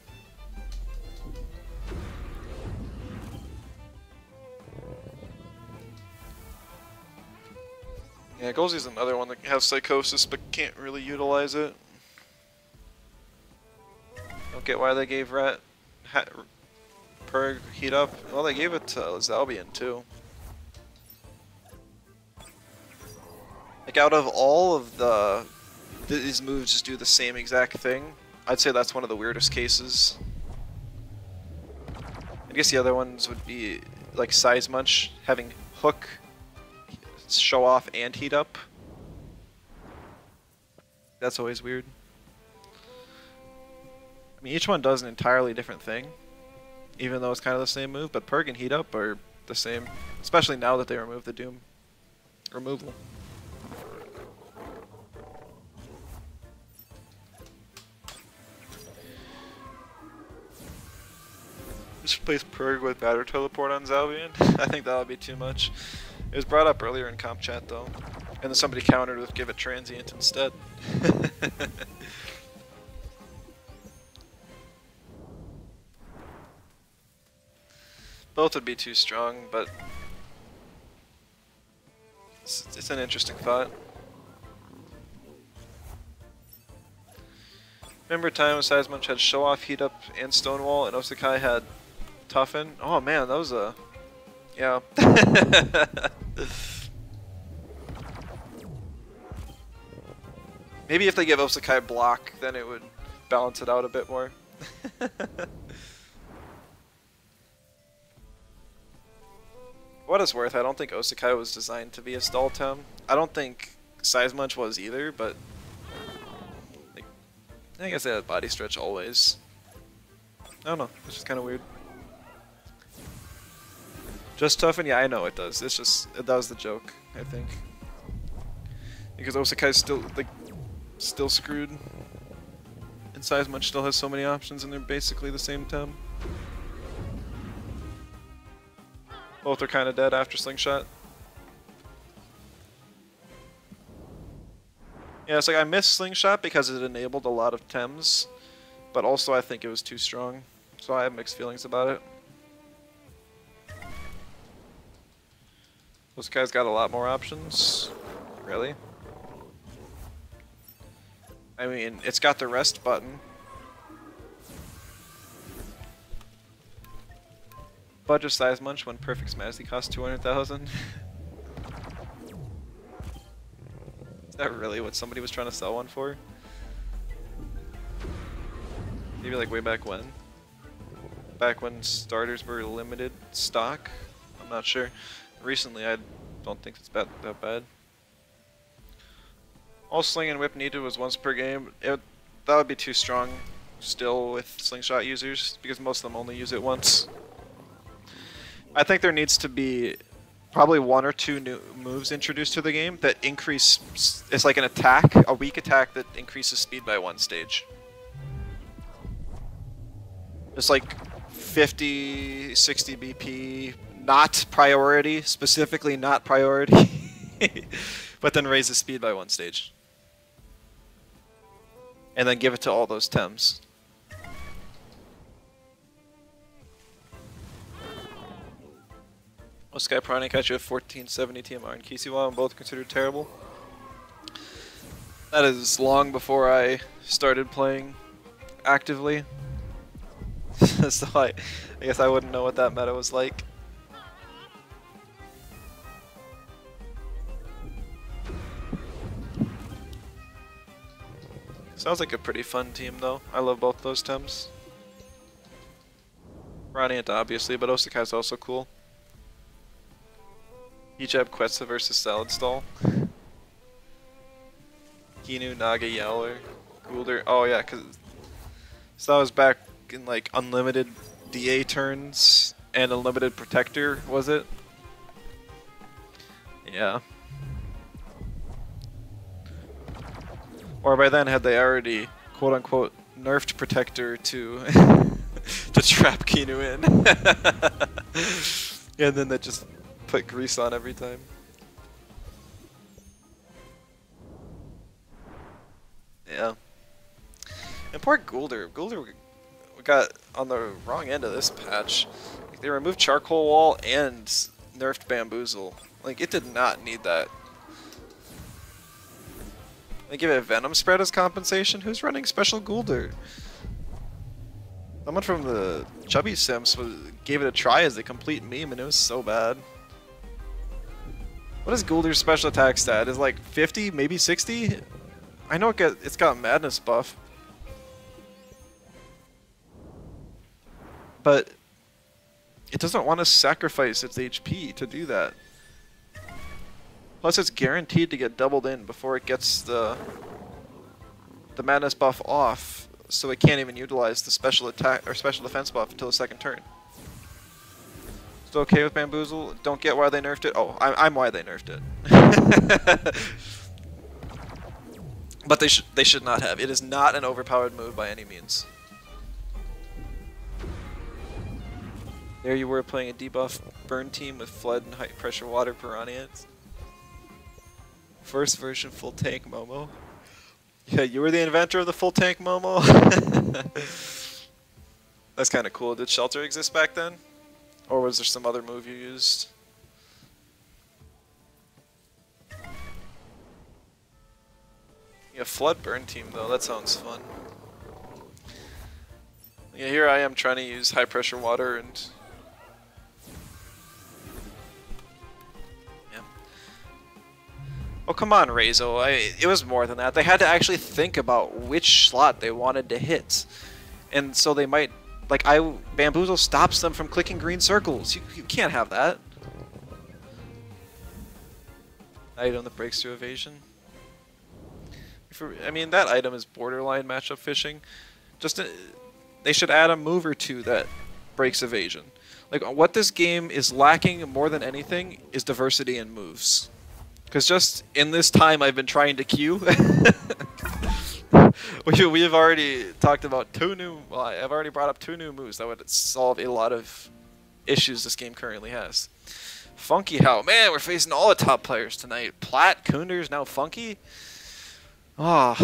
Yeah, Golzy's another one that has Psychosis but can't really utilize it. Don't get why they gave Purg heat up. Well, they gave it to Zalbian too. Like, out of all of these moves just do the same exact thing, I'd say that's one of the weirdest cases. I guess the other ones would be like Size Munch having Hook, Show Off, and Heat Up. That's always weird. I mean, each one does an entirely different thing, even though it's kind of the same move, but Purg and Heat Up are the same, especially now that they removed the Doom removal. Just replace Purg with Batter Teleport on Zalbian. I think that would be too much. It was brought up earlier in comp chat though, and then somebody countered with Give It Transient instead. Both would be too strong, but it's an interesting thought. Remember time when Seismunch had Show Off, Heat Up, and Stonewall, and Osakai had Toughen? Oh man, that was a... yeah. Maybe if they give Osakai block, then it would balance it out a bit more. What it's worth, I don't think Osakai was designed to be a stall tem. I don't think Seismunch was either, but like, I guess they had body stretch always. I don't know, it's just kind of weird. Just Toughen? Yeah, I know it does. It's just, that was the joke, I think. Because Osakai's still, like, still screwed. And Seismunch still has so many options and they're basically the same tem. Both are kind of dead after Slingshot. Yeah, it's like I missed Slingshot because it enabled a lot of Tems, but also I think it was too strong, so I have mixed feelings about it. Those guys got a lot more options. Really? I mean, it's got the rest button. Budget Seismunch when Perfect Smashy costs 200,000. Is that really what somebody was trying to sell one for? Maybe like way back when? Back when starters were limited stock? I'm not sure. Recently I don't think it's that bad. All Sling and Whip needed was once per game. That would be too strong still with Slingshot users, because most of them only use it once. I think there needs to be probably one or two new moves introduced to the game that increase... It's like an attack, a weak attack that increases speed by one stage. It's like 50, 60 BP, not priority, specifically not priority, but then raises speed by one stage. And then give it to all those Tems. Sky Prana catch you at 1470 TMR and Kisiwa, and both considered terrible. That is long before I started playing actively. So I guess I wouldn't know what that meta was like. Sounds like a pretty fun team though. I love both those Tems. Radiant obviously, but Osakai's also cool. Hijab Quetzal versus Salad Stall. Kinu, Naga, Yowler, Goulder. Oh yeah, so that was back in like unlimited DA turns and unlimited Protector, was it? Yeah. Or by then had they already quote unquote nerfed Protector to to trap Kinu in. And then they just put grease on every time. Yeah. And poor Goulder. Goulder got on the wrong end of this patch. Like, they removed Charcoal Wall and nerfed Bamboozle. Like, it did not need that. They give it Venom Spread as compensation? Who's running Special Goulder? Someone from the Chubby Sims gave it a try as a complete meme and it was so bad. What is Goulder's special attack stat? Is like 50, maybe 60? I know it's got Madness buff. But it doesn't want to sacrifice its HP to do that. Plus it's guaranteed to get doubled in before it gets the Madness buff off, so it can't even utilize the special attack or special defense buff until the second turn. Still okay with Bamboozle? Don't get why they nerfed it? Oh, I'm why they nerfed it. But they should not have. It is not an overpowered move by any means. There you were playing a debuff burn team with Flood and high pressure water piranhas. First version full tank Momo. Yeah, you were the inventor of the full tank Momo. That's kind of cool. Did Shelter exist back then? Or was there some other move you used? Yeah, Flood burn team though, that sounds fun. Yeah, here I am trying to use high pressure water and yeah. Oh come on, Rezo. It was more than that. They had to actually think about which slot they wanted to hit. And so they might like Bamboozle stops them from clicking green circles. You can't have that. Item that breaks through evasion. I mean that item is borderline matchup fishing. Just they should add a move or two that breaks evasion. Like what this game is lacking more than anything is diversity in moves. Because just in this time I've been trying to queue. We have already talked about well, I've already brought up 2 new moves that would solve a lot of issues this game currently has. Funky how? Man, we're facing all the top players tonight. Platt, Kunders, now Funky. Oh,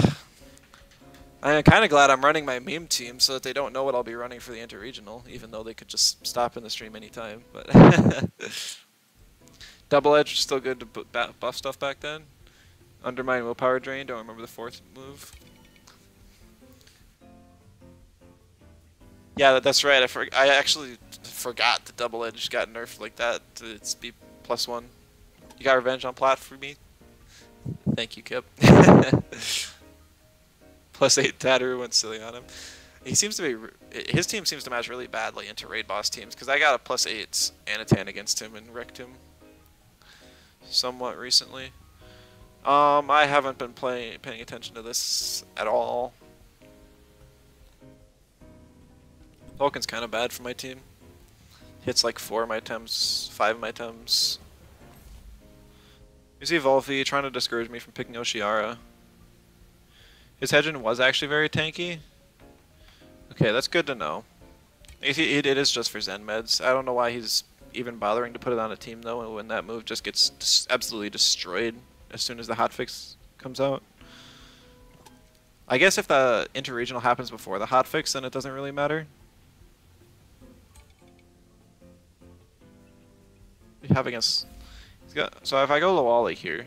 I'm kind of glad I'm running my meme team so that they don't know what I'll be running for the interregional, even though they could just stop in the stream anytime. But Double Edge was still good to buff stuff back then. Undermine Willpower Drain, don't remember the 4th move. Yeah, that's right. I actually forgot the Double Edge got nerfed like that to its be +1. You got revenge on Platt for me? Thank you, Kip. +8 Tatter went silly on him. He seems to be his team seems to match really badly into raid boss teams because I got a +8 Anatan against him and wrecked him somewhat recently. I haven't been paying attention to this at all. Vulcan's kind of bad for my team. Hits like 4 of my Tems, 5 of my Tems. You see Volvi trying to discourage me from picking Oshiara. His Hedgen was actually very tanky. Okay, that's good to know. It is just for Zen meds. I don't know why he's even bothering to put it on a team though when that move just gets absolutely destroyed as soon as the hotfix comes out. I guess if the interregional happens before the hotfix, then it doesn't really matter. We have against. So if I go Lawali here,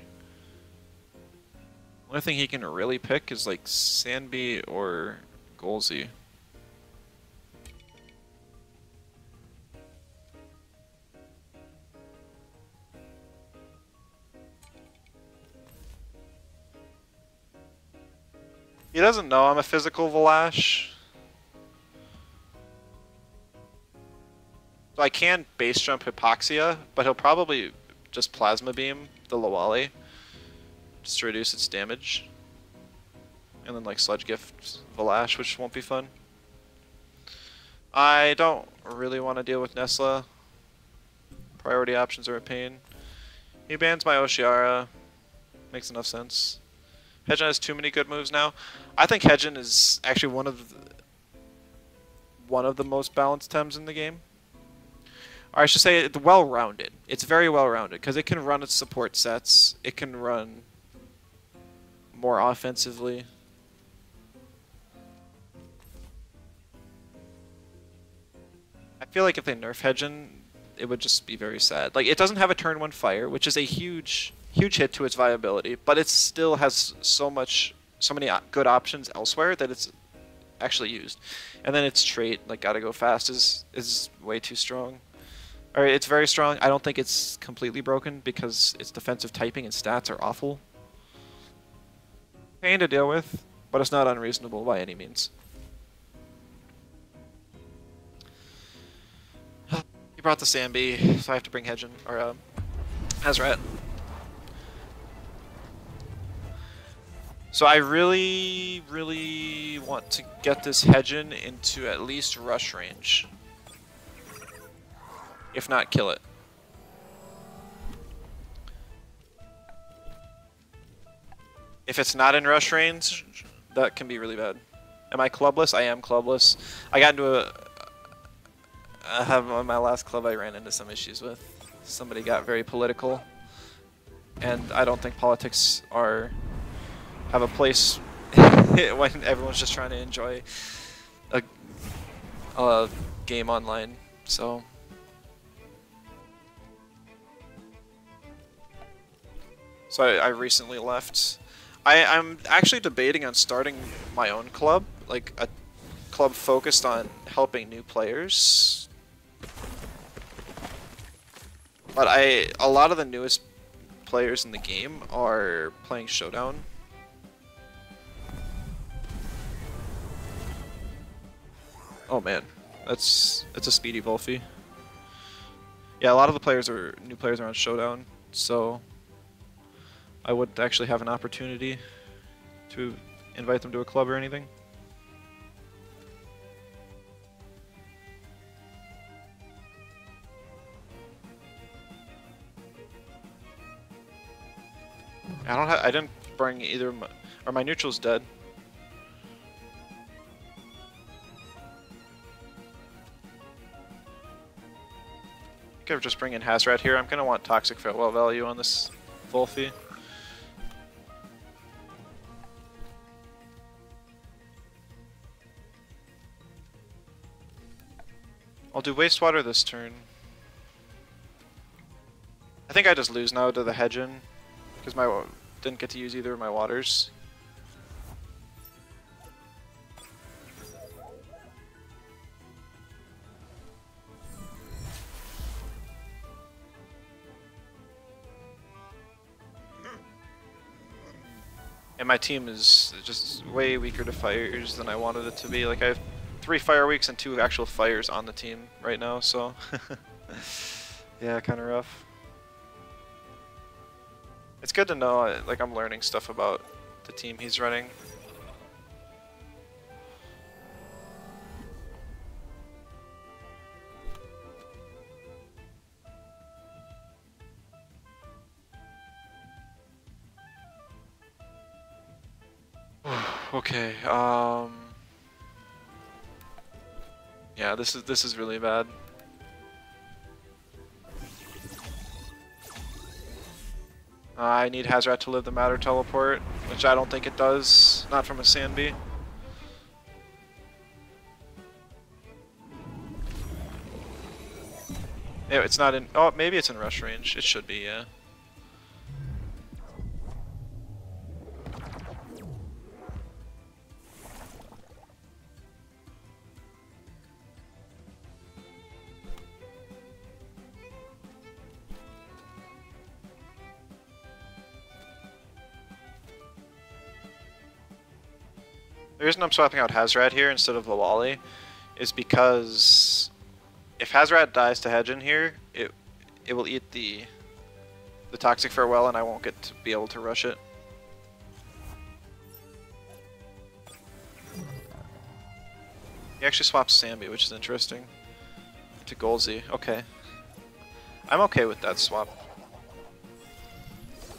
only thing he can really pick is like Sanby or Golzy. He doesn't know I'm a physical Valash. So I can base jump Hypoxia, but he'll probably just Plasma Beam the Lawali just to reduce its damage. And then like Sludge Gift Valash, which won't be fun. I don't really want to deal with Nesla. Priority options are a pain. He bans my Oshiara. Makes enough sense. Hedgen has too many good moves now. I think Hedgen is actually one of the most balanced Tems in the game. Or I should say it's well-rounded. It's very well-rounded because it can run its support sets. It can run more offensively. I feel like if they nerf Hedgen, it would just be very sad. Like, it doesn't have a turn 1 fire, which is a huge hit to its viability, but it still has so many good options elsewhere that it's actually used. And then its trait, like gotta go fast, is way too strong. Or it's very strong. I don't think it's completely broken because its defensive typing and stats are awful. Pain to deal with, but it's not unreasonable by any means. He brought the Sambi, so I have to bring Hedgen, or Hazrat. So I really, really want to get this Hedgen into at least rush range. If not, kill it. If it's not in rush range, that can be really bad. Am I clubless? I am clubless. I got into on my last club I ran into some issues with. Somebody got very political. And I don't think politics have a place when everyone's just trying to enjoy a game online. So I recently left. I'm actually debating on starting my own club, like club focused on helping new players. But a lot of the newest players in the game are playing Showdown. Oh man, it's a speedy Volphy. Yeah, a lot of the new players are on Showdown, so I wouldn't actually have an opportunity to invite them to a club or anything. I didn't bring either of my neutral's dead. I think I'll just bring in Hazrat here. I'm gonna want Toxic Farewell value on this Volphy. I'll do Wastewater this turn. I think I just lose now to the Hedgen, because my didn't get to use either of my waters. And my team is just way weaker to fires than I wanted it to be. Like I have 3 fire weeks and 2 actual fires on the team right now, so yeah, kind of rough. It's good to know, like I'm learning stuff about the team he's running. Okay, yeah, this is really bad. I need Hazrat to live the Matter teleport, which I don't think it does. Not from a Sandbee. Yeah, it's not in. Oh, maybe it's in rush range. It should be, yeah. The reason I'm swapping out Hazrat here instead of Lawali is because if Hazrat dies to Hedgen here, it will eat the Toxic Farewell and I won't get to be able to rush it. He actually swaps Sambi, which is interesting. To Golzy. Okay. I'm okay with that swap.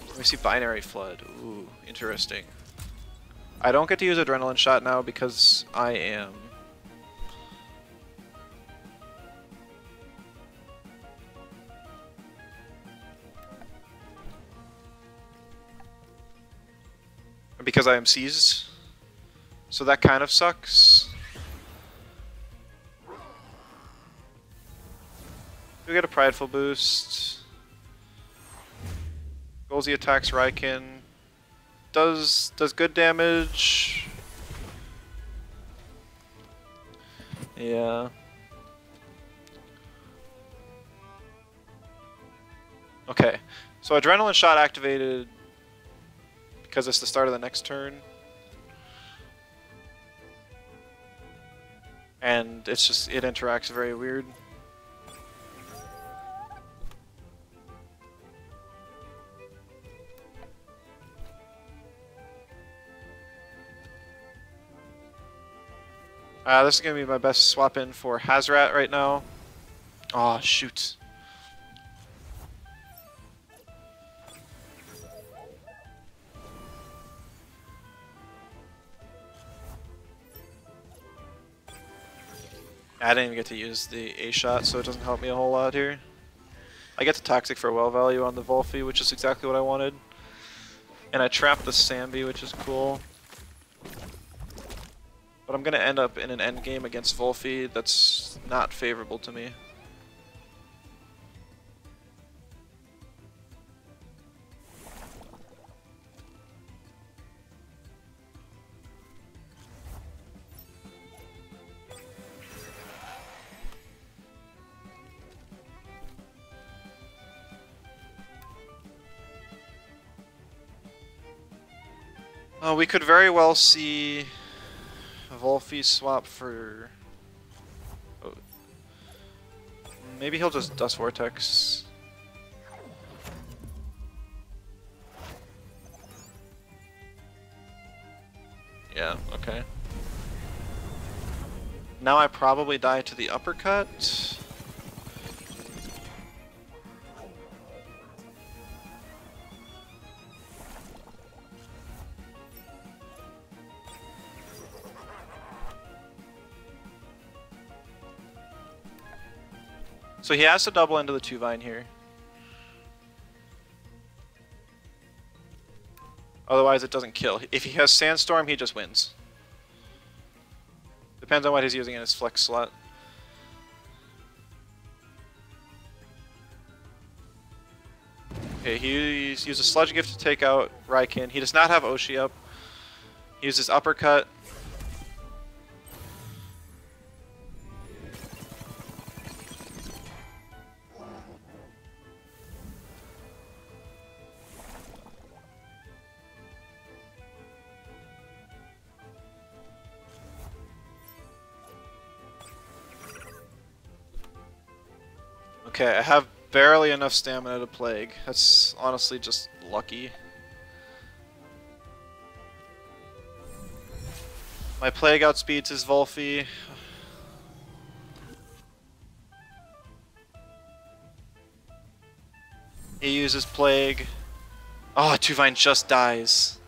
Let me see Binary Flood. Ooh, interesting. I don't get to use Adrenaline Shot now because I am... because I am seized. So that kind of sucks. We get a Prideful boost. Golzy attacks Raikin. Does good damage. Yeah. Okay. So Adrenaline Shot activated because it's the start of the next turn. And it's just, it interacts very weird. This is going to be my best swap in for Hazrat right now. Aw, shoot. I didn't even get to use the A shot, so it doesn't help me a whole lot here. I get the Toxic Farewell value on the Volphy, which is exactly what I wanted. And I trapped the Sambi, which is cool. But I'm going to end up in an endgame against Volphy that's not favorable to me. We could very well see Volphy swap for... Oh. Maybe he'll just Dust Vortex. Yeah, okay. Now I probably die to the uppercut. So he has to double into the 2-Vine here. Otherwise it doesn't kill. If he has Sandstorm, he just wins. Depends on what he's using in his flex slot. Okay, he uses Sludge Gift to take out Raikin. He does not have Oshi up. He uses Uppercut. Okay, I have barely enough stamina to Plague. That's honestly just lucky. My Plague outspeeds his Volphy. He uses Plague. Oh, 2-Vine just dies.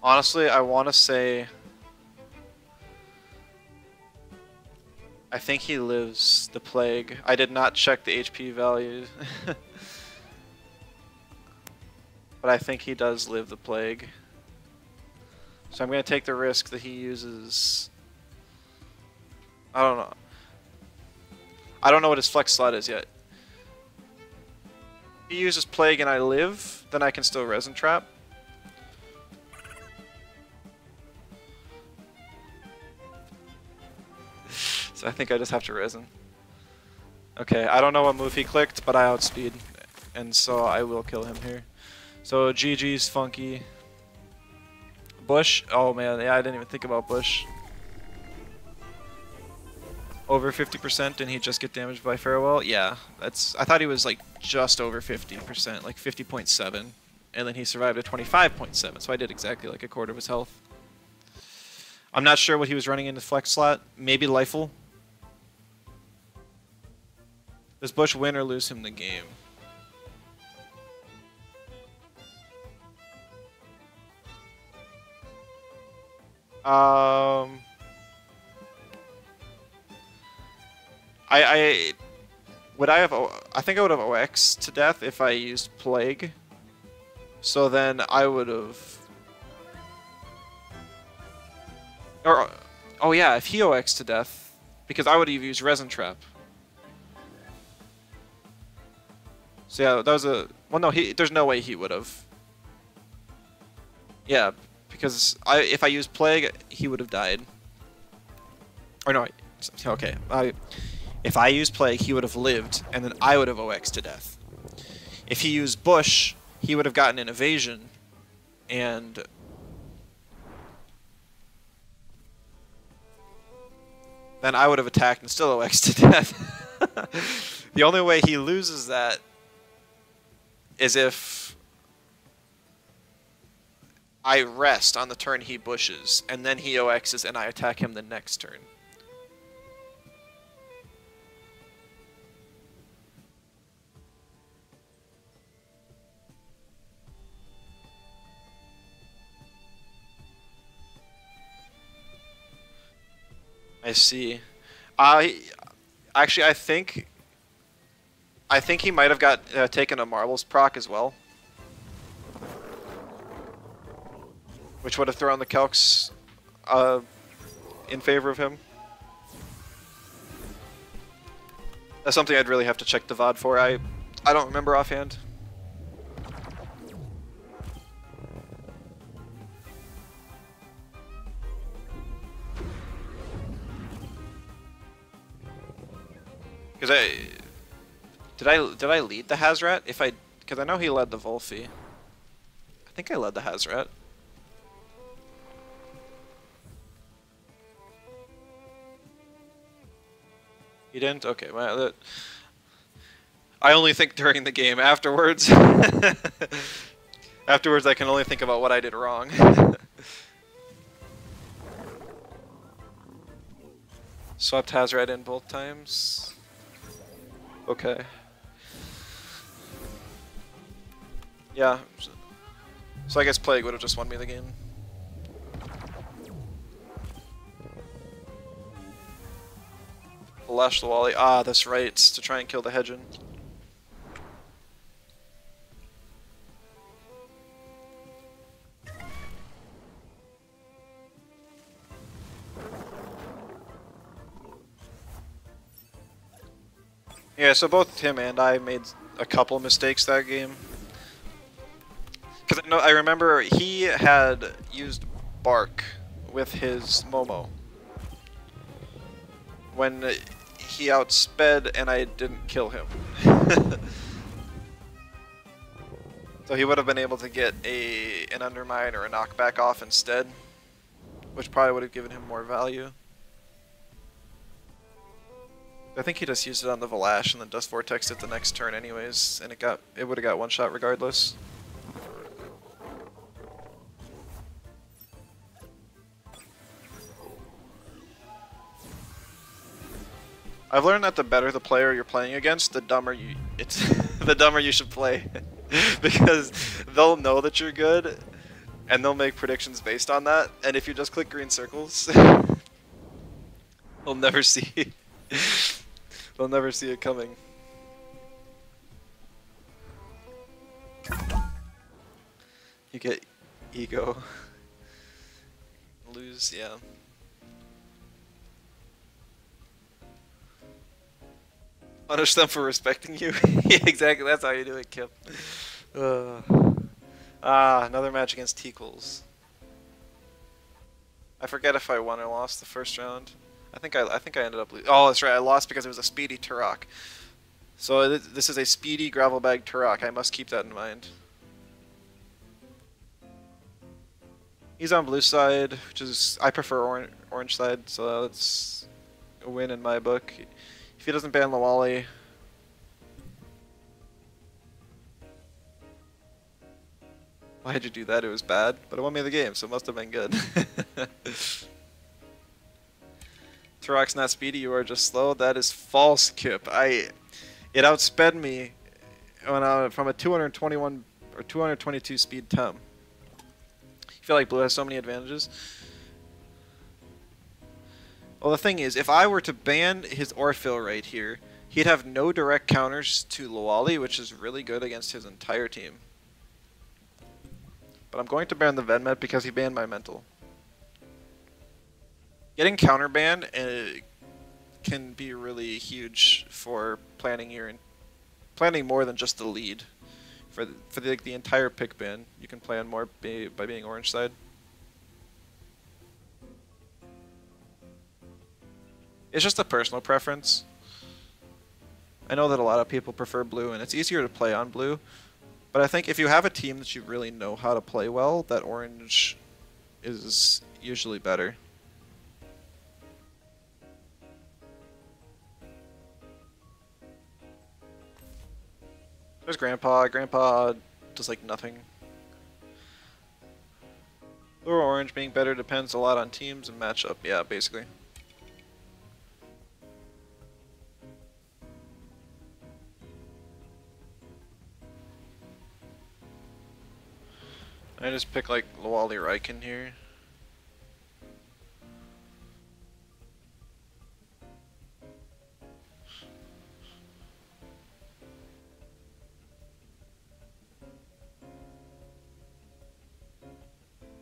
Honestly, I want to say... I think he lives the Plague. I did not check the HP value. But I think he does live the Plague. So I'm going to take the risk that he uses... I don't know. I don't know what his flex slot is yet. If he uses Plague and I live, then I can still Resin Trap. So I think I just have to Resin. Okay, I don't know what move he clicked, but I outspeed. And so I will kill him here. So GG's Funky. Bush? Oh man, yeah, I didn't even think about Bush. Over 50% and he just get damaged by Farewell? Yeah, that's... I thought he was like just over 50%, like 50.7. And then he survived at 25.7, so I did exactly like a quarter of his health. I'm not sure what he was running in the flex slot. Maybe Lifle. Does Bush win or lose him the game? Would I have... I think I would have OX to death if I used Plague. So then I would have... Or... Oh yeah, if he OX to death, because I would have used Resin Trap. So yeah, that was a... Well, no, there's no way he would have. Yeah, because if I used Plague, he would have died. Or no, okay. If I used Plague, he would have lived, and then I would have OX to death. If he used Bush, he would have gotten an evasion, and... then I would have attacked and still OX to death. The only way he loses that is if I rest on the turn he bushes, and then he OXs and I attack him the next turn. I see. Actually, I think he might have got taken a Marbles proc as well, which would have thrown the calcs in favor of him. That's something I'd really have to check the VOD for. I don't remember offhand. Because did I lead the Hazrat? Because I know he led the Volphy. I think I led the Hazrat. You didn't? Okay, well, I only think during the game. Afterwards, afterwards I can only think about what I did wrong. Swapped Hazrat in both times. Okay. Yeah. So I guess Plague would have just won me the game. Lash the Wally. Ah, that's right. It's to try and kill the Hedgen. Yeah, so both him and I made a couple mistakes that game. Because I remember he had used Bark with his Momo when he outsped and I didn't kill him. So he would have been able to get an Undermine or a Knockback off instead, which probably would have given him more value. I think he just used it on the Valash and then Dust Vortexed it the next turn anyways, and it would have got one shot regardless. I've learned that the better the player you're playing against, the dumber the dumber you should play. Because they'll know that you're good and they'll make predictions based on that, and if you just click green circles, they'll never see they'll never see it coming. You get ego. Lose, yeah. Punish them for respecting you? Yeah, exactly, that's how you do it, Kip. Another match against Teakles. I forget if I won or lost the first round. I think I ended up losing. Oh, that's right, I lost because it was a speedy Turok. So this is a speedy gravel bag Turok. I must keep that in mind. He's on blue side, which is I prefer orange side, so that's a win in my book. If he doesn't ban Lawali, why'd you do that? It was bad, but it won me the game, so it must have been good. Turok's not speedy, you are just slow. That is false, Kip. It outsped me from a 221 or 222 speed Tem. I feel like blue has so many advantages. Well, the thing is, if I were to ban his Orphill right here, he'd have no direct counters to Lawali, which is really good against his entire team. But I'm going to ban the Venmet because he banned my mental. Getting counter banned can be really huge for planning more than just the lead. For the entire pick ban, you can plan more by being orange side. It's just a personal preference. I know that a lot of people prefer blue, and it's easier to play on blue. But I think if you have a team that you really know how to play well, that orange is usually better. There's Grandpa. Grandpa does like nothing. Blue or orange being better depends a lot on teams and matchup. Yeah, basically. I just pick like Lawali Raikin here.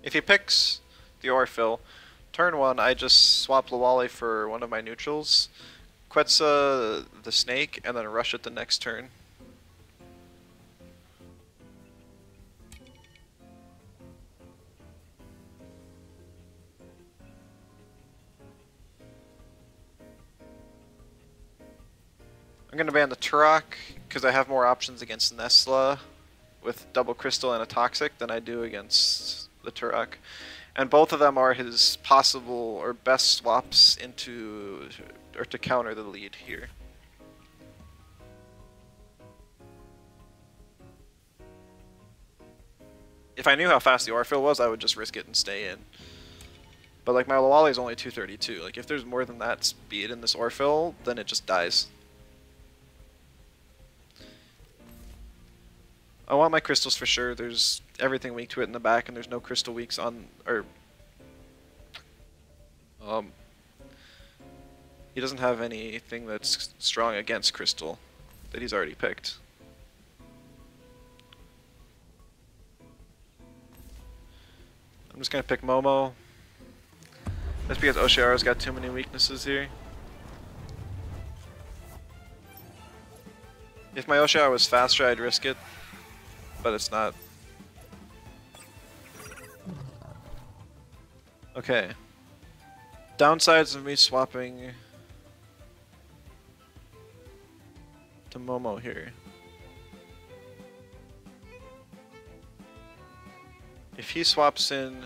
If he picks the Orphill, turn 1 I just swap Lawali for one of my neutrals, Quetzal the snake, and then rush it the next turn. I'm gonna ban the Turok because I have more options against Nesla with double crystal and a toxic than I do against the Turok. And both of them are his possible or best swaps into or to counter the lead here. If I knew how fast the Orphill was, I would just risk it and stay in. But like my Lawali is only 232. Like if there's more than that speed in this Orphill, then it just dies. I want my crystals for sure. There's everything weak to it in the back, and there's no crystal weaks on or he doesn't have anything that's strong against crystal that he's already picked. I'm just gonna pick Momo. That's because Oshiara's got too many weaknesses here. If my Oshiara was faster, I'd risk it, but it's not. Okay. Downsides of me swapping to Momo here. If he swaps in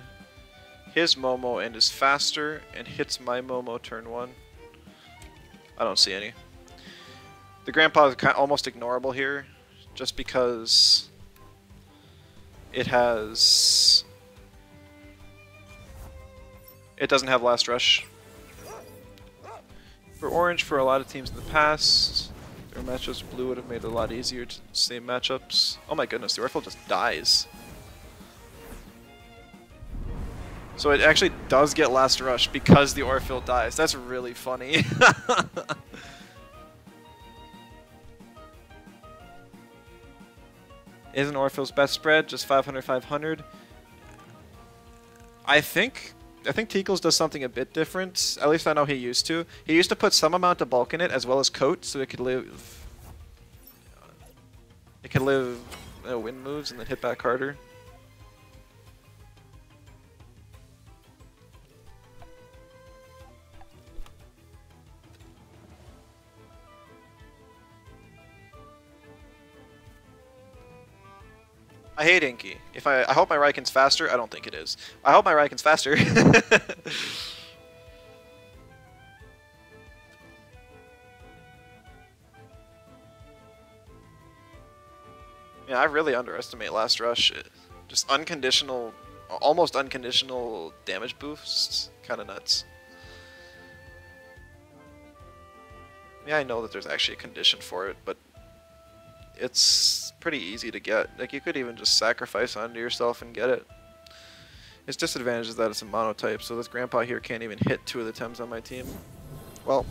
his Momo and is faster and hits my Momo turn 1, I don't see any. The Grandpa is almost ignorable here, just because it doesn't have Last Rush. For Orange, for a lot of teams in the past, their matchups Blue would have made it a lot easier to same matchups. Oh my goodness, the Orphill just dies. So it actually does get Last Rush because the Orphill dies. That's really funny. Isn't Orphill's best spread just 500-500? I think Teakles does something a bit different. At least I know he used to. He used to put some amount of bulk in it as well as coat, so it could live. It could live wind moves and then hit back harder. I hate Inky. I hope my Raiken's faster. I don't think it is. I hope my Raiken's faster. Yeah, I really underestimate Last Rush. Just unconditional, almost unconditional damage boosts. Kind of nuts. Yeah, I know that there's actually a condition for it, but it's pretty easy to get. Like, you could even just sacrifice onto yourself and get it. Its disadvantage is that it's a monotype, so this Grandpa here can't even hit 2 of the Tems on my team. Well,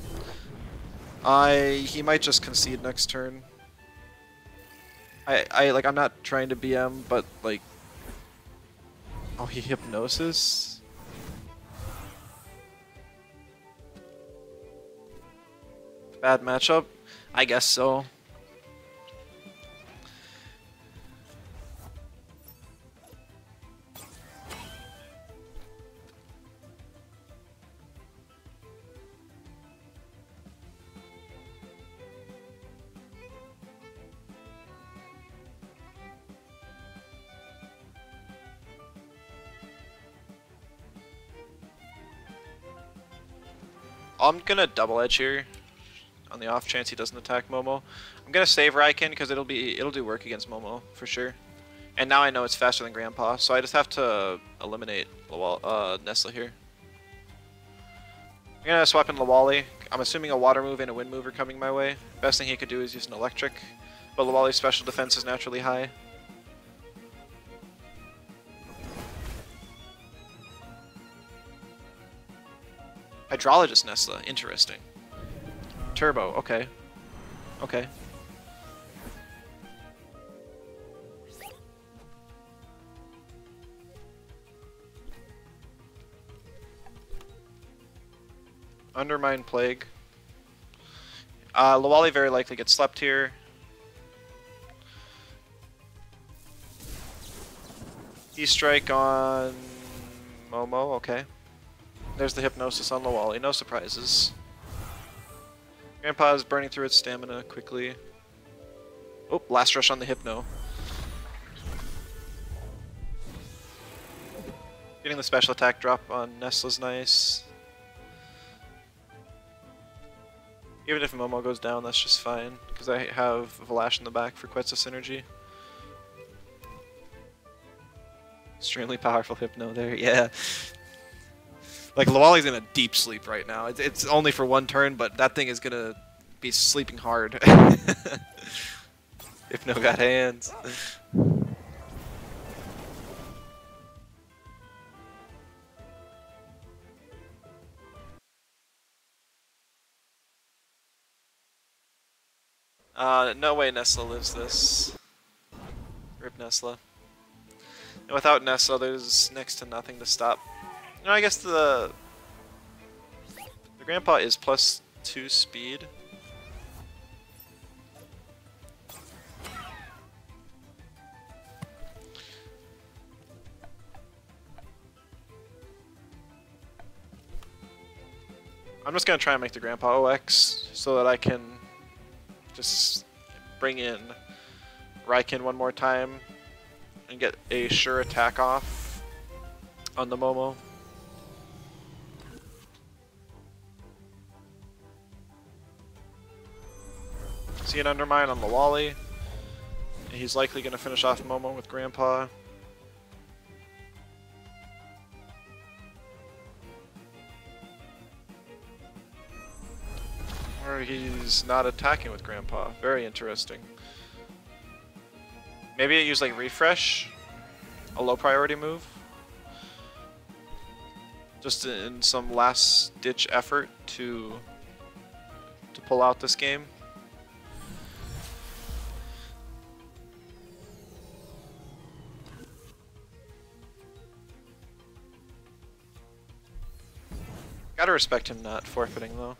he might just concede next turn. I'm not trying to BM, but like, oh, he Hypnosis? Bad matchup? I guess so. I'm gonna double edge here on the off chance he doesn't attack Momo. I'm gonna save Raiken because it'll do work against Momo for sure. And now I know it's faster than Grandpa, so I just have to eliminate Nesla here. I'm gonna swap in Lawali. I'm assuming a water move and a wind move are coming my way. Best thing he could do is use an electric, but Lawali's special defense is naturally high. Hydrologist Nesla, interesting. Turbo, okay. Okay. Undermine Plague. Lawali very likely gets slept here. E-Strike on Momo, okay. There's the Hypnosis on Lawali, no surprises. I'm Grandpa is burning through its stamina quickly. Oh, last rush on the Hypno. Getting the special attack drop on Nestle's nice. Even if Momo goes down, that's just fine, because I have Valash in the back for Quetzal synergy. Extremely powerful Hypno there, yeah. Like, Lawali's in a deep sleep right now. It's only for one turn, but that thing is gonna be sleeping hard. If no got hands. No way Nestla lives this. Rip Nestla. And without Nestla, there's next to nothing to stop. You know, I guess the Grandpa is +2 speed. I'm just gonna try and make the Grandpa OX so that I can just bring in Raikin one more time and get a sure attack off on the Momo. See an Undermine on the Lawali. He's likely going to finish off Momo with Grandpa. Or he's not attacking with Grandpa. Very interesting. Maybe it used like Refresh, a low priority move. Just in some last ditch effort to pull out this game. Gotta respect him not forfeiting though.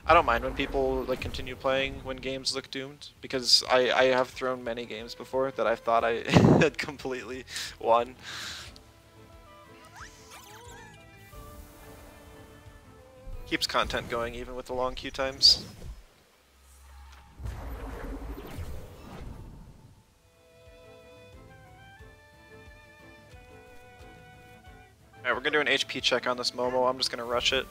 I don't mind when people like continue playing when games look doomed, because I have thrown many games before that I thought I had completely won. Keeps content going even with the long queue times. Alright, we're gonna do an HP check on this Momo. I'm just gonna rush it.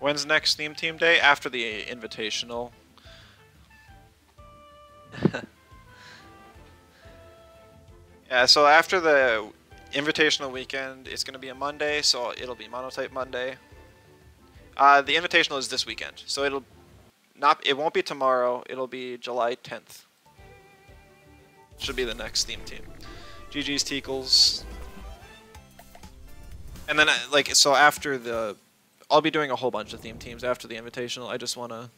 When's next Theme Team Day? After the Invitational. Yeah, so after the Invitational weekend, it's going to be a Monday, so it'll be Monotype Monday. The Invitational is this weekend, so it won't be tomorrow, it'll be July 10th. Should be the next Theme Team. GG's Teakles. And then, so after the... I'll be doing a whole bunch of theme teams after the Invitational. I just want to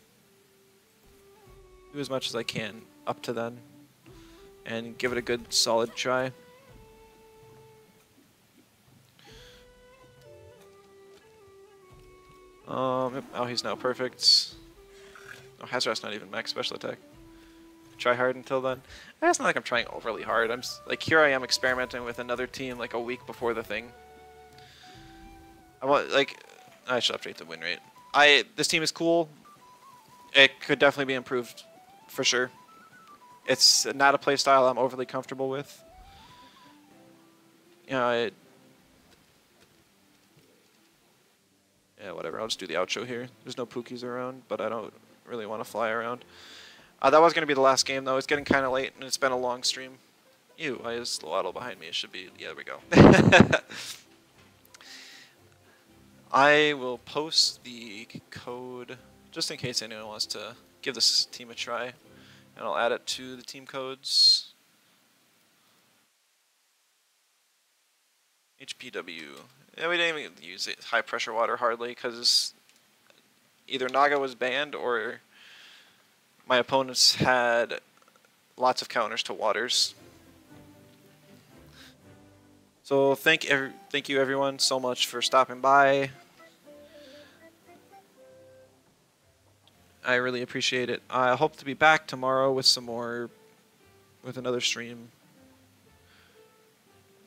do as much as I can up to then and give it a good solid try. Oh, he's now perfect. Oh, Hazard's not even max special attack. Try hard until then. It's not like I'm trying overly hard. I'm just, like, here I am experimenting with another team like a week before the thing. I want, like... I should update the win rate. This team is cool. It could definitely be improved, for sure. It's not a playstyle I'm overly comfortable with. You know, yeah, whatever. I'll just do the outro here. There's no Pookies around, but I don't really want to fly around. That was going to be the last game, though. It's getting kind of late, and it's been a long stream. Ew, I have Slowaddle behind me. It should be... Yeah, there we go. I will post the code just in case anyone wants to give this team a try, and I'll add it to the team codes. HPW. Yeah, we didn't even use it. High pressure water hardly, because either Naga was banned or my opponents had lots of counters to waters. So thank you everyone so much for stopping by. I really appreciate it. I hope to be back tomorrow with with another stream.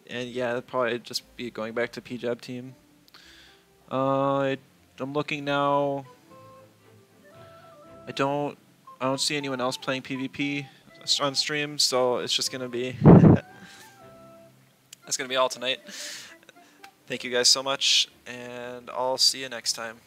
And yeah, it'll probably just be going back to PJAB team. I'm looking now. I don't see anyone else playing PvP on stream, so it's just gonna be that's gonna be all tonight. Thank you guys so much, and I'll see you next time.